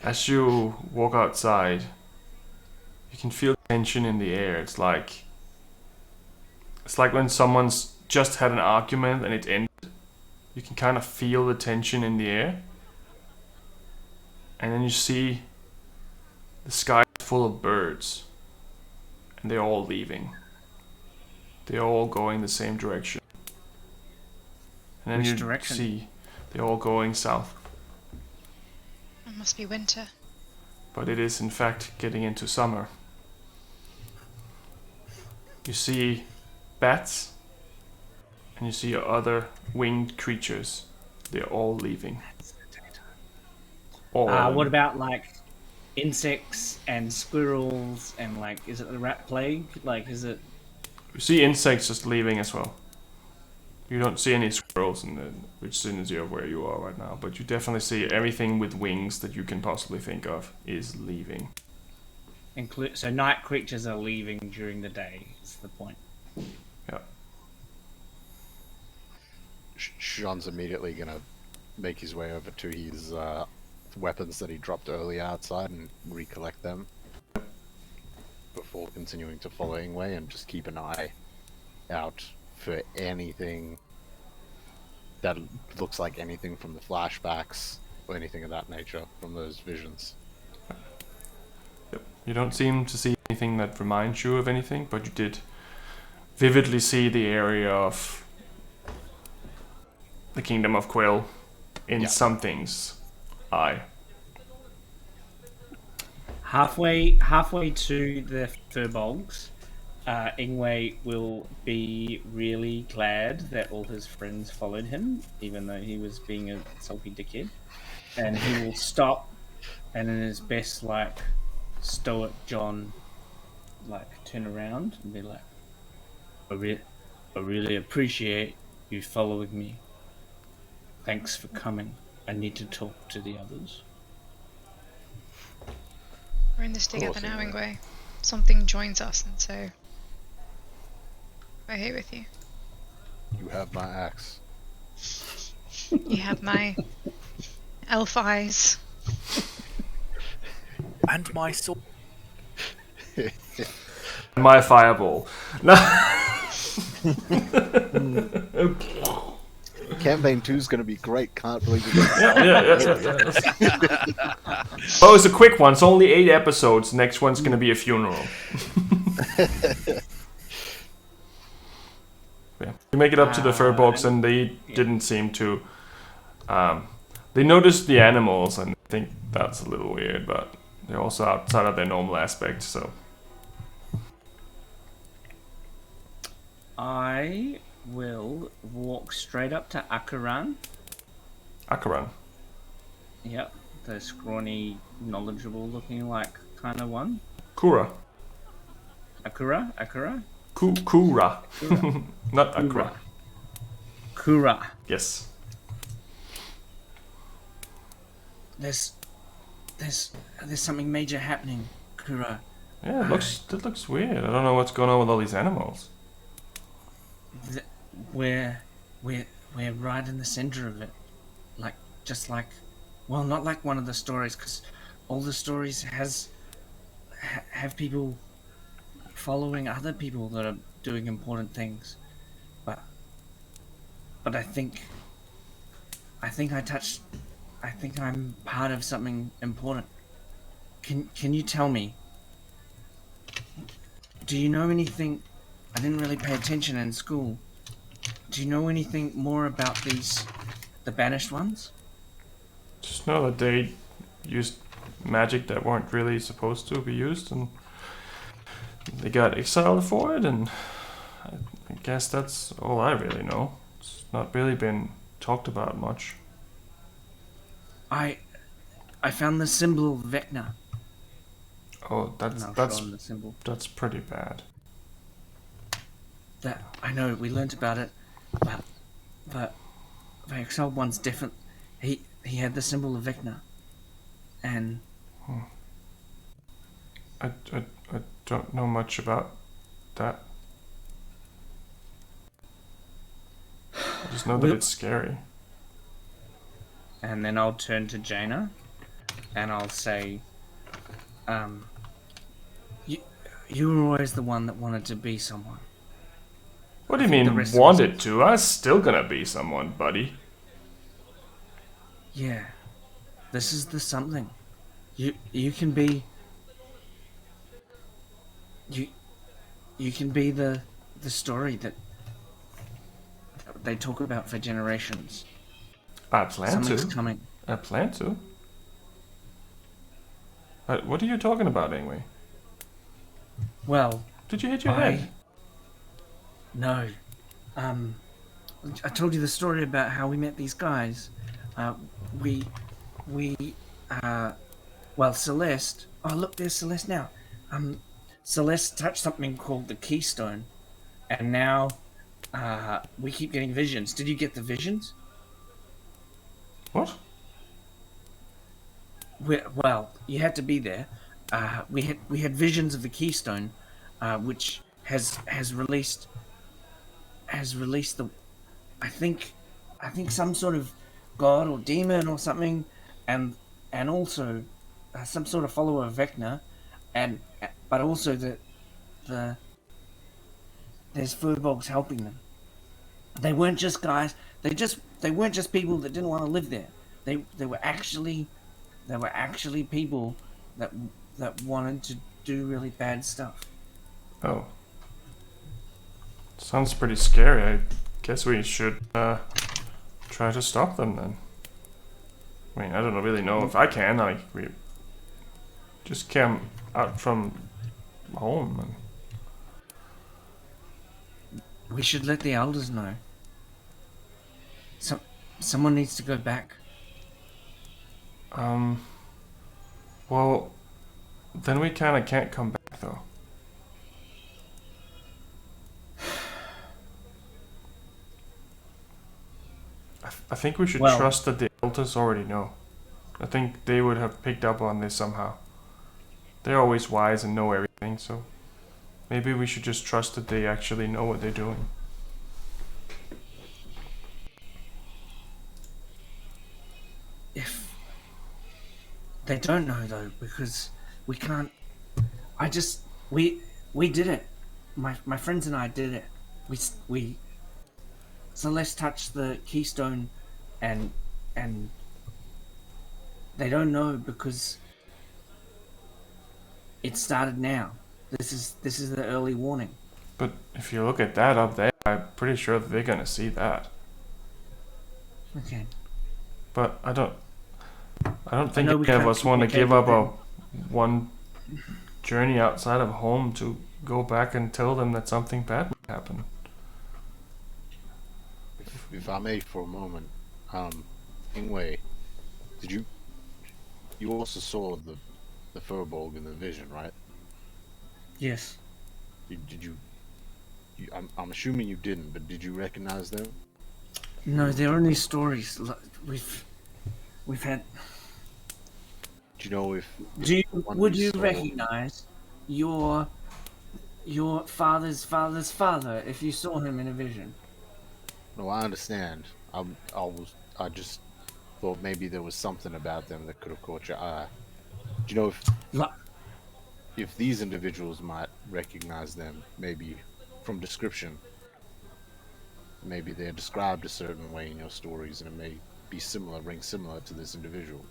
As you walk outside, you can feel tension in the air. It's like when someone's just had an argument and it ended. You can kind of feel the tension in the air. And then you see the sky full of birds. And they're all leaving. They're all going the same direction. And then Which you direction? see they're all going south. It must be winter. But it is in fact getting into summer. You see bats and you see other winged creatures. They're all leaving. All of them. What about like insects and squirrels and like, is it the rat plague? Like, is it? You see insects just leaving as well. You don't see any squirrels which is where you are right now, but you definitely see everything with wings that you can possibly think of is leaving. So night creatures are leaving during the day, is the point. Yeah. Jhon's immediately gonna make his way over to his weapons that he dropped earlier outside and recollect them before continuing to follow Ingwe and just keep an eye out for anything that looks like anything from the flashbacks or anything of that nature from those visions. Yep. You don't seem to see anything that reminds you of anything, but you did vividly see the area of the Kingdom of Quill in something's eye. Halfway to the furbolgs, Ingwe will be really glad that all his friends followed him, even though he was being a sulky dickhead. And he will stop and in his best, like, stoic Jhon, like, turn around and be like, I really appreciate you following me. Thanks for coming. I need to talk to the others. We're in this together now, Ingue. Something joins us, and so we're here with you. You have my axe. You have my elf eyes. And my sword. My fireball. Campaign 2 is going to be great. Can't believe it. Oh, it's a quick one. It's only 8 episodes. Next one's going to be a funeral. Yeah. You make it up to the fur box, and they didn't seem to. They noticed the animals, and I think that's a little weird, but they're also outside of their normal aspect, so. I will walk straight up to Akaran. Akaran. Yep, the scrawny, knowledgeable looking like kind of one. Kura. Akura? Kura. Not Akura. Kura. Yes. There's something major happening, Kura. Yeah, it looks weird. I don't know what's going on with all these animals. We're right in the center of it, just like, well, not like one of the stories, because all the stories have people following other people that are doing important things, but I think I'm part of something important. Can you tell me? Do you know anything? I didn't really pay attention in school. Do you know anything more about the banished ones? Just know that they used magic that weren't really supposed to be used, and they got exiled for it, and I guess that's all I really know. It's not really been talked about much. I found the symbol of Vecna. Oh, And I'll show him the symbol. that's pretty bad. That I know, we learnt about it, but the exiled one's different. He had the symbol of Vecna, and I don't know much about that. I just know that it's scary. And then I'll turn to Jaina, and I'll say, you were always the one that wanted to be someone. What do you mean wanted to? I was still gonna be someone, buddy. Yeah, this is the something. You can be. You can be the story that they talk about for generations. I plan Something's to. coming. I plan to. What are you talking about, anyway? Well, did you hit your head? No. I told you the story about how we met these guys. Well, Celeste. Oh, look, there's Celeste now. Celeste touched something called the Keystone, and now we keep getting visions. Did you get the visions? What? Well, you had to be there. We had visions of the Keystone, which has released the, I think some sort of god or demon or something, and also some sort of follower of Vecna, but also there's furbolgs helping them. They weren't just guys. They weren't just people that didn't want to live there. They were actually people that wanted to do really bad stuff. Oh. Sounds pretty scary. I guess we should try to stop them then. I mean, I don't really know if I can. We just came out from home. And we should let the elders know. Someone needs to go back. Well, then we kind of can't come back though. I think we should trust that the elders already know. I think they would have picked up on this somehow. They're always wise and know everything, so maybe we should just trust that they actually know what they're doing. If they don't know though, because we can't. We did it. My friends and I did it. We Celeste touched the Keystone, and they don't know because it started now. This is the early warning. But if you look at that up there, I'm pretty sure that they're gonna see that. Okay. But I don't think any of us want to give up one journey outside of home to go back and tell them that something bad will happen. If I may for a moment, Ingue, did you also saw the furbolg in the vision, right? Yes. Did you I'm assuming you didn't, but did you recognize them? No, they're only stories. We've had. Do you know if would you recognize your father's father's father if you saw him in a vision. No, I understand. I just thought maybe there was something about them that could have caught your eye. Do you know if these individuals might recognize them, maybe from description? Maybe they're described a certain way in your stories, and it may be similar, ring similar to this individual.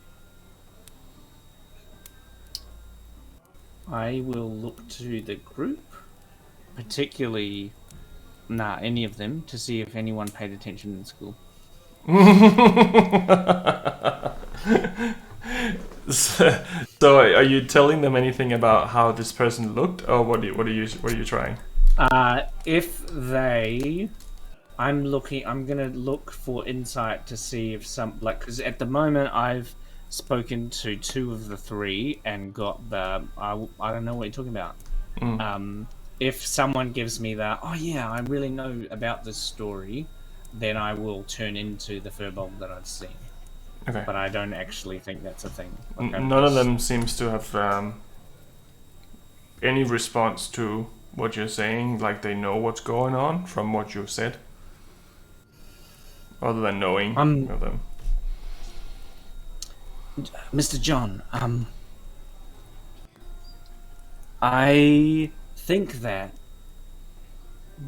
I will look to the group, particularly any of them, to see if anyone paid attention in school. So are you telling them anything about how this person looked, or what are you trying? If they, I'm gonna look for insight to see if because at the moment I've spoken to 2 of the 3 and got the I don't know what you're talking about. If someone gives me that, oh yeah, I really know about this story, then I will turn into the furball that I've seen. Okay. But I don't actually think that's a thing. None of them seems to have any response to what you're saying, like they know what's going on from what you've said, other than knowing of them. Mr. Jhon, I think that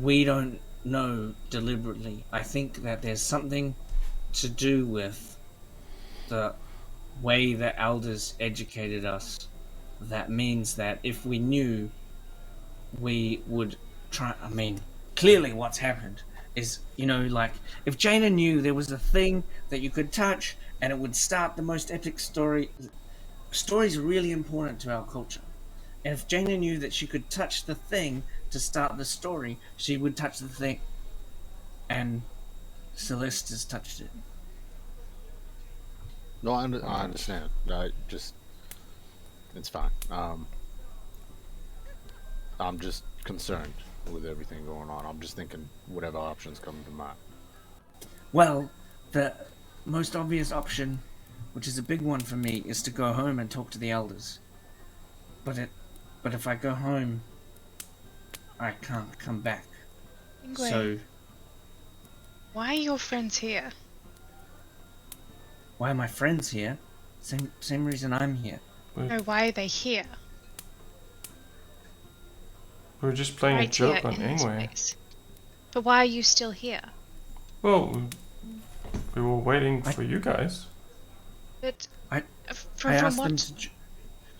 we don't know deliberately. I think that there's something to do with the way the elders educated us. That means that if we knew, we would try. I mean, clearly what's happened is, like, if Jaina knew there was a thing that you could touch and it would start the most epic story. Stories are really important to our culture. And if Jaina knew that she could touch the thing to start the story, she would touch the thing. And Celeste has touched it. No, I understand. It's fine. I'm just concerned with everything going on. I'm just thinking whatever options come to mind. Well, the most obvious option, which is a big one for me, is to go home and talk to the elders. But if I go home, I can't come back. Ingue, So, why are your friends here? why are my friends here? Same reason I'm here. No, why are they here? We're just playing a Right joke here on in this Ingwe. place. But why are you still here? Well, we were waiting for you guys. But I from asked what? them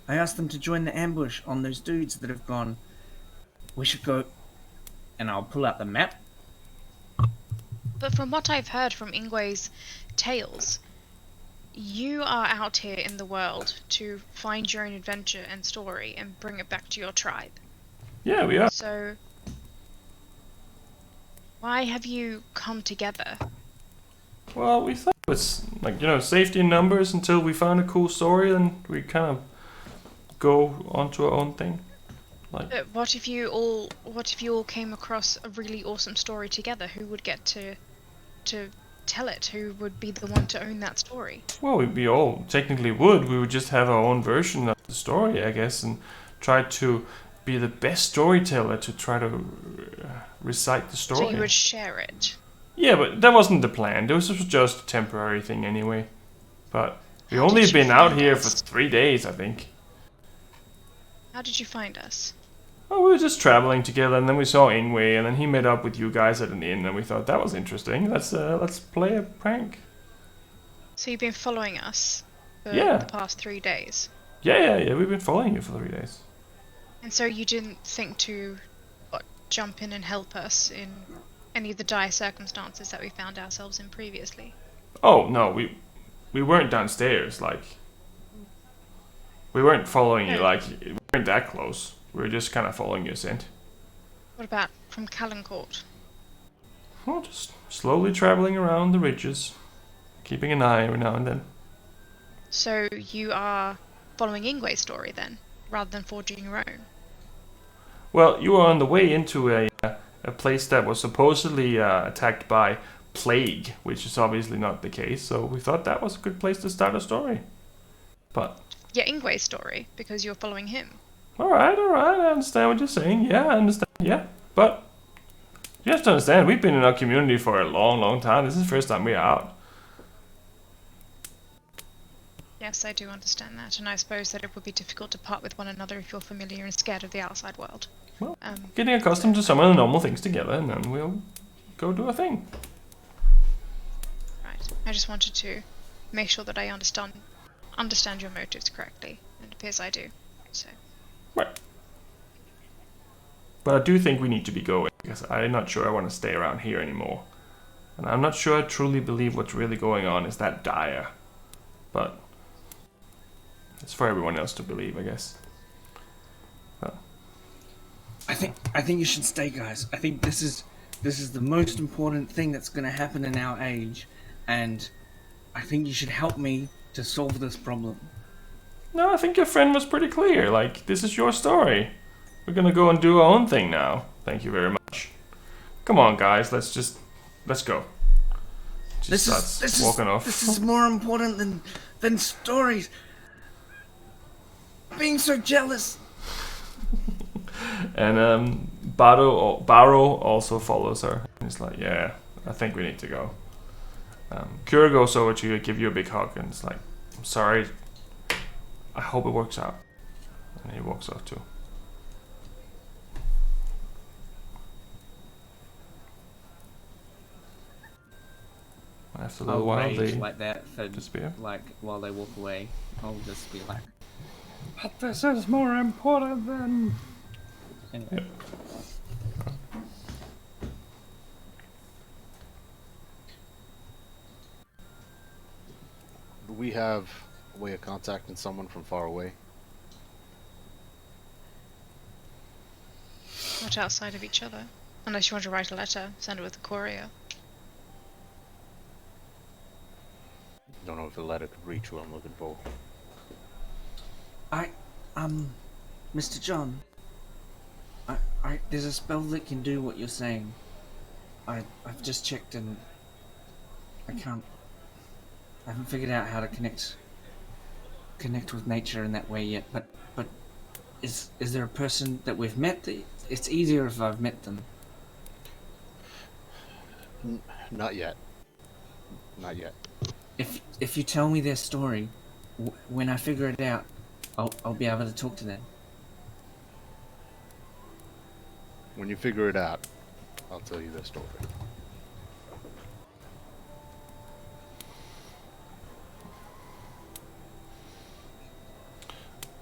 I asked them to join the ambush on those dudes that have gone. We should go, and I'll pull out the map. But from what I've heard from Ingwe's tales, you are out here in the world to find your own adventure and story and bring it back to your tribe. Yeah, we are. So, why have you come together? Well, we thought it was like, safety in numbers until we found a cool story, and we kind of go onto our own thing. Like, But what if you all came across a really awesome story together? Who would get to tell it? Who would be the one to own that story? well, we all technically would. We would just have our own version of the story, I guess, and try to be the best storyteller to try to recite the story. So you would share it. Yeah, but that wasn't the plan. This was just a temporary thing anyway. But we How only did you been out find here us? for 3 days, I think. How did you find us? Well, we were just traveling together, and then we saw Ingwe, and then he met up with you guys at an inn, and we thought that was interesting. Let's play a prank. So you've been following us for Yeah. the past 3 days. Yeah. We've been following you for 3 days. And so you didn't think to jump in and help us in any of the dire circumstances that we found ourselves in previously? Oh no, we weren't downstairs. Like, we weren't following you. No. Like, we weren't that close. We were just kind of following your scent. What about from Calencourt? Well, just slowly traveling around the ridges, keeping an eye every now and then. So you are following Ingwe's story then, rather than forging your own? Well, you were on the way into a place that was supposedly attacked by plague, which is obviously not the case. So we thought that was a good place to start a story. But Yeah, Ingwe's story, because you're following him. Alright, I understand what you're saying. Yeah, I understand. Yeah, but you have to understand, we've been in our community for a long, long time. This is the first time we're out. Yes, I do understand that, and I suppose that it would be difficult to part with one another if you're familiar and scared of the outside world. Well, getting accustomed to some of the normal things together, and then we'll go do a thing. Right. I just wanted to make sure that I understand your motives correctly. It appears I do. So. Right. But I do think we need to be going, because I'm not sure I want to stay around here anymore. And I'm not sure I truly believe what's really going on is that dire. But it's for everyone else to believe, I guess. Well. I think you should stay, guys. I think this is the most important thing that's going to happen in our age, and I think you should help me to solve this problem. No, I think your friend was pretty clear. Like, this is your story. We're gonna go and do our own thing now. Thank you very much. Come on, guys. Let's go. Starts walking off. This is more important than stories. Being so jealous. And Barrow also follows her. He's like, yeah, I think we need to go. Kira goes over to you, give you a big hug, and it's like, I'm sorry. I hope it works out. And he walks off too. After a little while, they like that for disappear. Like while they walk away, I'll just be like, "But this is more important than." Anyway. Yep. Do we have a way of contacting someone from far away? Not outside of each other. Unless you want to write a letter, send it with a courier. Don't know if a letter could reach what I'm looking for. Mr. Jhon. There's a spell that can do what you're saying. I've just checked and I haven't figured out how to connect with nature in that way yet. But is there a person that we've met that it's easier if I've met them? Not yet. Not yet. If you tell me their story, when I figure it out, I'll be able to talk to them. When you figure it out, I'll tell you their story.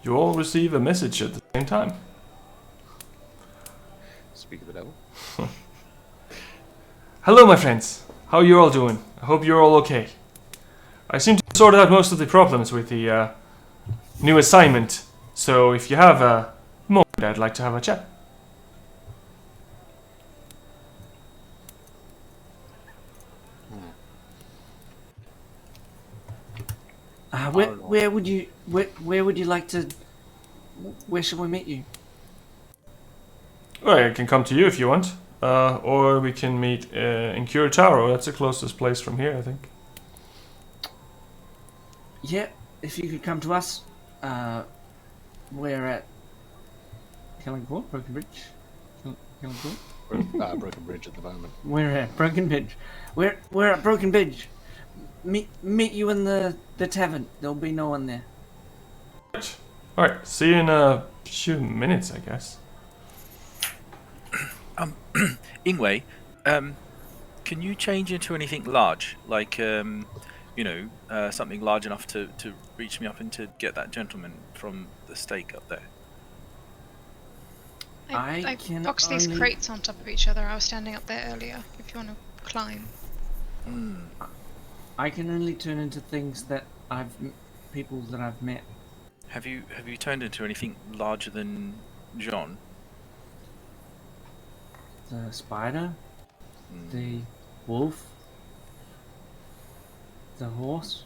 You all receive a message at the same time. Speak of the devil. Hello, my friends. How are you all doing? I hope you're all okay. I seem to have sorted out most of the problems with the new assignment, so if you have a moment, I'd like to have a chat. Where would you like to? Where should we meet you? Well, I can come to you if you want, or we can meet in Collateral. That's the closest place from here, I think. Yeah, if you could come to us, we're at Killing Court, Broken Bridge. Killing Court. Broken Bridge at the moment. We're at Broken Bridge. We're at Broken Bridge. Meet you in the tavern. There'll be no one there. Alright, see you in a few minutes, I guess. Ingue, can you change into anything large? Like, something large enough to reach me up and to get that gentleman from the stake up there? I boxed these crates on top of each other. I was standing up there earlier, if you want to climb. I can only turn into things that people that I've met. Have you turned into anything larger than Jhon? The spider, the wolf, the horse.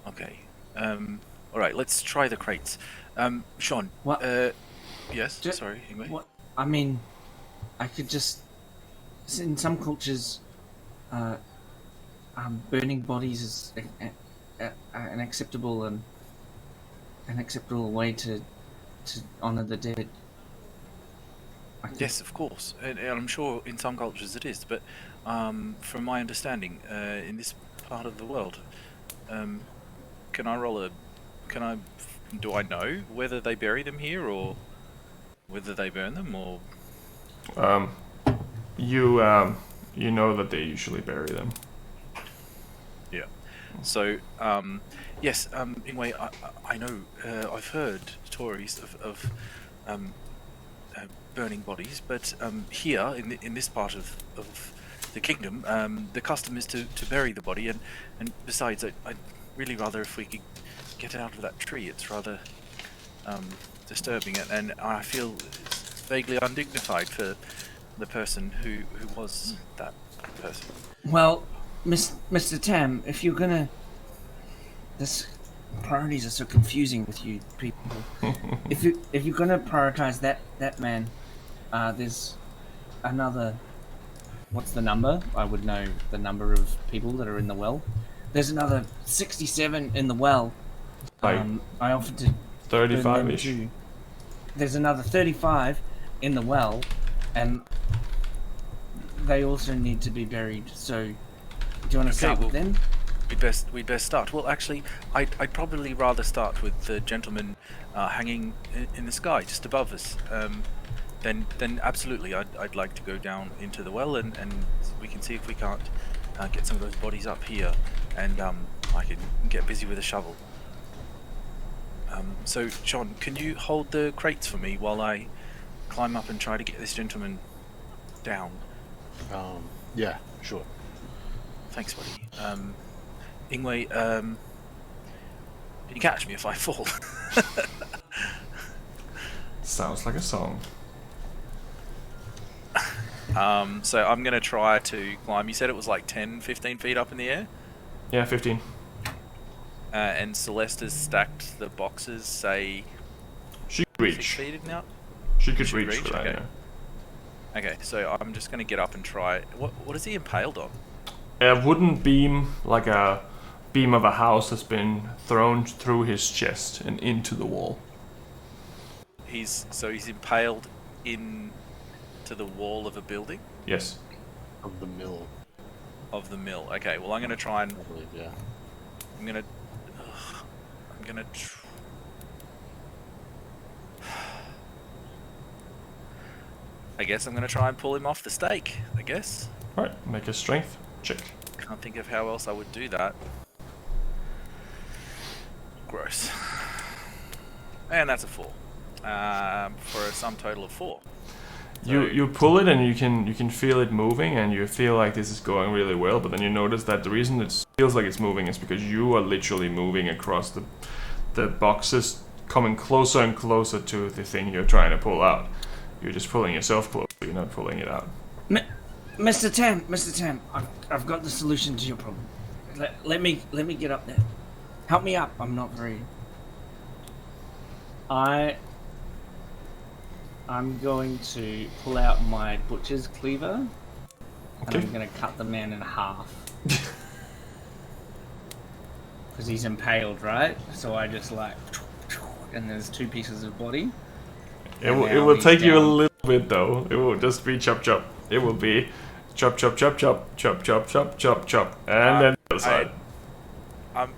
Okay. Alright, let's try the crates. Jhon. What? Yes, sorry, Ingue. What? I mean, I could just... In some cultures, burning bodies is an acceptable way to to honor the dead. Yes, of course, and I'm sure in some cultures it is. But from my understanding, in this part of the world, can I roll a? Can I? Do I know whether they bury them here or whether they burn them or? You know that they usually bury them. Yeah. So yes, Ingue, I know. I've heard stories of burning bodies, but here in this part of the kingdom, the custom is to bury the body, and besides, I'd really rather if we could get it out of that tree. It's rather disturbing, and I feel vaguely undignified for the person who was that person. Well, Mr. Tam, if you're gonna, this priorities are so confusing with you people. if you're gonna prioritize that man, there's another. What's the number? I would know the number of people that are in the well. There's another 67 in the well. I offered to 35-ish. There's another 35 in the well, and they also need to be buried. So, do you want to start with them? We'd best start. Well, actually, I'd probably rather start with the gentleman hanging in the sky just above us. Then absolutely, I'd like to go down into the well, and we can see if we can't get some of those bodies up here, and I can get busy with a shovel. So, Jhon, can you hold the crates for me while I climb up and try to get this gentleman down? Yeah, sure. Thanks, buddy. Ingue, can you catch me if I fall? Sounds like a song. So I'm going to try to climb. You said it was like 10, 15 feet up in the air? Yeah, 15. And Celeste has stacked the boxes, say... She could reach. 6 feet now? She could reach for that, okay. yeah. Okay, so I'm just going to get up and try... What is he impaled on? A wooden beam, like a beam of a house, has been thrown through his chest and into the wall. He's impaled into the wall of a building? Yes. Of the mill. Of the mill. Okay, well I'm going to try and... I believe, yeah. I'm going to... I guess I'm going to try and pull him off the stake, I guess. Alright, make a strength check. Can't think of how else I would do that. Gross. And that's a 4. For a sum total of 4. So You pull it and you can feel it moving, and you feel like this is going really well, but then you notice that the reason it feels like it's moving is because you are literally moving across the boxes, coming closer and closer to the thing you're trying to pull out. You're just pulling yourself closer, you're not pulling it out. Mr. Tam, I've got the solution to your problem. Let me get up there. Help me up. I'm not very... I'm going to pull out my butcher's cleaver, and I'm going to cut the man in half. Because he's impaled, right? So I just like... And there's 2 pieces of body. It will take you a little bit though. It will just be chop chop. It will be chop chop chop chop chop chop chop chop chop, and then the other side. I'll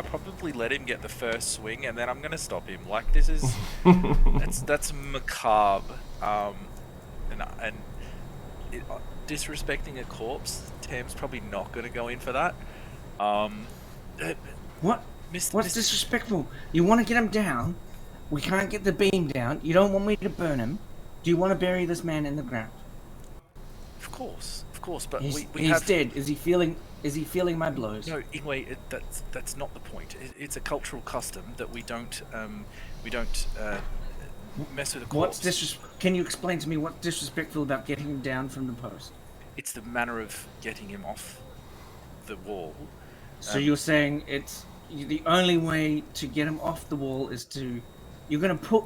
probably let him get the first swing, and then I'm gonna stop him. Like, this is that's macabre, and disrespecting a corpse. Tam's probably not gonna go in for that. What? What's disrespectful? You want to get him down? We can't get the beam down. You don't want me to burn him. Do you want to bury this man in the ground? Of course, but he's have... dead. Is he feeling my blows? No, Ingue, that's not the point. It's a cultural custom that we don't mess with a corpse. Can you explain to me what's disrespectful about getting him down from the post? It's the manner of getting him off the wall. So you're saying it's the only way to get him off the wall is to... You're going to put...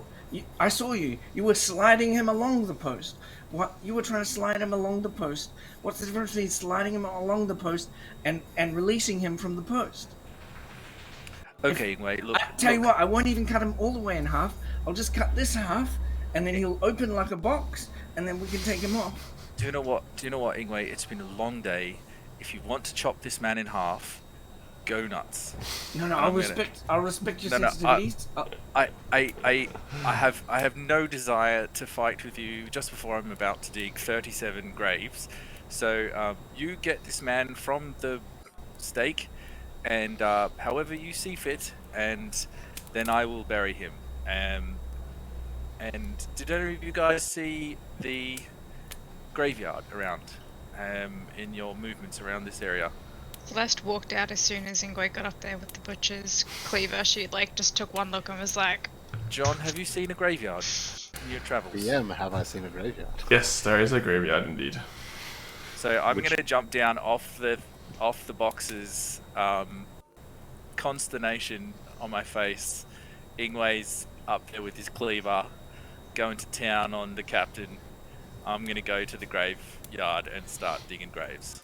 I saw you. You were sliding him along the post. What? You were trying to slide him along the post. What's the difference between sliding him along the post and releasing him from the post? Okay, Ingue, look. Tell you what, I won't even cut him all the way in half. I'll just cut this half, and then he'll open like a box, and then we can take him off. Do you know what, Ingue? It's been a long day. If you want to chop this man in half, go nuts. No, I'll respect your sensitivities. I have no desire to fight with you just before I'm about to dig 37 graves. So you get this man from the stake, and however you see fit, and then I will bury him. And did any of you guys see the graveyard around in your movements around this area? Celeste walked out as soon as Ingue got up there with the butcher's cleaver. She just took one look and was like, Jhon, have you seen a graveyard in your travels? BM, have I seen a graveyard? Yes, there is a graveyard indeed. So I'm going to jump down off the boxes, consternation on my face. Ingwe's up there with his cleaver, going to town on the captain. I'm going to go to the graveyard and start digging graves.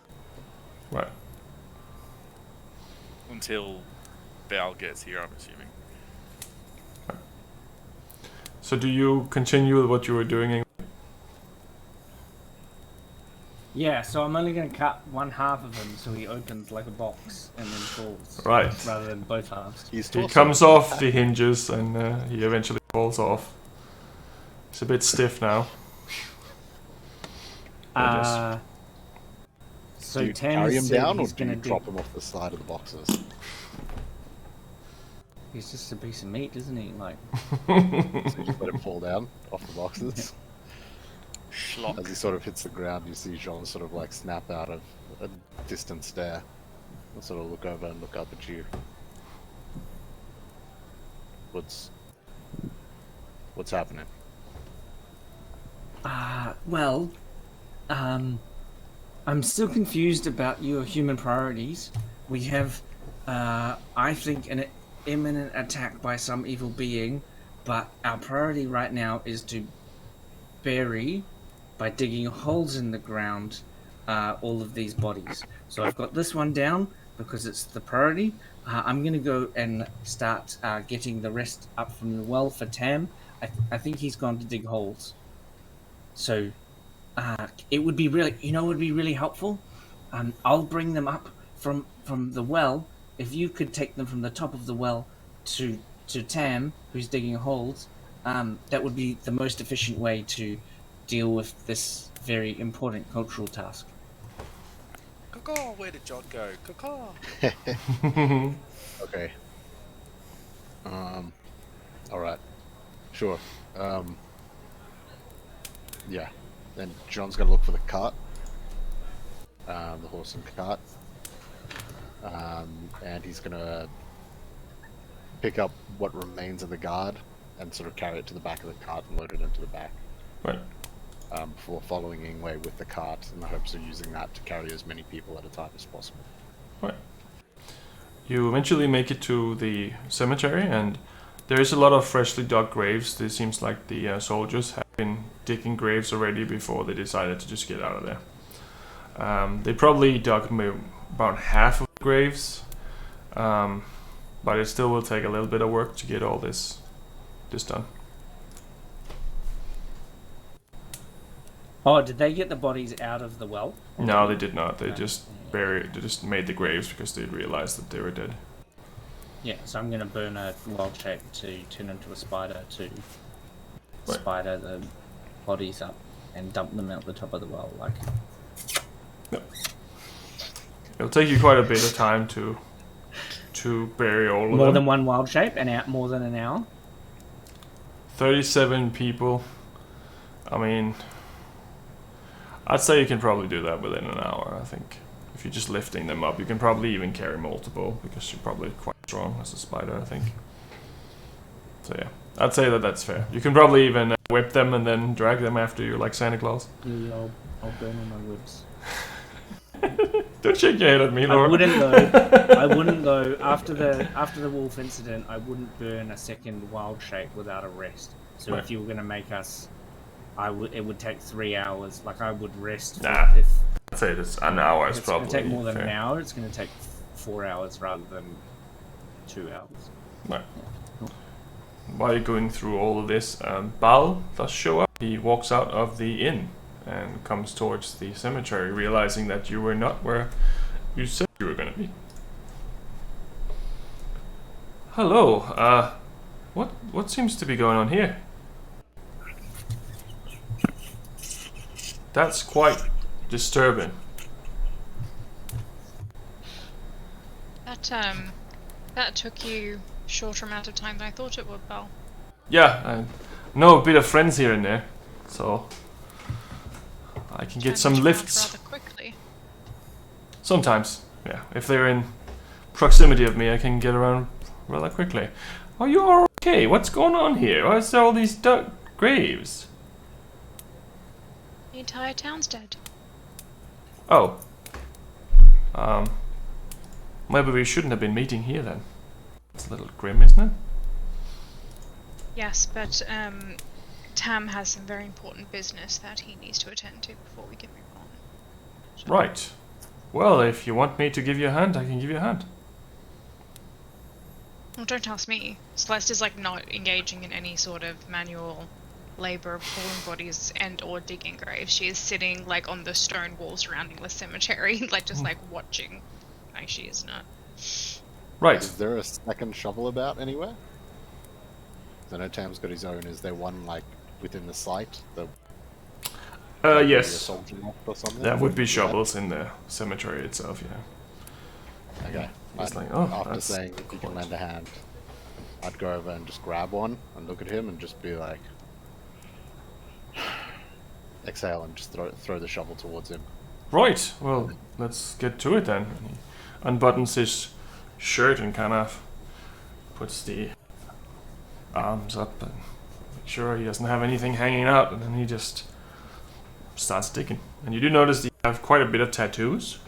Right. Until Baal gets here, I'm assuming. So do you continue with what you were doing? Yeah, so I'm only going to cut one half of him so he opens like a box and then falls. Right. Rather than both halves. He comes off the hinges and he eventually falls off. He's a bit stiff now. So do you carry him down, or do you drop him off the side of the boxes? He's just a piece of meat, isn't he? Like. So you just let him fall down off the boxes. Schlock. As he sort of hits the ground, you see Jhon sort of like snap out of a distant stare and sort of look over and look up at you. What's happening? I'm still confused about your human priorities. We have, I think, an imminent attack by some evil being, but our priority right now is to bury, by digging holes in the ground, all of these bodies. So I've got this one down because it's the priority. I'm going to go and start getting the rest up from the well for Tam. I think he's gone to dig holes. So it would be really helpful. I'll bring them up from the well. If you could take them from the top of the well to Tam, who's digging holes, that would be the most efficient way to deal with this very important cultural task. Caw-caw, where did Jhon go? Caw-caw. Okay. Alright. Sure. Yeah. Then John's gonna look for the cart. The horse and cart. And he's gonna pick up what remains of the guard and sort of carry it to the back of the cart and load it into the back. Right. Before following Ingue with the cart in the hopes of using that to carry as many people at a time as possible. Right. You eventually make it to the cemetery, and there is a lot of freshly dug graves. It seems like the soldiers have been digging graves already before they decided to just get out of there. They probably dug about half of the graves, but it still will take a little bit of work to get all this done. Oh, did they get the bodies out of the well? No, they did not. They just made the graves because they realized that they were dead. Yeah, so I'm gonna burn a wild shape to turn into a spider to spider the bodies up and dump them out the top of the well, like. Yep. It'll take you quite a bit of time to bury all of them. More than one wild shape and out more than an hour. 37 people. I mean, I'd say you can probably do that within an hour, I think. If you're just lifting them up, you can probably even carry multiple, because you're probably quite strong as a spider, I think. So yeah, I'd say that's fair. You can probably even whip them and then drag them after you, like Santa Claus. Yeah, I'll burn all my whips. Don't shake your head at me, Laura. I wouldn't though. After the wolf incident, I wouldn't burn a second wild shape without a rest. So if you were gonna make us, it would take 3 hours. Like I would rest. Nah, I'd say it's an hour is probably gonna take more than fair. an hour. It's gonna take 4 hours rather than 2 hours. Right. While you're going through all of this, Baal does show up. He walks out of the inn and comes towards the cemetery, realizing that you were not where you said you were going to be. Hello. What seems to be going on here? That's quite disturbing. That took you a shorter amount of time than I thought it would, Baal. Yeah, I know a bit of friends here and there, so I can get some lifts. Rather quickly. Sometimes, yeah. If they're in proximity of me, I can get around rather quickly. Are you all okay? What's going on here? Why is there all these dark graves? The entire town's dead. Oh. Maybe we shouldn't have been meeting here then. It's a little grim, isn't it? Yes, but Tam has some very important business that he needs to attend to before we can move on. So. Right. Well, if you want me to give you a hand, I can give you a hand. Well, don't ask me. Celeste is like not engaging in any sort of manual labor of pulling bodies and or digging graves. She is sitting like on the stone wall surrounding the cemetery, like just like watching. Like she is not. Right. Is there a second shovel about anywhere? I know Tam's got his own. Is there one like within the site? Yes. Or something? There would be shovels in the cemetery itself, yeah. Okay. After saying if you can lend a hand, I'd go over and just grab one and look at him and just be like, exhale and just throw the shovel towards him. Right. Well, let's get to it then. He unbuttons his shirt and kind of puts the arms up and make sure he doesn't have anything hanging out, and then he just starts digging. And you do notice that you have quite a bit of tattoos.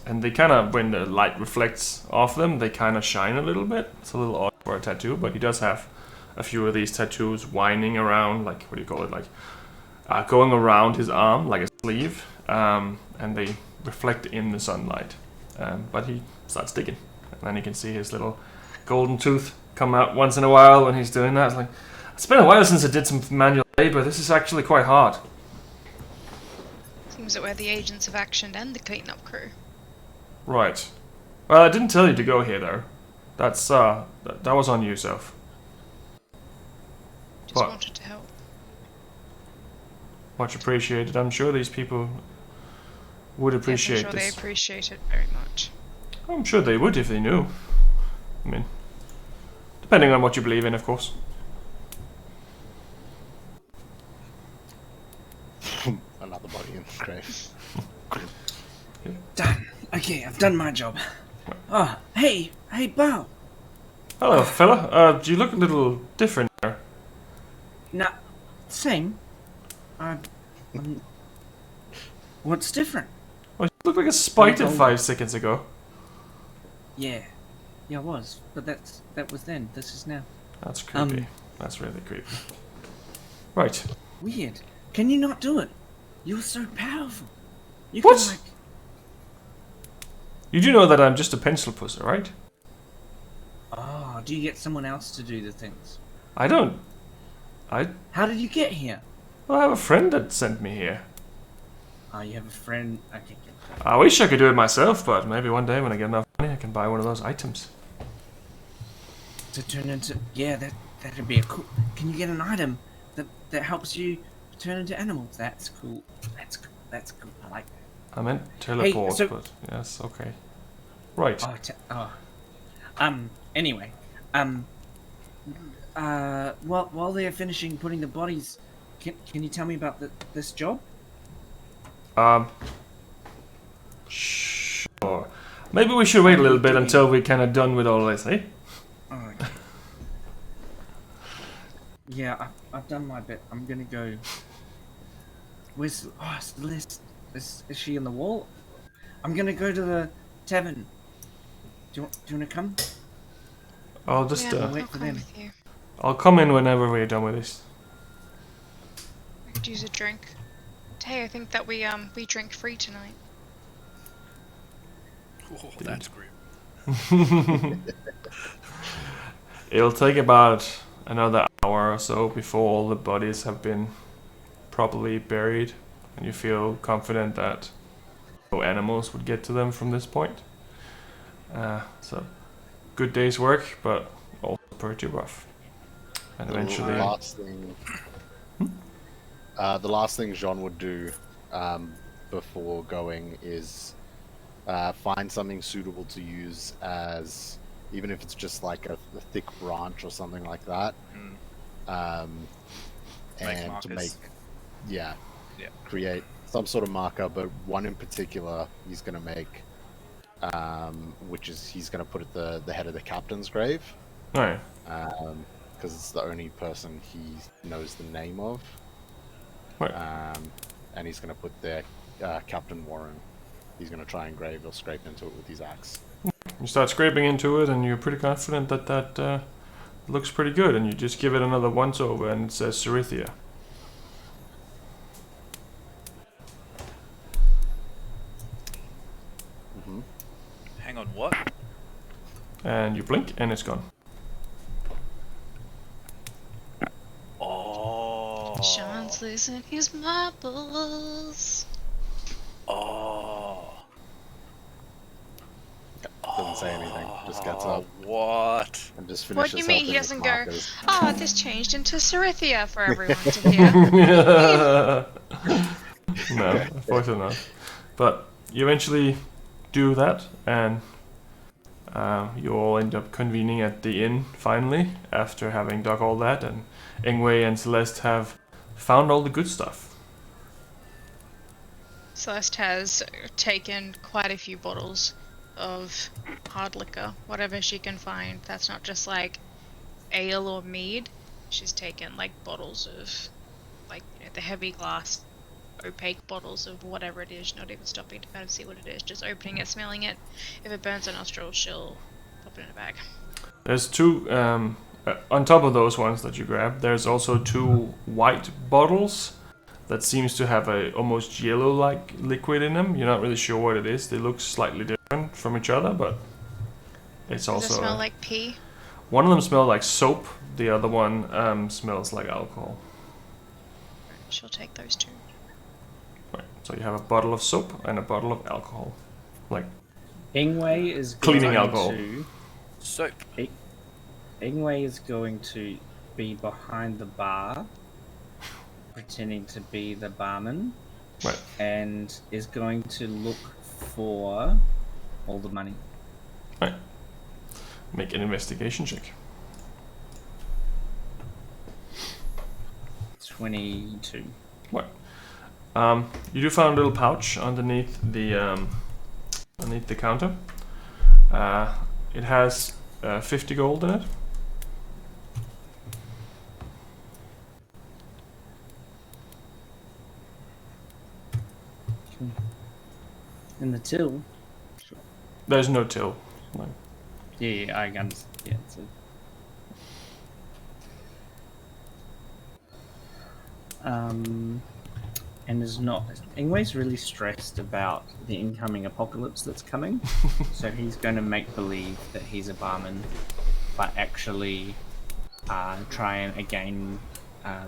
And they kind of, when the light reflects off them, they kind of shine a little bit. It's a little odd for a tattoo, but he does have a few of these tattoos winding around, like, what do you call it, like going around his arm, like a sleeve, and they reflect in the sunlight. But he starts digging, and then you can see his little golden tooth come out once in a while when he's doing that. It's like, it's been a while since I did some manual labor. This is actually quite hard. Seems that we're the agents of action and the cleanup crew. Right. Well, I didn't tell you to go here, though. That's, that was on you, Soph. Just What? wanted to help. Much appreciated. I'm sure these people would appreciate yes, I'm sure this. they appreciate it very much. I'm sure they would if they knew. I mean, depending on what you believe in, of course. Another body in the grave. Done. Okay, I've done my job. Oh, hey, Baal. Hello, fella. You look a little different there. Nah, same. What's different? Oh, you look like a spider 5 seconds ago. Yeah, I was, but that was then. This is now. That's creepy. That's really creepy. Right. Weird. Can you not do it? You're so powerful. You What? can like. You do know that I'm just a pencil pusser, right? Oh, do you get someone else to do the things? I don't. How did you get here? Well, I have a friend that sent me here. Oh, you have a friend. Okay. I wish I could do it myself, but maybe one day when I get enough money, I can buy one of those items. To turn into that'd be a cool. Can you get an item that helps you turn into animals? That's cool. That's cool. I like that. I meant teleport, so- but yes, okay. Right. Anyway, while they're finishing putting the bodies, can you tell me about this job? Sure. Maybe we should wait a little bit until we're kind of done with all this, eh? Oh, okay. Yeah, I've done my bit. I'm gonna go. Where's Celeste? Is she in the wall? I'm gonna go to the tavern. Do you want to come? I'll just, Yeah, wait I'll for come them. with you. I'll come in whenever we're done with this. We could use a drink. Hey, I think that we drink free tonight. Oh, that's grim. It'll take about another hour or so before all the bodies have been properly buried, and you feel confident that no animals would get to them from this point. So, good day's work, but also pretty rough. And eventually, the last thing Jhon would do before going is find something suitable to use as, even if it's just like a thick branch or something like that, and to make, create some sort of marker, but one in particular he's going to make, which is he's going to put at the head of the captain's grave. Right. Because it's the only person he knows the name of. Right. And he's going to put there Captain Warren. He's going to try and grave or scrape into it with his axe. You start scraping into it, and you're pretty confident that looks pretty good, and you just give it another once over, and it says Cerithia. Hang on, what? And you blink, and it's gone. Oh. Sean's losing his marbles. Oh. Doesn't say anything. Just gets up. What? And just What finishes. do you mean he helping doesn't with go, markers. oh, this changed into Cerithia for everyone to hear? No, unfortunately not. But you eventually do that, and you all end up convening at the inn finally, after having dug all that, and Ingue and Celeste have found all the good stuff. Celeste has taken quite a few bottles of hard liquor, whatever she can find. That's not just like ale or mead. She's taken like bottles of, like, you know, the heavy glass, opaque bottles of whatever it is, not even stopping to kind of see what it is, just opening it, smelling it. If it burns her nostrils, she'll pop it in a bag. There's two, on top of those ones that you grabbed, there's also two white bottles that seems to have a almost yellow-like liquid in them. You're not really sure what it is. They look slightly different from each other, but it's Does also... it smell like pee? One of them smells like soap, the other one smells like alcohol. She'll take those two. Right, so you have a bottle of soap and a bottle of alcohol. Like Ingue is cleaning going alcohol. to... Soap. Ingue is going to be behind the bar, pretending to be the barman, Right. and is going to look for all the money. Right. Make an investigation check. 22. What? You do find a little pouch underneath the counter. It has 50 gold in it. In the till? There's no till. No. Yeah, I understand. Yeah, so. And is not... Ingwe's really stressed about the incoming apocalypse that's coming, so he's going to make believe that he's a barman, but actually try and again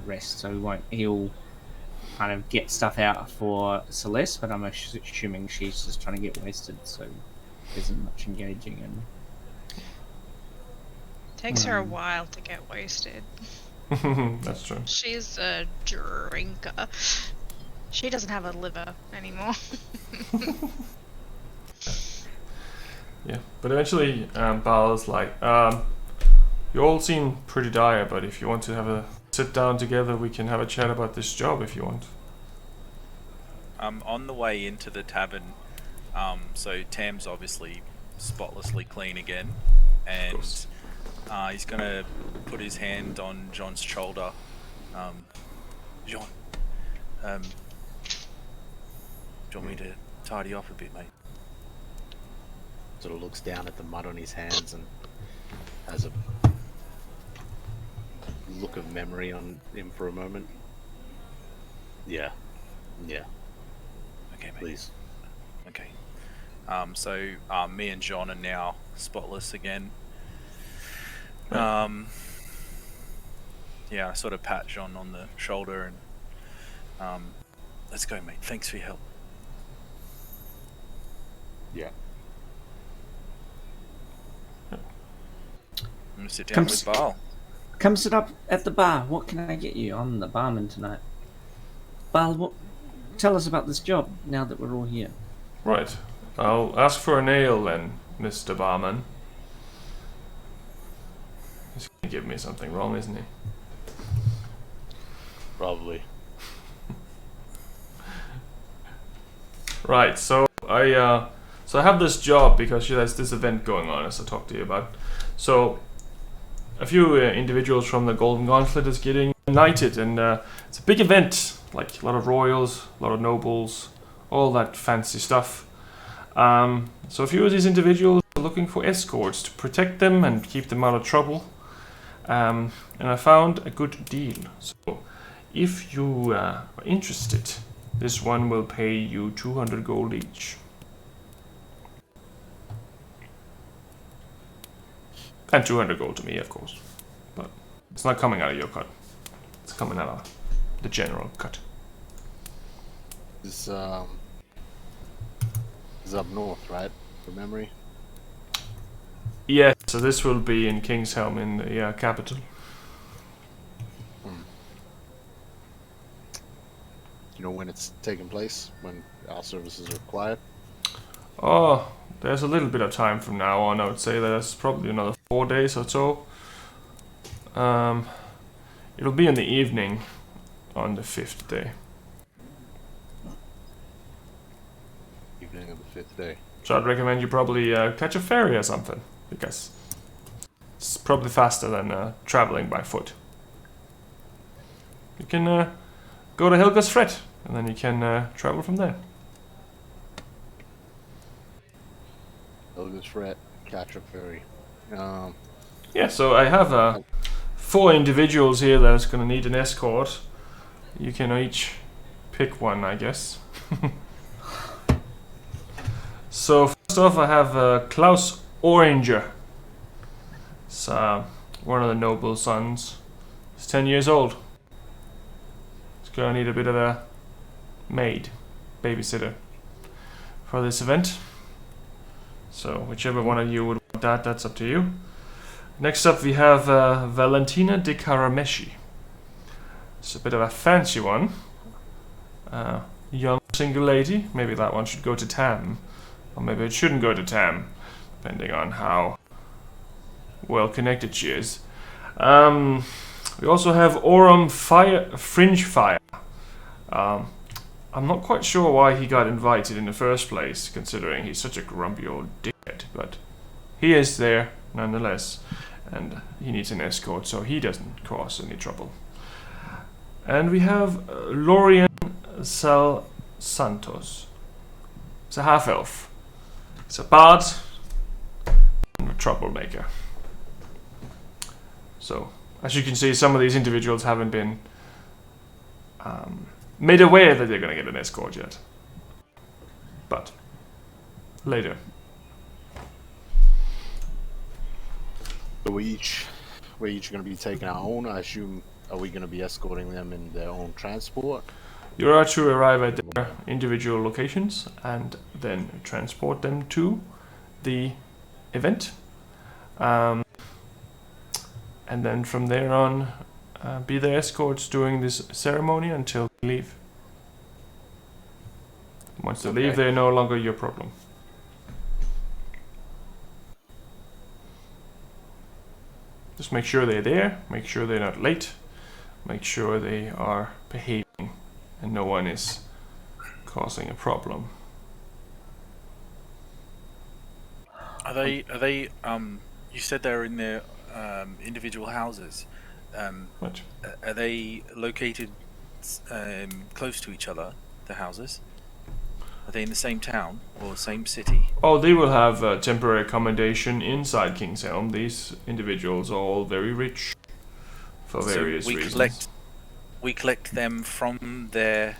rest. So he'll kind of get stuff out for Celeste, but I'm assuming she's just trying to get wasted, so isn't much engaging in. Takes her a while to get wasted. That's true. She's a drinker. She doesn't have a liver anymore. Yeah, but eventually Baal's like, you all seem pretty dire, but if you want to have a sit down together, we can have a chat about this job if you want. On the way into the tavern, so Tam's obviously spotlessly clean again, and he's gonna put his hand on John's shoulder. Jhon, do you want me to tidy up a bit, mate? Sort of looks down at the mud on his hands and has a look of memory on him for a moment. Yeah. Okay, mate. Please. Okay. So me and Jhon are now spotless again. Yeah, I sort of pat Jhon on the shoulder and let's go, mate. Thanks for your help. Yeah. I'm gonna sit down with Baal. Come sit up at the bar. What can I get you? I'm the barman tonight. Baal, tell us about this job now that we're all here. Right. I'll ask for an ale then, Mr. Barman. He's gonna give me something wrong, isn't he? Probably. Right, so I have this job because there's this event going on, as I talked to you about. So a few individuals from the Golden Gauntlet is getting knighted, and it's a big event, like a lot of royals, a lot of nobles, all that fancy stuff. So a few of these individuals are looking for escorts to protect them and keep them out of trouble. And I found a good deal. So if you are interested, this one will pay you 200 gold each. And 200 gold to me, of course. But it's not coming out of your cut. It's coming out of the general cut. This is up north, right? From memory. Yeah, so this will be in King's Helm in the capital. Do you know when it's taking place? When our services are required? Oh, there's a little bit of time from now on. I would say there's probably another 4 days or so. It'll be in the evening on the 5th day. Evening of the 5th day. So I'd recommend you probably catch a ferry or something, because it's probably faster than traveling by foot. You can go to Helga's Fret, and then you can travel from there. Helga's Fret, catch a ferry. Yeah, so I have 4 individuals here that's going to need an escort. You can each pick one, I guess. So first off, I have Klaus Oranger. It's one of the noble sons. He's 10 years old. He's going to need a bit of a maid, babysitter, for this event. So whichever one of you would want that, that's up to you. Next up we have Valentina de Karameshi. It's a bit of a fancy one. Young single lady. Maybe that one should go to Tam. Or maybe it shouldn't go to Tam, depending on how well connected she is. We also have Fringe Fire. I'm not quite sure why he got invited in the first place, considering he's such a grumpy old dickhead, but he is there nonetheless, and he needs an escort so he doesn't cause any trouble. And we have Lorian Sal Santos. It's a half-elf. It's a bard and a troublemaker. So, as you can see, some of these individuals haven't been made aware that they're going to get an escort yet. But, later. So we're each going to be taking our own. I assume, are we going to be escorting them in their own transport? You are to arrive at their individual locations and then transport them to the event. And then from there on, be their escorts during this ceremony until they leave. Once they leave, they're no longer your problem. Just make sure they're there, make sure they're not late, make sure they are behaving and no one is causing a problem. Are they you said they're in their individual houses. What? Are they located close to each other, the houses? Are they in the same town or same city? Oh, they will have temporary accommodation inside King's Helm. These individuals are all very rich for various reasons. We collect them from their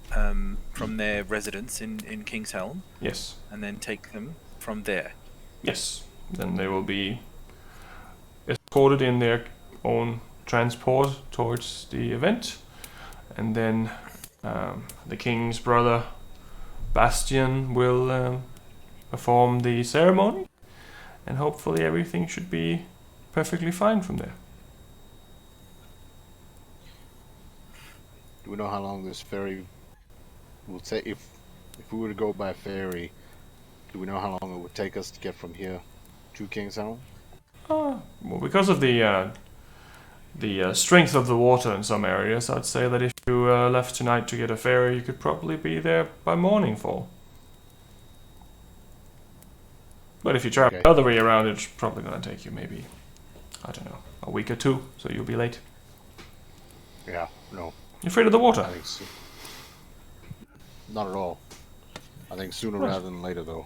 from their residence in King's Helm, Yes. and then take them from there. Yes. Then they will be escorted in their own transport towards the event, and then the king's brother Bastian will perform the ceremony, and hopefully everything should be perfectly fine from there. Do we know how long this ferry will take? If we were to go by ferry, do we know how long it would take us to get from here to King's Helm? Well, because of the strength of the water in some areas, I'd say that if you left tonight to get a ferry, you could probably be there by morningfall. But if you travel the other way around, it's probably going to take you maybe, I don't know, a week or two, so you'll be late. Yeah, no. You afraid of the water? I think so. Not at all. I think sooner rather than later, though.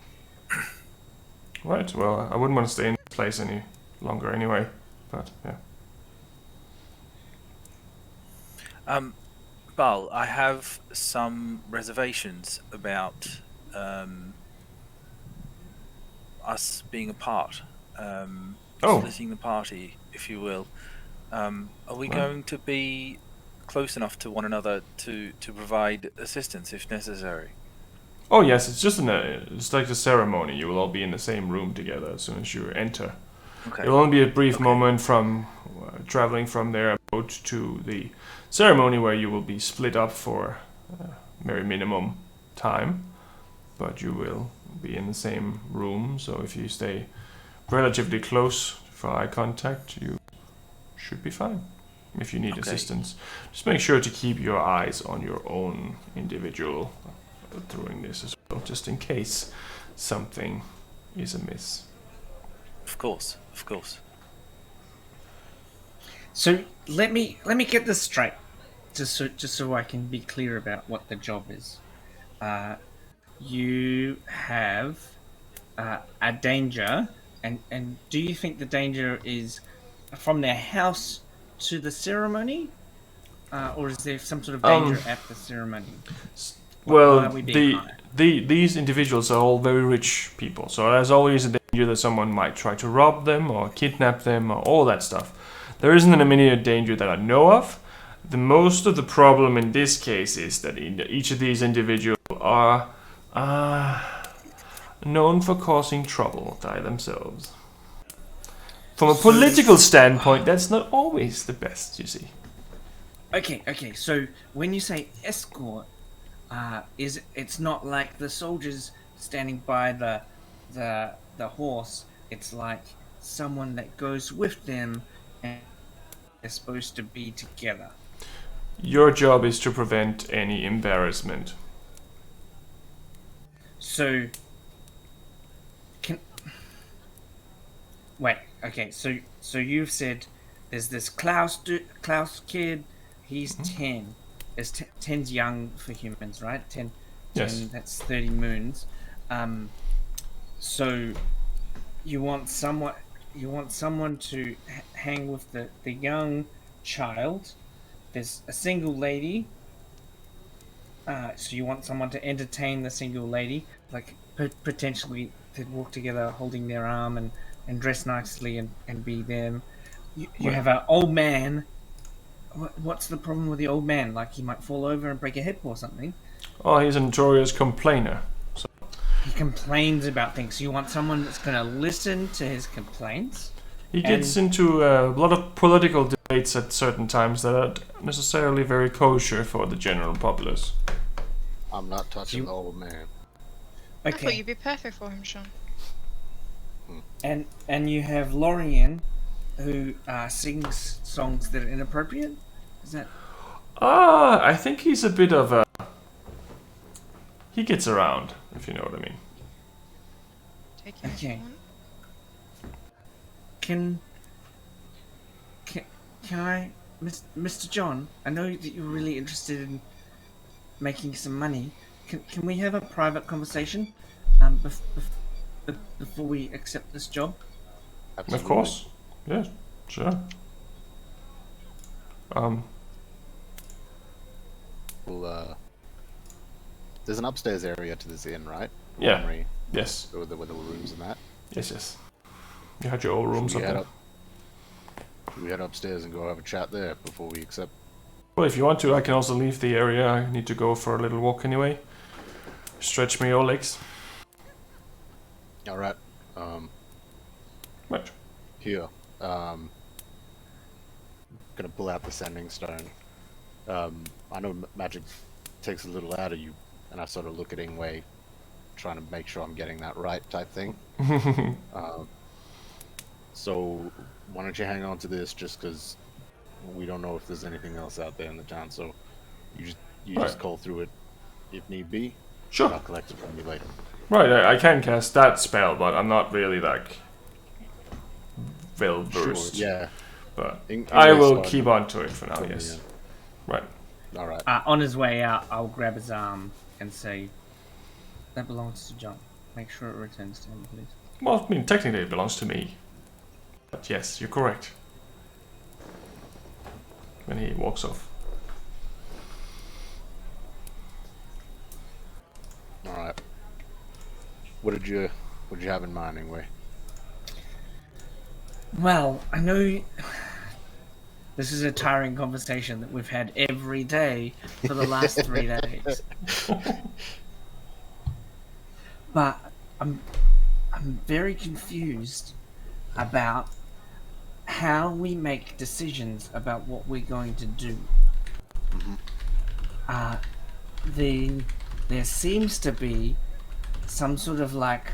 Right, well, I wouldn't want to stay in this place any longer anyway, but yeah. Baal, I have some reservations about us being apart. Splitting the party, if you will. Are we going to be close enough to one another to provide assistance if necessary? Oh yes, it's like a ceremony. You will all be in the same room together as soon as you enter. Okay. It will only be a brief moment from traveling from their boat to the ceremony where you will be split up for very minimum time, but you will be in the same room. So if you stay relatively close for eye contact, you should be fine. If you need assistance, just make sure to keep your eyes on your own individual during this as well, just in case something is amiss. Of course, of course. So let me get this straight, just so I can be clear about what the job is. You have a danger, and do you think the danger is from their house to the ceremony, or is there some sort of danger at the ceremony? Well, these individuals are all very rich people, so there's always a danger that someone might try to rob them or kidnap them or all that stuff. There isn't an immediate danger that I know of. The most of the problem in this case is that each of these individuals are known for causing trouble by themselves. From a political standpoint, that's not always the best, you see. Okay. So when you say escort, it's not like the soldiers standing by the horse. It's like someone that goes with them, and they're supposed to be together. Your job is to prevent any embarrassment. So, wait. Okay. So you've said there's this Klaus kid. He's 10. There's 10's young for humans, right? 10. Yes. That's 30 moons. So you want someone to hang with the young child. There's a single lady. So you want someone to entertain the single lady, like potentially to walk together holding their arm and dress nicely and be them. You have an old man. What's the problem with the old man? Like he might fall over and break a hip or something. Oh, he's a notorious complainer. So. He complains about things. So you want someone that's going to listen to his complaints? He gets into a lot of political debates at certain times that aren't necessarily very kosher for the general populace. I'm not touching the old man. Okay. I thought you'd be perfect for him, Jhon. And you have Lorien, who sings songs that are inappropriate? Is that... I think he's a bit of a... He gets around, if you know what I mean. Okay. Can I... Mr. Jhon, I know that you're really interested in making some money. Can we have a private conversation before we accept this job? Absolutely. Of course. Yeah, sure. We'll there's an upstairs area to this inn, right? Yeah. Memory, Yes. with the rooms and that. Yes. You had your own rooms up there. Should we head upstairs and go have a chat there before we accept? Well, if you want to, I can also leave the area. I need to go for a little walk anyway. Stretch my old legs. All right. Right. Here. Gonna pull out the sending stone. I know magic takes a little out of you, and I sort of look at Ingue, trying to make sure I'm getting that right type thing. So why don't you hang on to this, just because we don't know if there's anything else out there in the town. So you just call through it if need be. Sure. And I'll collect it from you later. Right, I can cast that spell, but I'm not really like well versed. Sure, yeah. But Ingue I will started keep on to it for now. from Yes. the- Right. All right. On his way out, I'll grab his arm and say, "That belongs to Jhon. Make sure it returns to him, please." Well, I mean, technically it belongs to me. But yes, you're correct. When he walks off. All right. What did you have in mind, Ingue? Well, I know this is a tiring conversation that we've had every day for the last 3 days. But I'm very confused about how we make decisions about what we're going to do. There seems to be some sort of like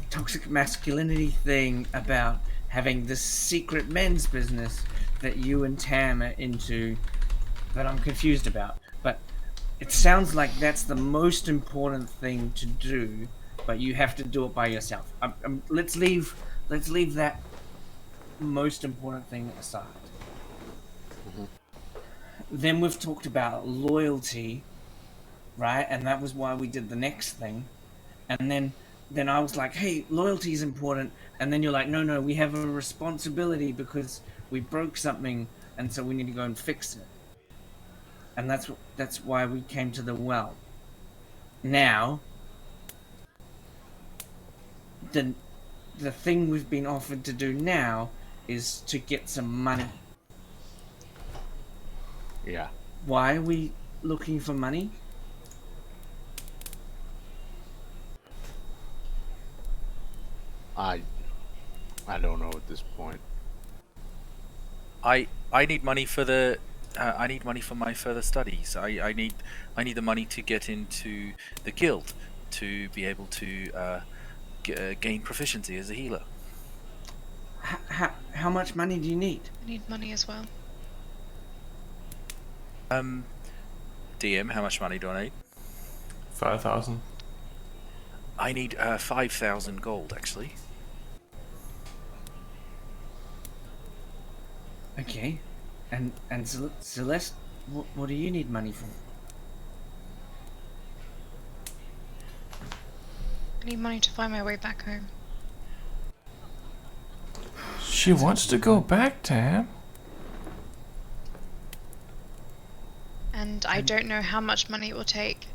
toxic masculinity thing about having this secret men's business that you and Tam are into that I'm confused about. But it sounds like that's the most important thing to do, but you have to do it by yourself. Let's leave that most important thing aside. Then we've talked about loyalty, right? And that was why we did the next thing. And then I was like, hey, loyalty is important. And then you're like, no, we have a responsibility because we broke something, and so we need to go and fix it. And that's why we came to the well. Now, the thing we've been offered to do now is to get some money. Yeah. Why are we looking for money? I don't know at this point. I need money for the I need money for my further studies. I need the money to get into the guild to be able to gain proficiency as a healer. How much money do you need? I need money as well. DM, how much money do I need? 5,000. I need 5,000 gold, actually. Okay, and Celeste, what do you need money for? I need money to find my way back home. She wants to go back, Tam. And I don't know how much money it will take,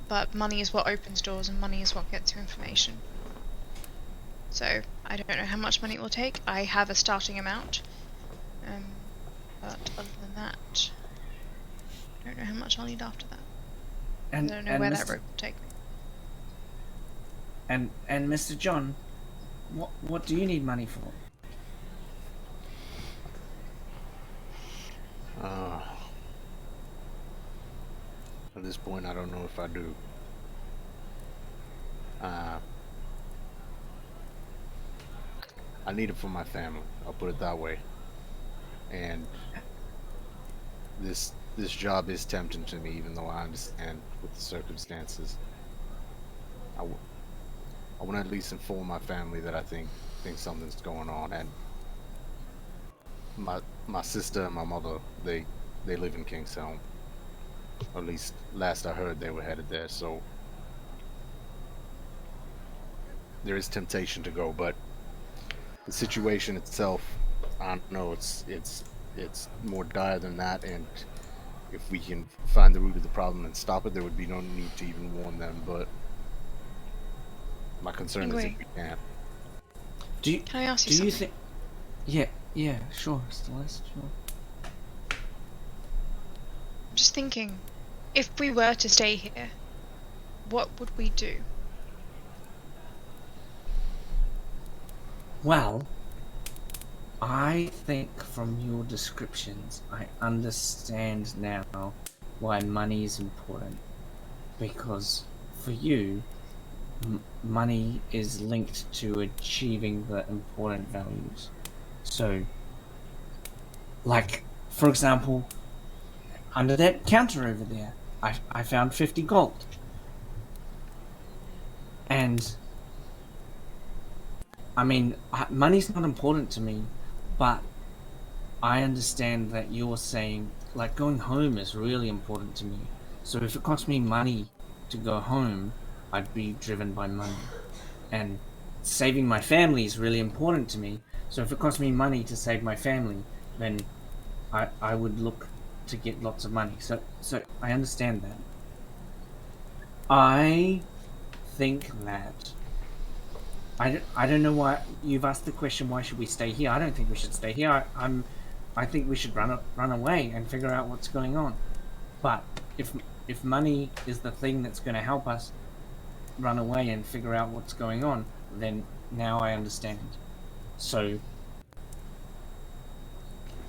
but money is what opens doors and money is what gets you information. So I don't know how much money it will take. I have a starting amount. But other than that, I don't know how much I'll need after that. And I don't know where that rope will take me. And Mr. Jhon, what do you need money for? At this point, I don't know if I do. I need it for my family. I'll put it that way. And this job is tempting to me, even though I understand with the circumstances. I want to at least inform my family that I think something's going on. And my sister and my mother, they live in Kingshelm. Or at least last I heard they were headed there, so there is temptation to go, but the situation itself, I don't know, it's more dire than that, and if we can find the root of the problem and stop it, there would be no need to even warn them. But my concern is if we can't. Can I ask you something? Think? Yeah, sure, Celeste, sure. I'm just thinking, if we were to stay here, what would we do? Well, I think from your descriptions, I understand now why money is important. Because for you, money is linked to achieving the important values. So, like, for example, under that counter over there, I found 50 gold. And I mean, money's not important to me, but I understand that you're saying, like, going home is really important to me. So if it costs me money to go home, I'd be driven by money. And saving my family is really important to me. So if it costs me money to save my family, then I would look to get lots of money. So I understand that. I think that I don't know why you've asked the question. Why should we stay here? I don't think we should stay here. I think we should run away and figure out what's going on. But if money is the thing that's going to help us run away and figure out what's going on, then now I understand. So,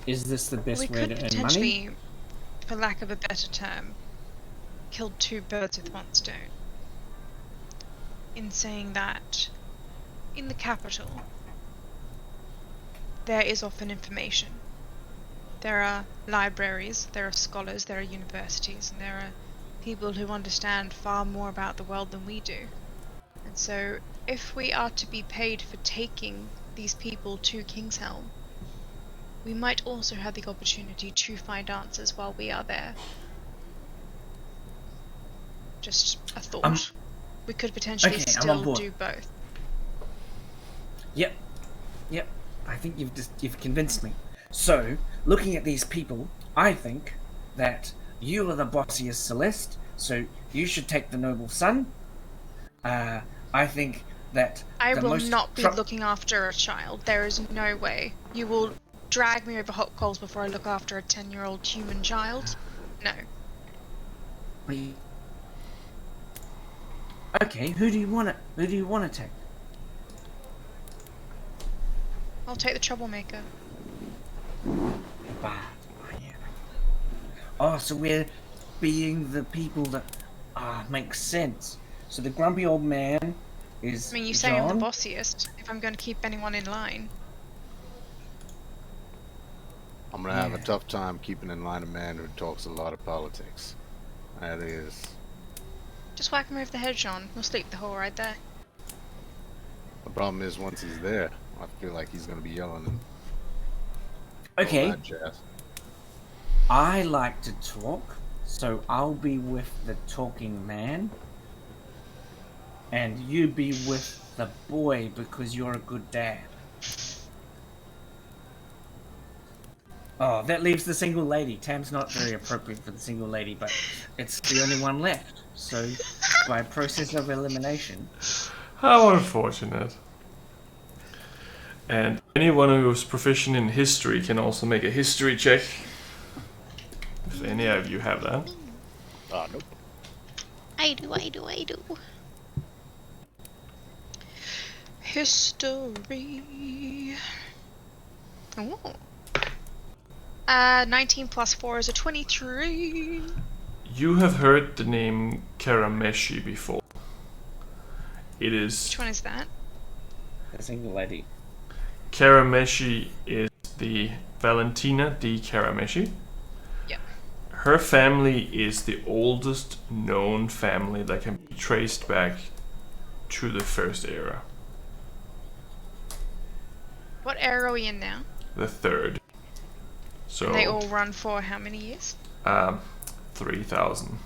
is this the best way to earn money? We could potentially, for lack of a better term, kill two birds with one stone. In saying that, in the capital, there is often information. There are libraries, there are scholars, there are universities, and there are people who understand far more about the world than we do. And so, if we are to be paid for taking these people to King's Helm, we might also have the opportunity to find answers while we are there. Just a thought. We could potentially still do both. Yep. I think you've convinced me. So, looking at these people, I think that you are the bossiest, Celeste, so you should take the noble son. I think that I will not be looking after a child. There is no way. You will drag me over hot coals before I look after a 10-year-old human child? No. Okay, who do you want to take? I'll take the troublemaker. Oh, so we're being the people that makes sense. So the grumpy old man is I mean, you say Jhon. I'm the bossiest, if I'm going to keep anyone in line. I'm gonna have a tough time keeping in line a man who talks a lot of politics. That is. Just whack him over the head, Jhon. We'll sleep the whole ride there. The problem is, once he's there, I feel like he's gonna be yelling and Okay. all that jazz. I like to talk, so I'll be with the talking man. And you be with the boy because you're a good dad. Oh, that leaves the single lady. Tam's not very appropriate for the single lady, but it's the only one left. So, by process of elimination... How unfortunate. And anyone who is proficient in history can also make a history check. If any of you have that. Nope. I do. History. Oh. 19 plus 4 is a 23. You have heard the name Karameshi before. It is... Which one is that? The single lady. Karameshi is the Valentina di Karameshi. Yep. Her family is the oldest known family that can be traced back to the first era. What era are we in now? The third. So And they all run for how many years? 3,000.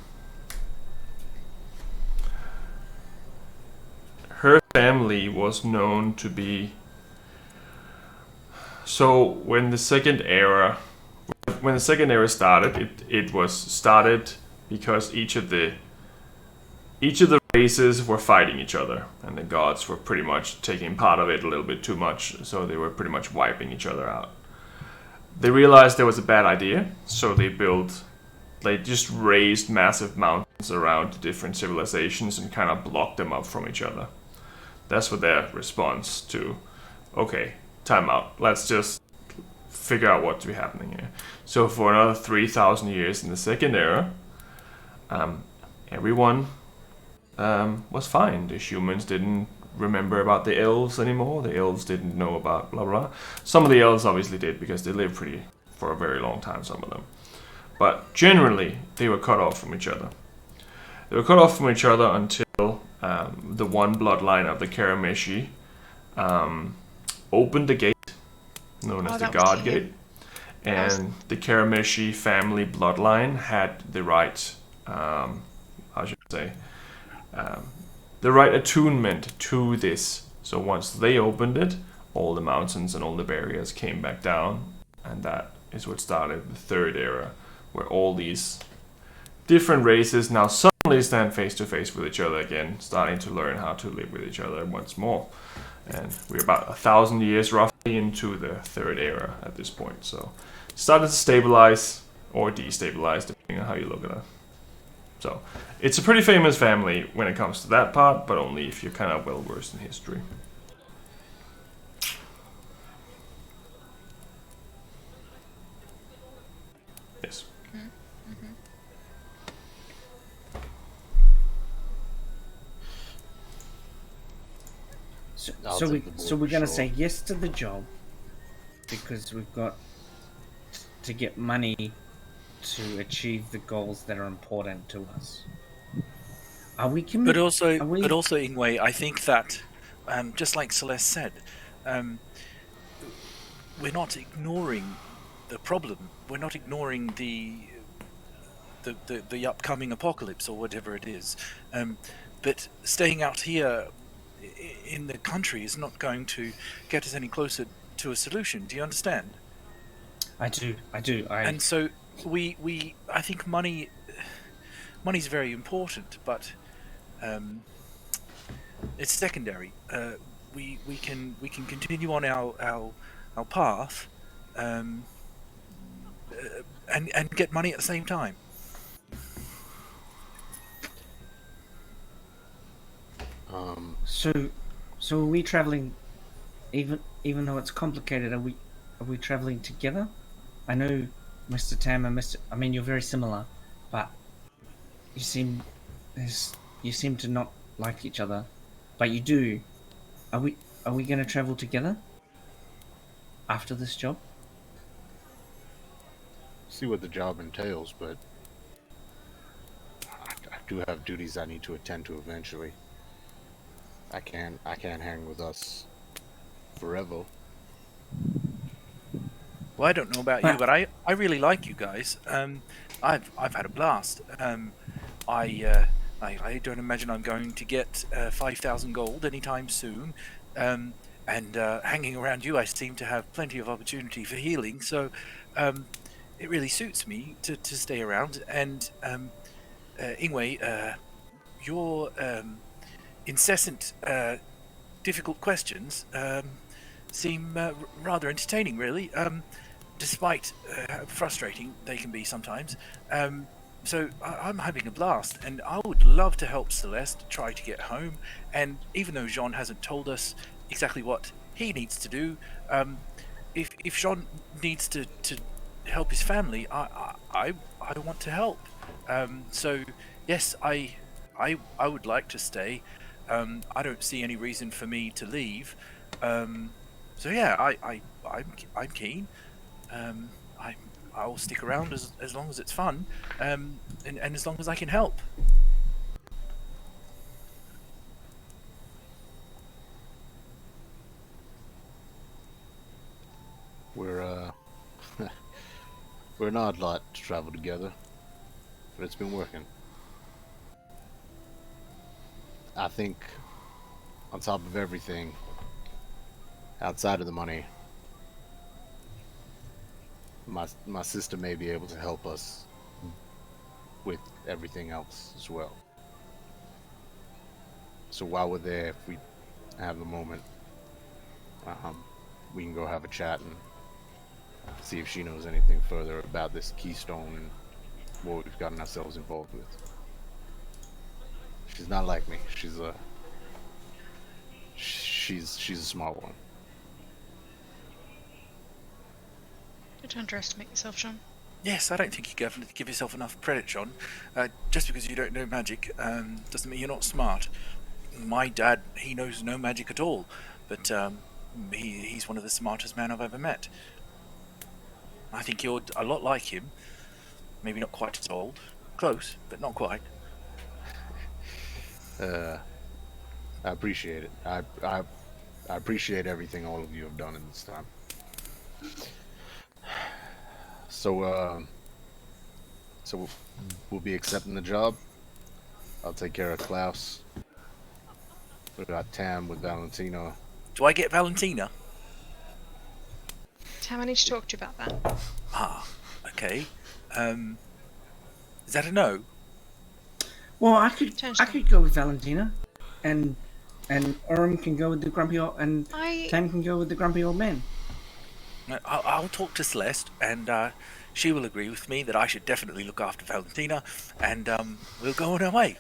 Her family was known to be... So when the second era, when the second era started, it was started because each of the races were fighting each other, and the gods were pretty much taking part of it a little bit too much, so they were pretty much wiping each other out. They realized there was a bad idea, so they just raised massive mountains around different civilizations and kind of blocked them up from each other. That's what their response to, okay, time out, let's just figure out what's be happening here. So for another 3,000 years in the second era, everyone was fine. The humans didn't remember about the elves anymore. The elves didn't know about blah blah. Some of the elves obviously did because they lived for a very long time, some of them. But generally, they were cut off from each other. They were cut off from each other until the one bloodline of the Karameshi opened the gate, known as the God Gate. And the Karameshi family bloodline had the right, the right attunement to this. So once they opened it, all the mountains and all the barriers came back down, and that is what started the third era, where all these different races now suddenly stand face to face with each other again, starting to learn how to live with each other once more. And we're about 1,000 years roughly into the third era at this point. So it started to stabilize or destabilize, depending on how you look at it. So it's a pretty famous family when it comes to that part, but only if you're kind of well versed in history. Yes. So we're gonna say yes to the job because we've got to get money to achieve the goals that are important to us. Are we committed? But also, Ingue, I think that, just like Celeste said, we're not ignoring the problem. We're not ignoring the upcoming apocalypse or whatever it is. But staying out here in the country is not going to get us any closer to a solution. Do you understand? I do. And so I think money's very important, but it's secondary. We can continue on our path and get money at the same time. So are we traveling? Even though it's complicated, are we traveling together? I know Mr. Tam and I mean, you're very similar, but you seem to not like each other, but you do. Are we going to travel together after this job? See what the job entails, but I do have duties I need to attend to eventually. I can't hang with us forever. Well, I don't know about you, but I really like you guys. I've had a blast. I don't imagine I'm going to get 5,000 gold anytime soon. And hanging around you, I seem to have plenty of opportunity for healing. So it really suits me to stay around. And Ingue, your incessant, difficult questions seem rather entertaining, really. Despite frustrating they can be sometimes. So I'm having a blast, and I would love to help Celeste try to get home. And even though Jhon hasn't told us exactly what he needs to do, if Jhon needs to help his family, I want to help. So yes, I would like to stay. I don't see any reason for me to leave. So yeah, I'm keen. I'll stick around as long as it's fun, and as long as I can help. We're we're an odd lot to travel together, but it's been working. I think, on top of everything, outside of the money, my sister may be able to help us with everything else as well. So while we're there, if we have a moment, we can go have a chat and see if she knows anything further about this keystone and what we've gotten ourselves involved with. She's not like me. She's a smart one. Don't underestimate yourself, Jhon. Yes, I don't think you give yourself enough credit, Jhon. Just because you don't know magic doesn't mean you're not smart. My dad, he knows no magic at all, but he's one of the smartest men I've ever met. I think you're a lot like him. Maybe not quite as old. Close, but not quite. I appreciate it. I appreciate everything all of you have done in this time. So we'll be accepting the job. I'll take care of Klaus. We got Tam with Valentina. Do I get Valentina? Tam, I need to talk to you about that. Ah, okay. Is that a no? Well, I could go with Valentina, and Orem can go with the grumpy old, and Tam can go with the grumpy old man. I'll talk to Celeste, and she will agree with me that I should definitely look after Valentina, and we'll go on our way.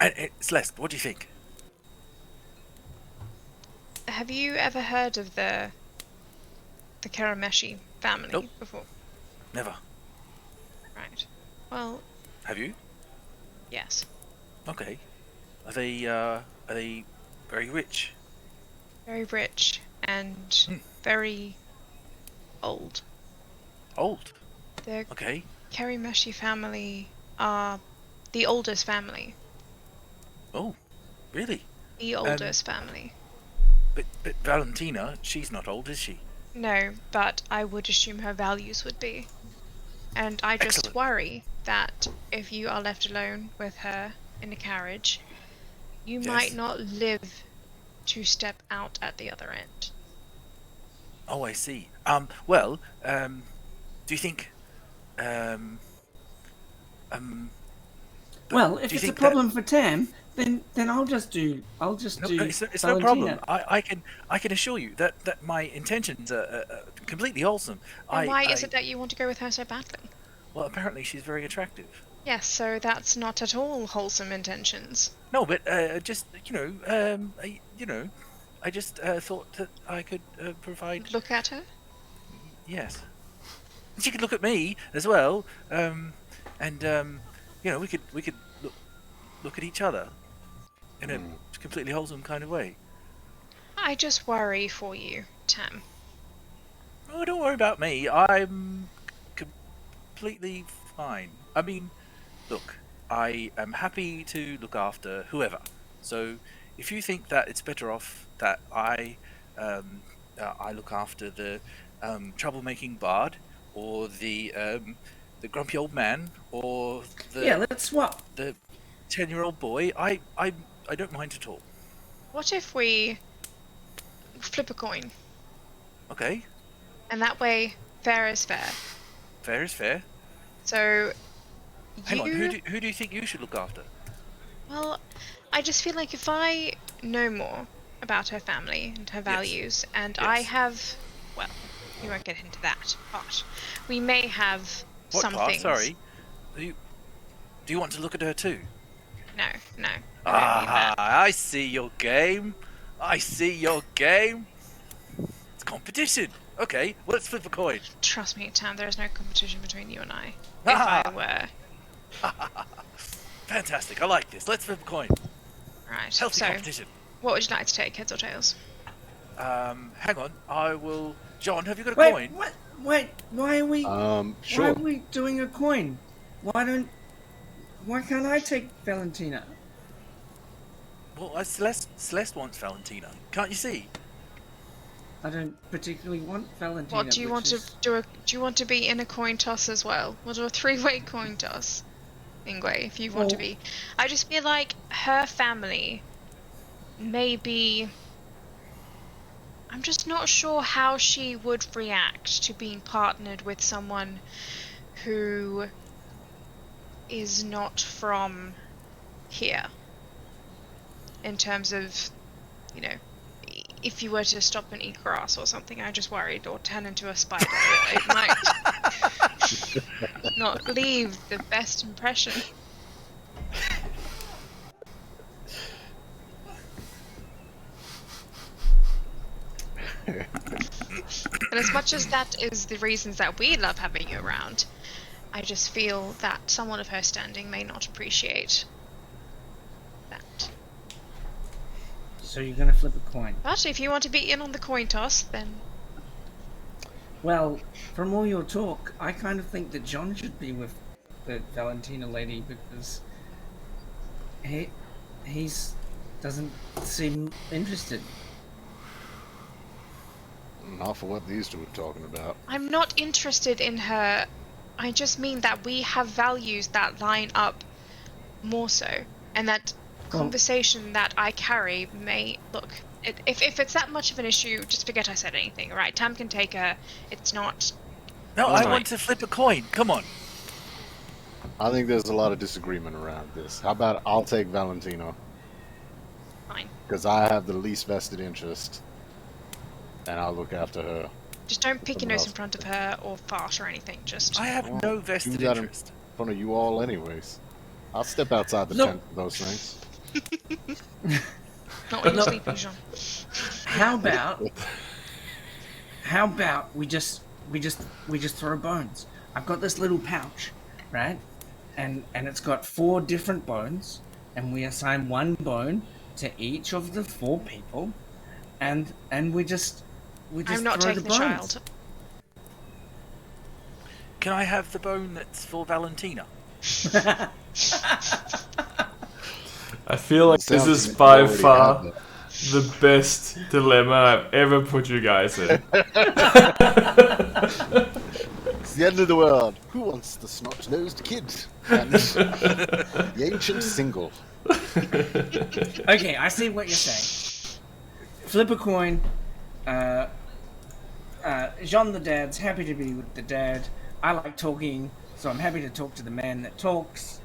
And Celeste, what do you think? Have you ever heard of the Karameshi family Nope. before? Never. Right. Well, Have you? yes. Okay. Are they very rich? Very rich and very old. Old? The Okay. Karameshi family are the oldest family. Oh, really? The oldest family. But Valentina, she's not old, is she? No, but I would assume her values would be. And I just Excellent. worry that if you are left alone with her in a carriage, you Yes. might not live to step out at the other end. Oh, I see. Well, do you think, Well, do if you it's a think problem for Tam, then I'll just do. No, it's no problem. I can assure you that my intentions are completely wholesome. And why is it that you want to go with her so badly? Well, apparently she's very attractive. Yes, so that's not at all wholesome intentions. No, but just I just thought that I could provide. Look at her. Yes, and she could look at me as well, and we could look at each other in a completely wholesome kind of way. I just worry for you, Tam. Oh, don't worry about me. I'm completely fine. I mean, look, I am happy to look after whoever. So, if you think that it's better off that I look after the troublemaking bard, or the grumpy old man, or let's swap. the 10-year-old boy, I don't mind at all. What if we flip a coin? Okay, And that way, fair is fair. fair is fair. So, Hang on, who do you think you should look after? Well, I just feel like if I know more about her family and her values, and I Yes. have, well, we won't get into that, but we may have What some part? things. Sorry. Do you want to look at her too? No. I don't mean that. I see your game. It's competition. Okay, well, let's flip a coin. Trust me, Tam, there is no competition between you and I. If I were. Fantastic, I like this. Let's flip a coin. Right, Healthy so, competition. what would you like to take, heads or tails? Hang on, I will... Jhon, have you got a Wait, coin? what? Wait, why are we? Sure. Why are we doing a coin? Why can't I take Valentina? Well, Celeste wants Valentina. Can't you see? I don't particularly want Valentina. What, do you want to do you want to be in a coin toss as well? We'll do a 3-way coin toss. Ingue, if you want to be. I just feel like her family may be I'm just not sure how she would react to being partnered with someone who is not from here. In terms of, you know, if you were to stop and eat grass or something, I just worried, or turn into a spider, it might not leave the best impression. And as much as that is the reasons that we love having you around, I just feel that someone of her standing may not appreciate that. So you're gonna flip a coin? But if you want to be in on the coin toss, then... Well, from all your talk, I kind of think that Jhon should be with the Valentina lady because he's doesn't seem interested. Not for what these two are talking about. I'm not interested in her. I just mean that we have values that line up more so. And that conversation that I carry may... Look, if it's that much of an issue, just forget I said anything, alright? Tam can take her. It's not... No, I want to flip a coin. Come on. I think there's a lot of disagreement around this. How about I'll take Valentina? Fine. Because I have the least vested interest. And I'll look after her. Just don't pick your nose in front of her or fart or anything, just... I have no vested do that interest. in front of you all anyways. I'll step outside the tent for those things. Not when you're sleeping, Jhon. How about we just throw bones? I've got this little pouch, right? And it's got 4 different bones, and we assign 1 bone to each of the 4 people, and we just I'm not throw taking the bones. child. Can I have the bone that's for Valentina? I feel like this is by far the best dilemma I've ever put you guys in. It's the end of the world. Who wants the snot-nosed kid? And the ancient single. Okay, I see what you're saying. Flip a coin. Jhon the dad's happy to be with the dad. I like talking, so I'm happy to talk to the man that talks.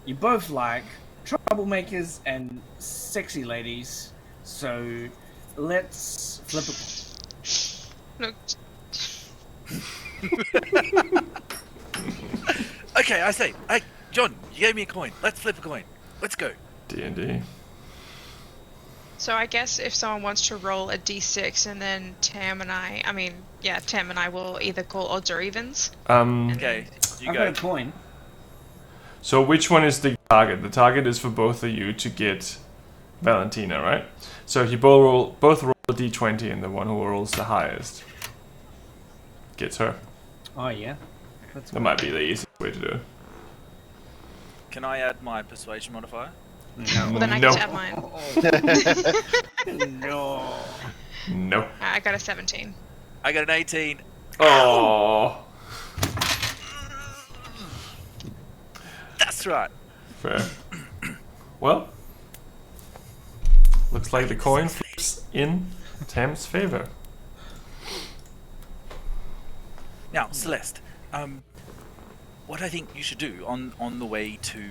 You both like troublemakers and sexy ladies, so let's flip a No. Okay, I say, Jhon, you gave me a coin. Let's flip a coin. Let's go. D&D. So I guess if someone wants to roll a d6 and then Tam and I will either call odds or evens. Okay, you I've go. got a coin. So which one is the target? The target is for both of you to get Valentina, right? So you both roll a d20 and the one who rolls the highest gets her. Oh yeah. That might be the easiest way to do it. Can I add my persuasion modifier? Well, then I get to add mine. No. No. I got a 17. I got an 18. Oh. That's right. Fair. Well, looks like the coin flips in Tam's favor. Now, Celeste, what I think you should do on the way to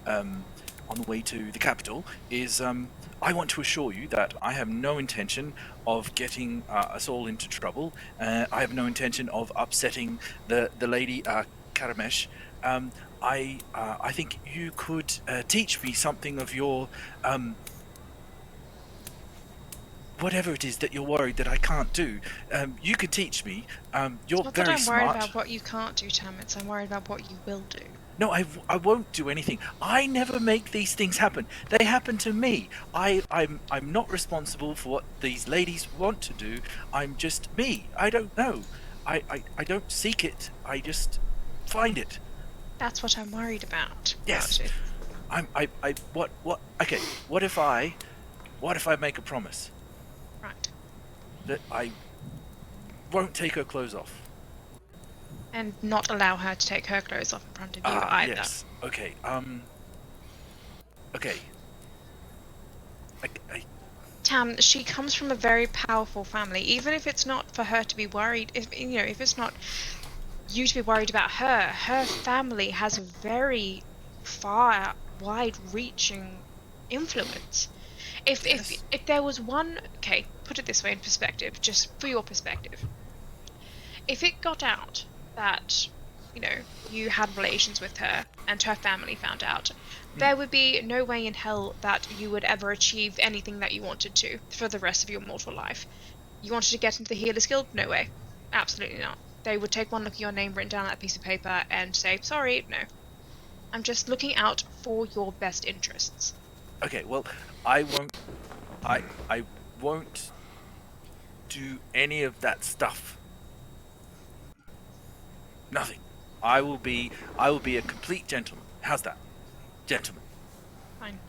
the capital is I want to assure you that I have no intention of getting us all into trouble. I have no intention of upsetting the lady Karameshi. I think you could teach me something of your whatever it is that you're worried that I can't do. You can teach me. You're Not very that I'm smart. worried about what you can't do, Tam. I'm worried about what you will do. No, I won't do anything. I never make these things happen. They happen to me. I'm not responsible for what these ladies want to do. I'm just me. I don't know. I don't seek it. I just find it. That's what I'm worried about. Yes. Okay. What if I make a promise Right. that I won't take her clothes off? And not allow her to take her clothes off in front of you either. Yes. Okay. Okay. Tam, she comes from a very powerful family. Even if it's not for her to be worried, if it's not you to be worried about her, her family has a very far, wide-reaching influence. If there was one, okay, put it this way in perspective, just for your perspective. If it got out that, you had relations with her and her family found out, there would be no way in hell that you would ever achieve anything that you wanted to for the rest of your mortal life. You wanted to get into the Healer's Guild? No way. Absolutely not. They would take one look at your name written down on that piece of paper and say, sorry, no. I'm just looking out for your best interests. Okay, well, I won't do any of that stuff. Nothing. I will be a complete gentleman. How's that? Gentleman. Fine.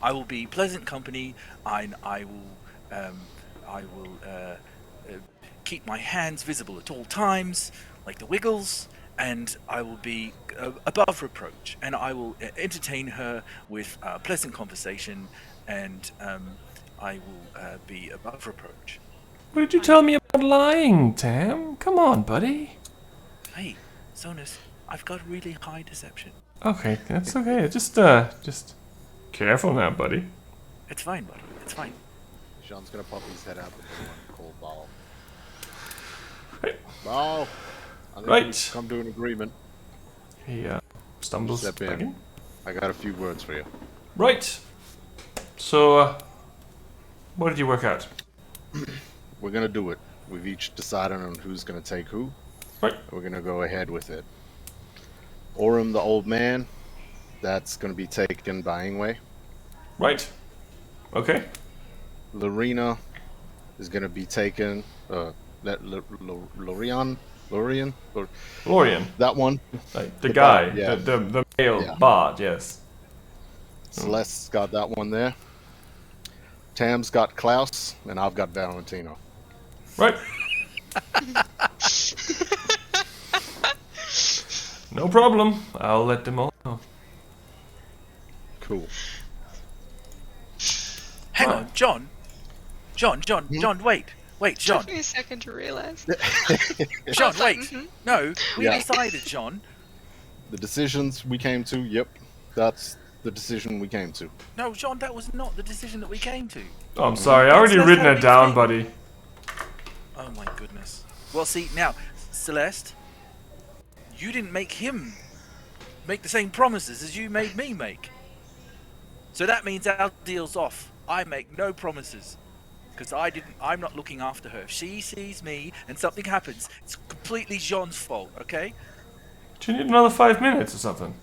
I will be pleasant company. I will keep my hands visible at all times, like the Wiggles, and I will be above reproach, and I will entertain her with pleasant conversation, and I will be above reproach. What did you tell me about lying, Tam? Come on, buddy. Hey, Sonus, I've got really high deception. Okay, that's okay. Just careful now, buddy. It's fine, buddy. It's fine. Jhon's gonna pop his head out the door and call Baal. Hey. Baal! I think Right. we've come to an agreement. He stumbles Step back in. I got a few words for you. Right. So, what did you work out? We're gonna do it. We've each decided on who's gonna take who. Right. We're gonna go ahead with it. Orem, the old man, that's gonna be taken by Ingue. Right. Okay. Lorena is gonna be taken. Lorian, that one. Like the guy, bard, yeah. the male Yeah. bard, yes. Celeste's got that one there. Tam's got Klaus, and I've got Valentina. Right. No problem. I'll let them all know. Cool. Hang on, Jhon, wait, Jhon. Took me a second to realise. Jhon, wait. No, we decided, Jhon. The decisions we came to, yep, that's the decision we came to. No, Jhon, that was not the decision that we came to. Oh, I'm sorry. I already That's written how it we down, think. buddy. Oh my goodness. Well, see, now, Celeste, you didn't make him make the same promises as you made me make. So that means our deal's off. I make no promises. Because I'm not looking after her. If she sees me and something happens, it's completely Jhon's fault, okay? Do you need another 5 minutes or something?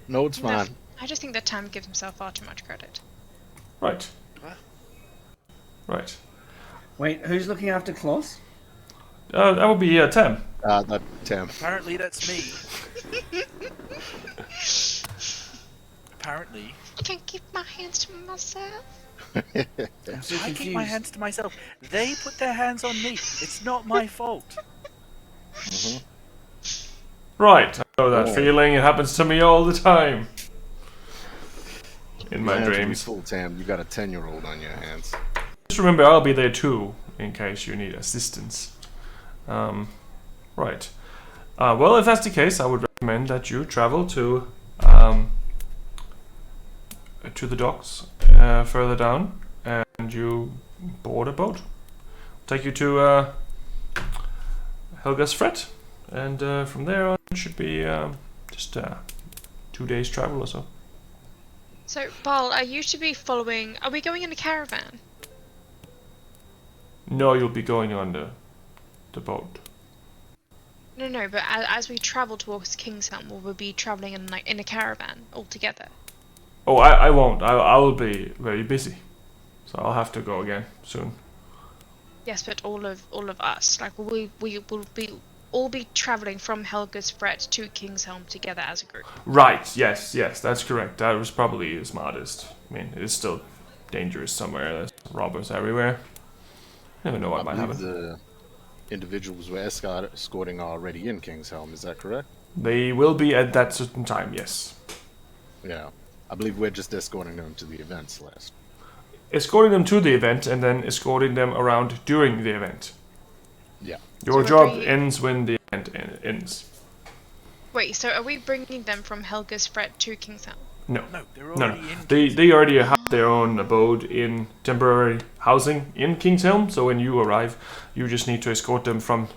No, it's fine. I just think that Tam gives himself far too much credit. Right. What? Right. Wait, who's looking after Klaus? That would be Tam. That Tam. Apparently that's me. Apparently. I can't keep my hands to myself. I'm so I keep my confused. hands to myself. They put their hands on me. It's not my fault. Right. I know that Oh. feeling. It happens to me all the time. In my Your hands will be dreams. full, Tam. You got a 10-year-old on your hands. Just remember, I'll be there too, in case you need assistance. Right. Well, if that's the case, I would recommend that you travel to the docks further down, and you board a boat. Take you to Helga's Fret, and from there on it should be just 2 days travel or so. So, Baal, are you to be following... Are we going in a caravan? No, you'll be going on the boat. No, but as we travel towards Kingshelm, will we be travelling in a caravan all together? Oh, I won't. I will be very busy, so I'll have to go again soon. Yes, but all of us, like, we will all be travelling from Helga's Fret to Kingshelm together as a group. Right. Yes, that's correct. That was probably the smartest. I mean, it's still dangerous somewhere. There's robbers everywhere. Never know what might I believe happen. the individuals we're escorting are already in Kingshelm, is that correct? They will be at that certain time. Yes. Yeah. I believe we're just escorting them to the event, Celeste. escorting them to the event and then escorting them around during the event. Yeah. Your So job we- ends when the event ends. Wait, so are we bringing them from Helga's Fret to Kingstown? No. No, they're No, already no. in. They already have their own abode in temporary housing in Kingshelm, so when you arrive, you just need to escort them from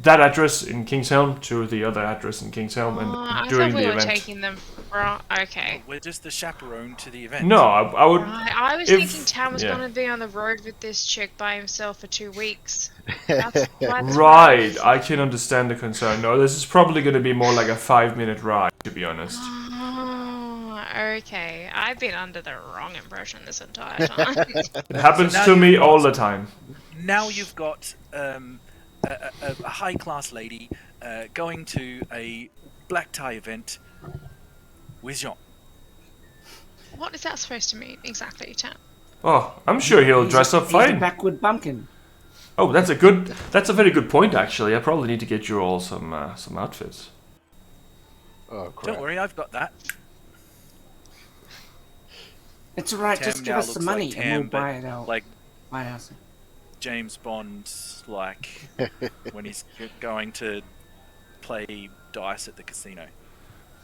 that address in Kingshelm to the other address in Kingshelm and I during thought we the were event. taking them from... Okay. We're just the chaperone to the event. No, I would. Right, I was if- thinking Tam was yeah. going to be on the road with this chick by himself for 2 weeks. That's Right, I can understand the concern. No, this is probably going to be more like a 5-minute ride, to be honest. Oh, okay. I've been under the wrong impression this entire time. It happens So now to me you've all got- the time. Now you've got a high-class lady going to a black tie event with Jhon. What is that supposed to mean exactly, Tam? Oh, I'm sure he'll dress up He's a fine. backward bumpkin. Oh, that's a very good point, actually. I probably need to get you all some outfits. Oh, crap. Don't worry, I've got that. It's alright, Tam just give now us the looks money like and Tam, we'll buy but it out. like Buy it out. James Bond, like when he's going to play dice at the casino.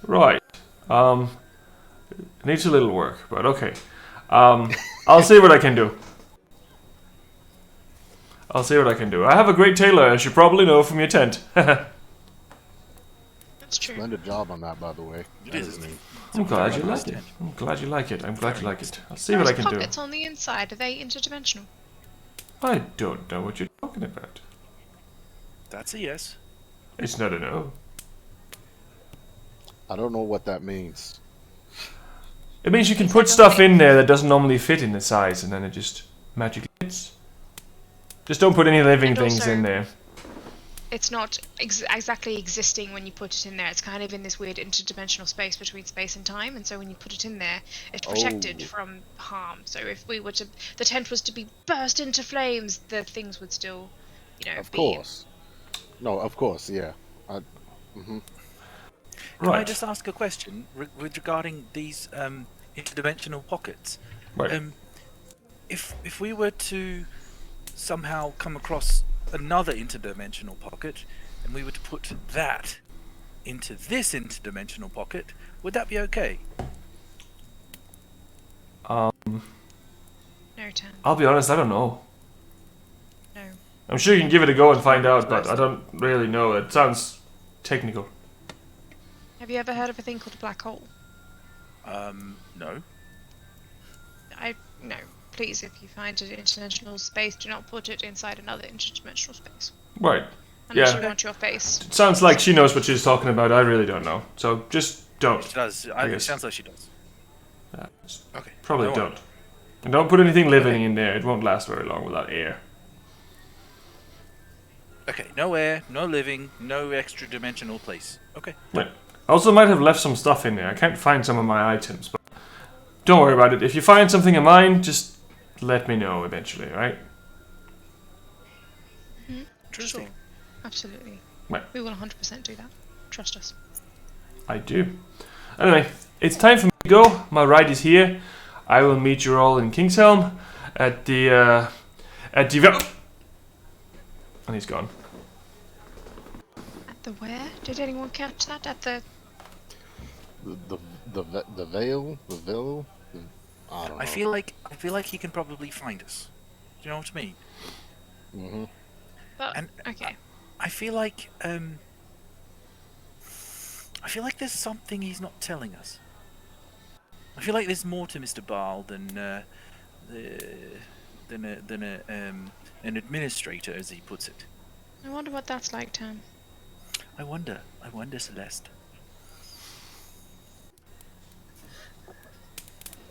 Right. It needs a little work, but okay. I'll see what I can do. I'll see what I can do. I have a great tailor, as you probably know from your tent. That's true. Splendid job on that, by the way. It That is. is neat. I'm glad you Very like nice it. I'm glad you like it. I'm glad you like it. I'll see Those what I can do. pockets on the inside, are they interdimensional? I don't know what you're talking about. That's a yes. It's not a no. I don't know what that means. It means you can It's put like a stuff fake- in there that doesn't normally fit in the size, and then it just magically fits. Just don't put any living And things also- in there. It's not exactly existing when you put it in there. It's kind of in this weird interdimensional space between space and time, and so when you put it in there, it's protected Oh. from harm. So if we were to, the tent was to be burst into flames, the things would still, Of be. course. No, of course, yeah. Can I Right. just ask a question regarding these interdimensional pockets? Right. If we were to somehow come across another interdimensional pocket, and we were to put that into this interdimensional pocket, would that be okay? No, Tam. I'll be honest, I don't know. No. I'm sure you can give it a go and find out, but I don't really know. It sounds technical. Have you ever heard of a thing called a black hole? No. No. Please, if you find an interdimensional space, do not put it inside another interdimensional space. Right. Unless Yeah. you want your face. It sounds like she knows what she's talking about. I really don't know. So just don't. She does. It guess. sounds like she does. Okay. Probably I won't. don't. And don't put anything living in there. It won't last very long without air. Okay. No air, no living, no extra dimensional place. Okay. Right. I also might have left some stuff in there. I can't find some of my items, but don't worry about it. If you find something of mine, just let me know eventually, right? Interesting. Absolutely. Right. We will 100% do that. Trust us. I do. Anyway, it's time for me to go. My ride is here. I will meet you all in Kingshelm at the and he's gone. At the where? Did anyone catch that? At the... The veil? The veil? I don't know. I feel like he can probably find us. Do you know what I mean? Mm-hmm. But, And- okay. I feel like there's something he's not telling us. I feel like there's more to Mr. Baal than an administrator, as he puts it. I wonder what that's like, Tam. I wonder, Celeste.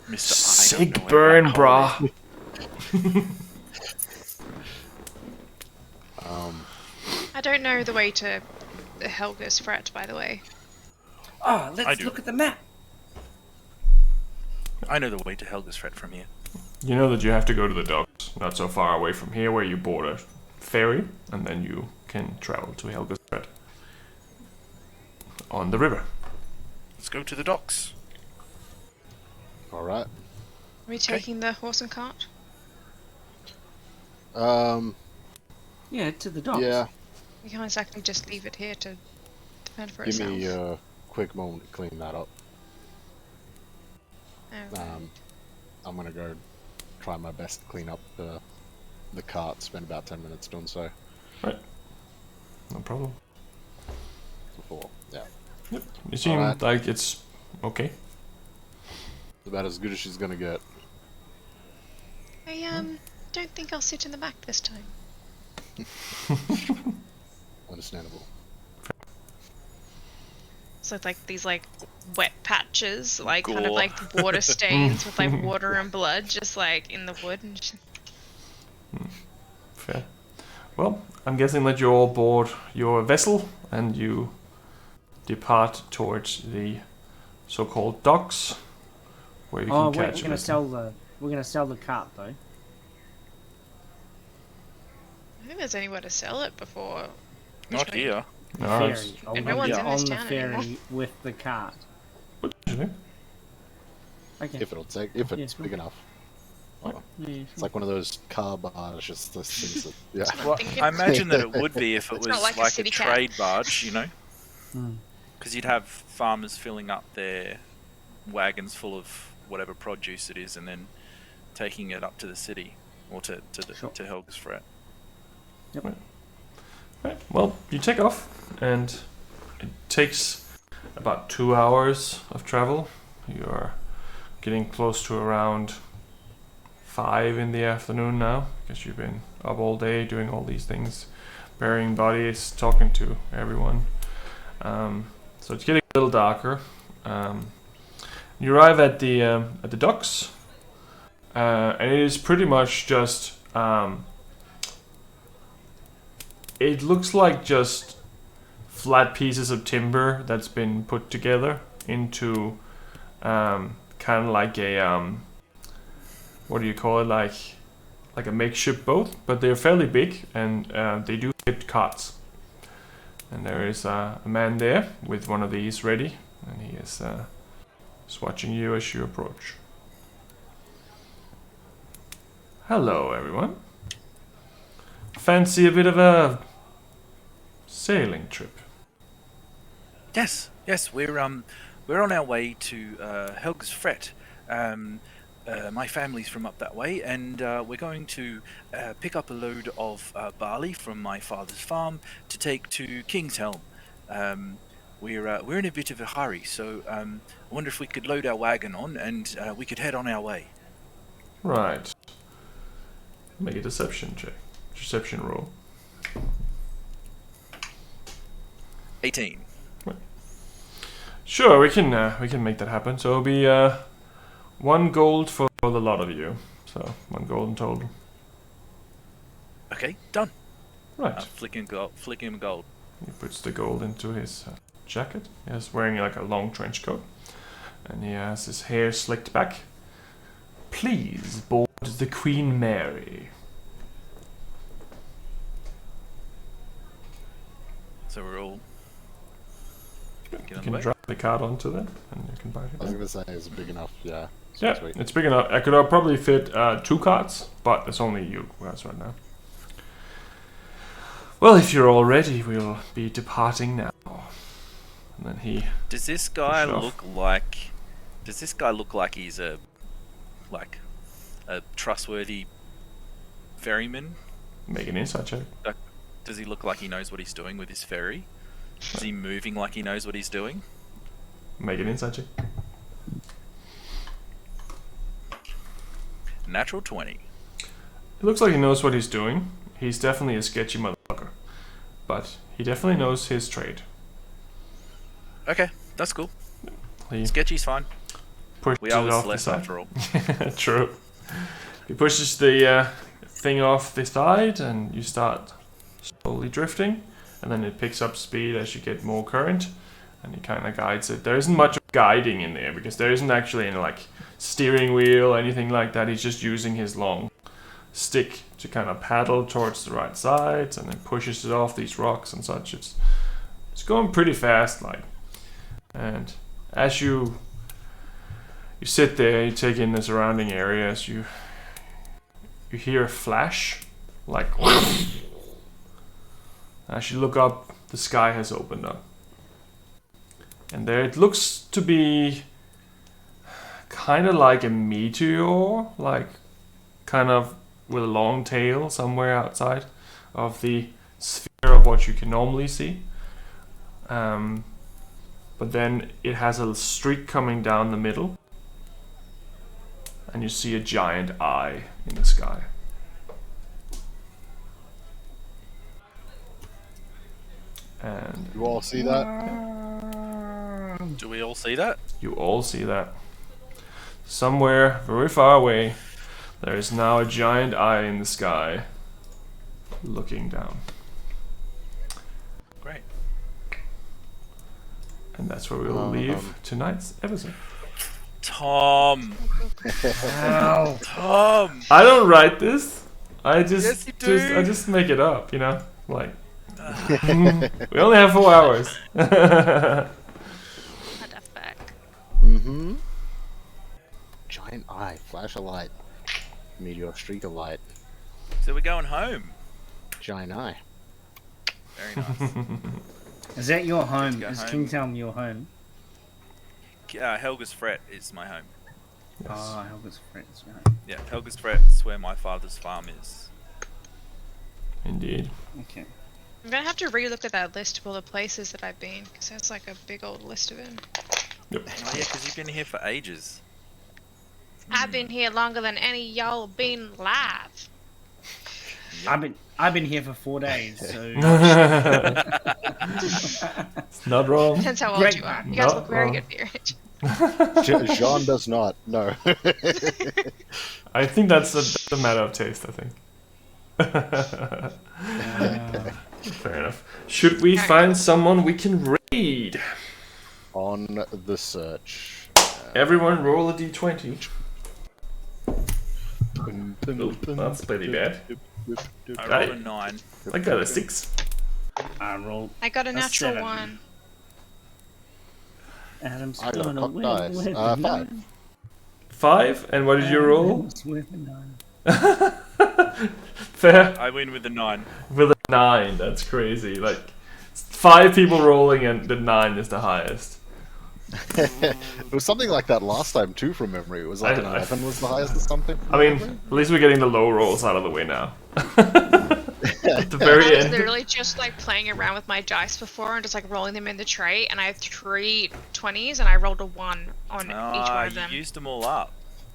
Mr. Sick I don't know burn, about brah. I don't know the way to Helga's Fret, by the way. Oh, I let's do. look at the map. I know the way to Helga's Fret from here. You know that you have to go to the docks, not so far away from here, where you board a ferry, and then you can travel to Helga's Fret on the river. Let's go to the docks. Alright. Are we taking the horse and cart? Yeah, to the docks. Yeah. We can't exactly just leave it here to defend for Give itself. me a quick moment to clean that up. Oh. I'm gonna go try my best to clean up the cart. Spend about 10 minutes doing so. Right. No problem. Before, yeah. Yep. You seem Alright. like it's okay. It's about as good as she's gonna get. I don't think I'll sit in the back this time. Understandable. So like these like wet patches, like kind of Gore. like water stains with like water and blood, just like in the wood. And just... Fair. Well, I'm guessing that you're all aboard your vessel and you depart towards the so-called docks, where you Oh, can wait, catch we're gonna sell the cart though. I think there's anywhere to sell it before. Not here. No, Ferry. it's I'll And be no one's in this on the town ferry anymore. with the cart. potentially. Okay. If it's Yeah, big sure. enough. Yeah, It's like one of those car barges. Those things that, yeah. That's what I'm Well, thinking. I imagine that it would be if it It's was not like a like a city cat. trade barge, you know? Hmm. Because you'd have farmers filling up their wagons full of whatever produce it is and then taking it up to the city or to Sure. Helg's Fret. Right. Well, you take off, and it takes about 2 hours of travel. You are getting close to around 5 in the afternoon now, because you've been up all day doing all these things, burying bodies, talking to everyone. So it's getting a little darker. You arrive at the docks, and it is pretty much just. It looks like just flat pieces of timber that's been put together into kind of like a what do you call it, like a makeshift boat, but they're fairly big and they do fit carts. And there is a man there with one of these ready, and he is just watching you as you approach. Hello, everyone. Fancy a bit of a sailing trip? Yes, we're on our way to Helg's Fret. My family's from up that way, and we're going to pick up a load of barley from my father's farm to take to King's Helm. We're in a bit of a hurry, so I wonder if we could load our wagon on and we could head on our way. Right. Make a deception check. Deception roll. 18. Sure, we can make that happen. So it'll be 1 gold for the lot of you. So 1 gold in total. Okay, done. Right. Flick him gold. He puts the gold into his jacket. He's wearing like a long trench coat, and he has his hair slicked back. Please board the Queen Mary. So we're all. You Get on the can way. drop the card onto that, and you can buy I was it. gonna say it's big enough. Yeah. Yeah, Sweet. it's big enough. I could probably fit 2 carts, but there's only you guys right now. Well, if you're all ready, we'll be departing now. And then he. Does this guy Push off. look like? Does this guy look like he's a trustworthy ferryman? Make an insight check. Does he look like he knows what he's doing with his ferry? Is he moving like he knows what he's doing? Make an insight check. Natural 20. It looks like he knows what he's doing. He's definitely a sketchy motherfucker. But he definitely knows his trade. Okay, that's cool. He Sketchy's fine. pushes We it are with off the Celeste side. after all. True. He pushes the thing off the side, and you start slowly drifting, and then it picks up speed as you get more current, and he kind of guides it. There isn't much guiding in there because there isn't actually any like steering wheel or anything like that. He's just using his long stick to kind of paddle towards the right side, and then pushes it off these rocks and such. It's going pretty fast, like. And as you You sit there, you take in the surrounding areas, you hear a flash, like as you look up, the sky has opened up. And there it looks to be kind of like a meteor, like kind of with a long tail somewhere outside of the sphere of what you can normally see. But then it has a streak coming down the middle, and you see a giant eye in the sky. And You all see that? Do we all see that? you all see that. Somewhere very far away, there is now a giant eye in the sky looking down. Great. And that's where we'll leave tonight's episode. Tom. Tom. I don't write this. I just, Yes, you do. I just make it up, you know? Like, we only have 4 hours. What the fuck? Mm-hmm. Giant eye, flash of light, meteor streak of light, So we're going home. giant eye. Very nice. Is that your home? go Is home. Kingtown your home? Helga's Fret is my home. Oh, Helga's friends. Your home. Yeah, Helga's Fret's where my father's farm is. Indeed. Okay. I'm gonna have to re-look at that list of all the places that I've been, because that's like a big old list of them. Yep. Oh yeah, because you've been here for ages. I've been here longer than any of y'all been live. I've been here for 4 days, so It's not wrong. Depends how old Great. you are. You guys Not look very wrong. good for your age. Jhon does not. No. I think that's a matter of taste, I think. Fair enough. Should we find someone we can raid? On the search. Everyone roll a d20. That's pretty bad. I rolled a 9. I got a 6. I rolled. I got a A natural 7. 1. Adam's I got a gonna cock win dice. with 5. 9. 5? And what did you roll? Adam's with a 9. Fair. I win with a 9. With a 9. That's crazy. Like, 5 people rolling and the 9 is the highest. It was something like that last time too, from memory. It was like an 11 was the highest or something. I mean, at least we're getting the low rolls out of the way now. At the very I was end. literally just like playing around with my dice before and just like rolling them in the tray, and I have 3 20s and I rolled a 1 on each one of them. You used them all up.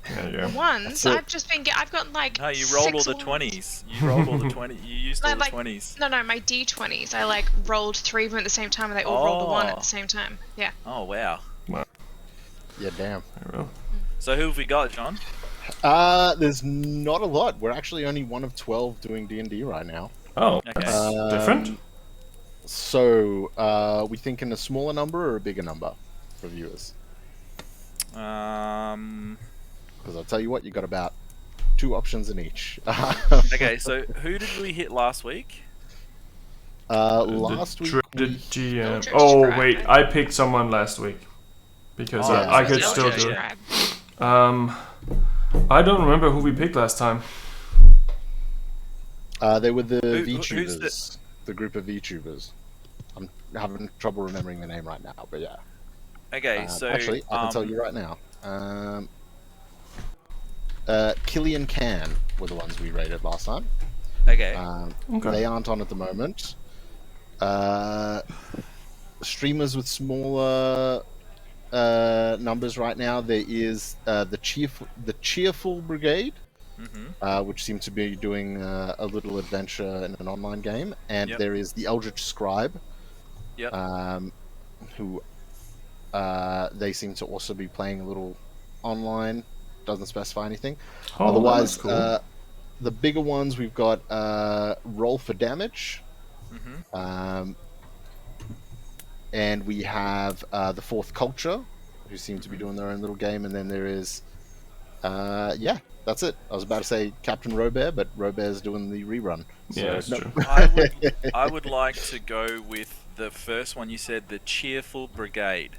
There you go. The ones So- I've just been I've gotten like No, you rolled all 6 the ones. 20s. You rolled all the 20. You used all the 20s. No, my d20s. I like rolled 3 of them at the same time, and they all rolled a 1 at the same time. Yeah. Oh wow. Yeah, damn. Very well. So who have we got, John? There's not a lot. We're actually only one of 12 doing D&D right now. Oh, Okay. that's different. So, we thinking a smaller number or a bigger number for viewers? Because I'll tell you what, you got about 2 options in each. Okay, so who did we hit last week? Last week, The we- GM. Eldritch Oh Scribe, wait, right? I picked someone last week because Oh, I could yeah, still yeah, do yeah. it. I don't remember who we picked last time. they were the who's VTubers, the group of VTubers. I'm having trouble remembering the name right now, but yeah. Okay, so Actually, I can tell you right now. Killian Can were the ones we rated last time. Okay. Okay. They aren't on at the moment. Streamers with smaller numbers right now. There is the Cheerful Brigade, which seem to be doing a little adventure in an online game, and Yep. there is the Eldritch Scribe, Yep. who they seem to also be playing a little online. Doesn't specify anything. Oh, Otherwise, that's cool. the bigger ones we've got Roll for Damage, and we have the Fourth Culture, who seem to be doing their own little game, and then there is, yeah, that's it. I was about to say Captain Robert, but Robert's doing the rerun. So, Yeah, that's no. true. I would like to go with the first one you said, the Cheerful Brigade.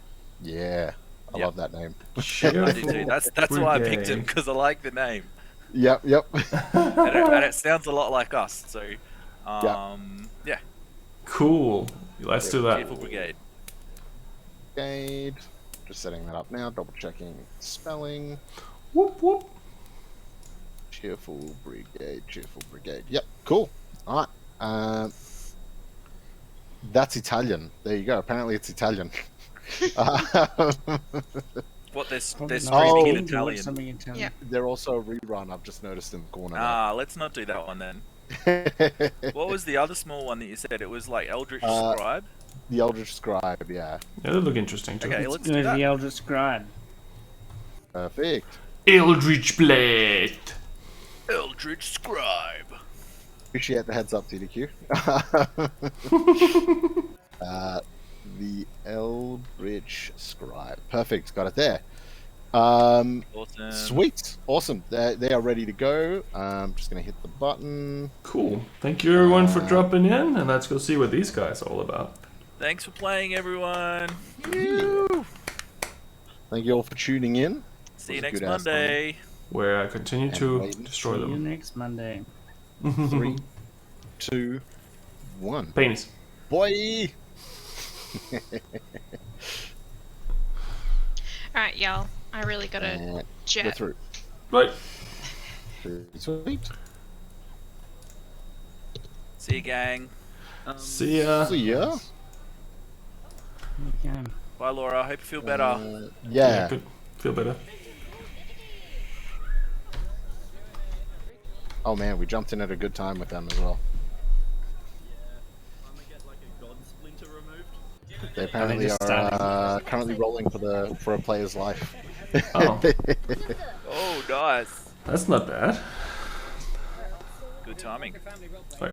Yeah. I love that name. I do too. That's why I picked him, because I like the name. Yep. and it sounds a lot like us. So, yeah. Cool. Let's do that. Cheerful Brigade. Brigade. Just setting that up now. Double checking spelling. Whoop whoop. Cheerful Brigade. Cheerful Brigade. Yep. Cool. All right. That's Italian. There you go. Apparently it's Italian. What, they're Probably screaming in not. Italian. Something Italian. Yeah. They're also a rerun. I've just noticed in the corner. Let's not do that one then. What was the other small one that you said? It was like Eldritch Scribe? The Eldritch Scribe, yeah. Yeah, they look interesting too. Okay, let's Go do to that. the Eldritch Scribe. Perfect. Eldritch Blade. Eldritch Scribe. Appreciate the heads up, TDQ. The Eldritch Scribe. Perfect, got it there. Awesome. Sweet, awesome. They are ready to go. I'm just gonna hit the button. Cool. Thank you everyone for dropping in, and let's go see what these guys are all about. Thanks for playing, everyone. Thank you all for tuning in. See you It was a next good ass Monday. Where I continue to waiting. destroy See you them. next Monday. 3, 2, 1. Penis. Boy. Alright, y'all. I really gotta Go jet. through. Right. Sweet. See you, gang. See ya. See ya. Okay. Bye, Laura. Hope you feel better. Yeah. Good. Feel better. Oh man, we jumped in at a good time with them as well. They apparently just are currently rolling for a player's life. Oh. Oh, nice. That's not bad. Good timing. Right.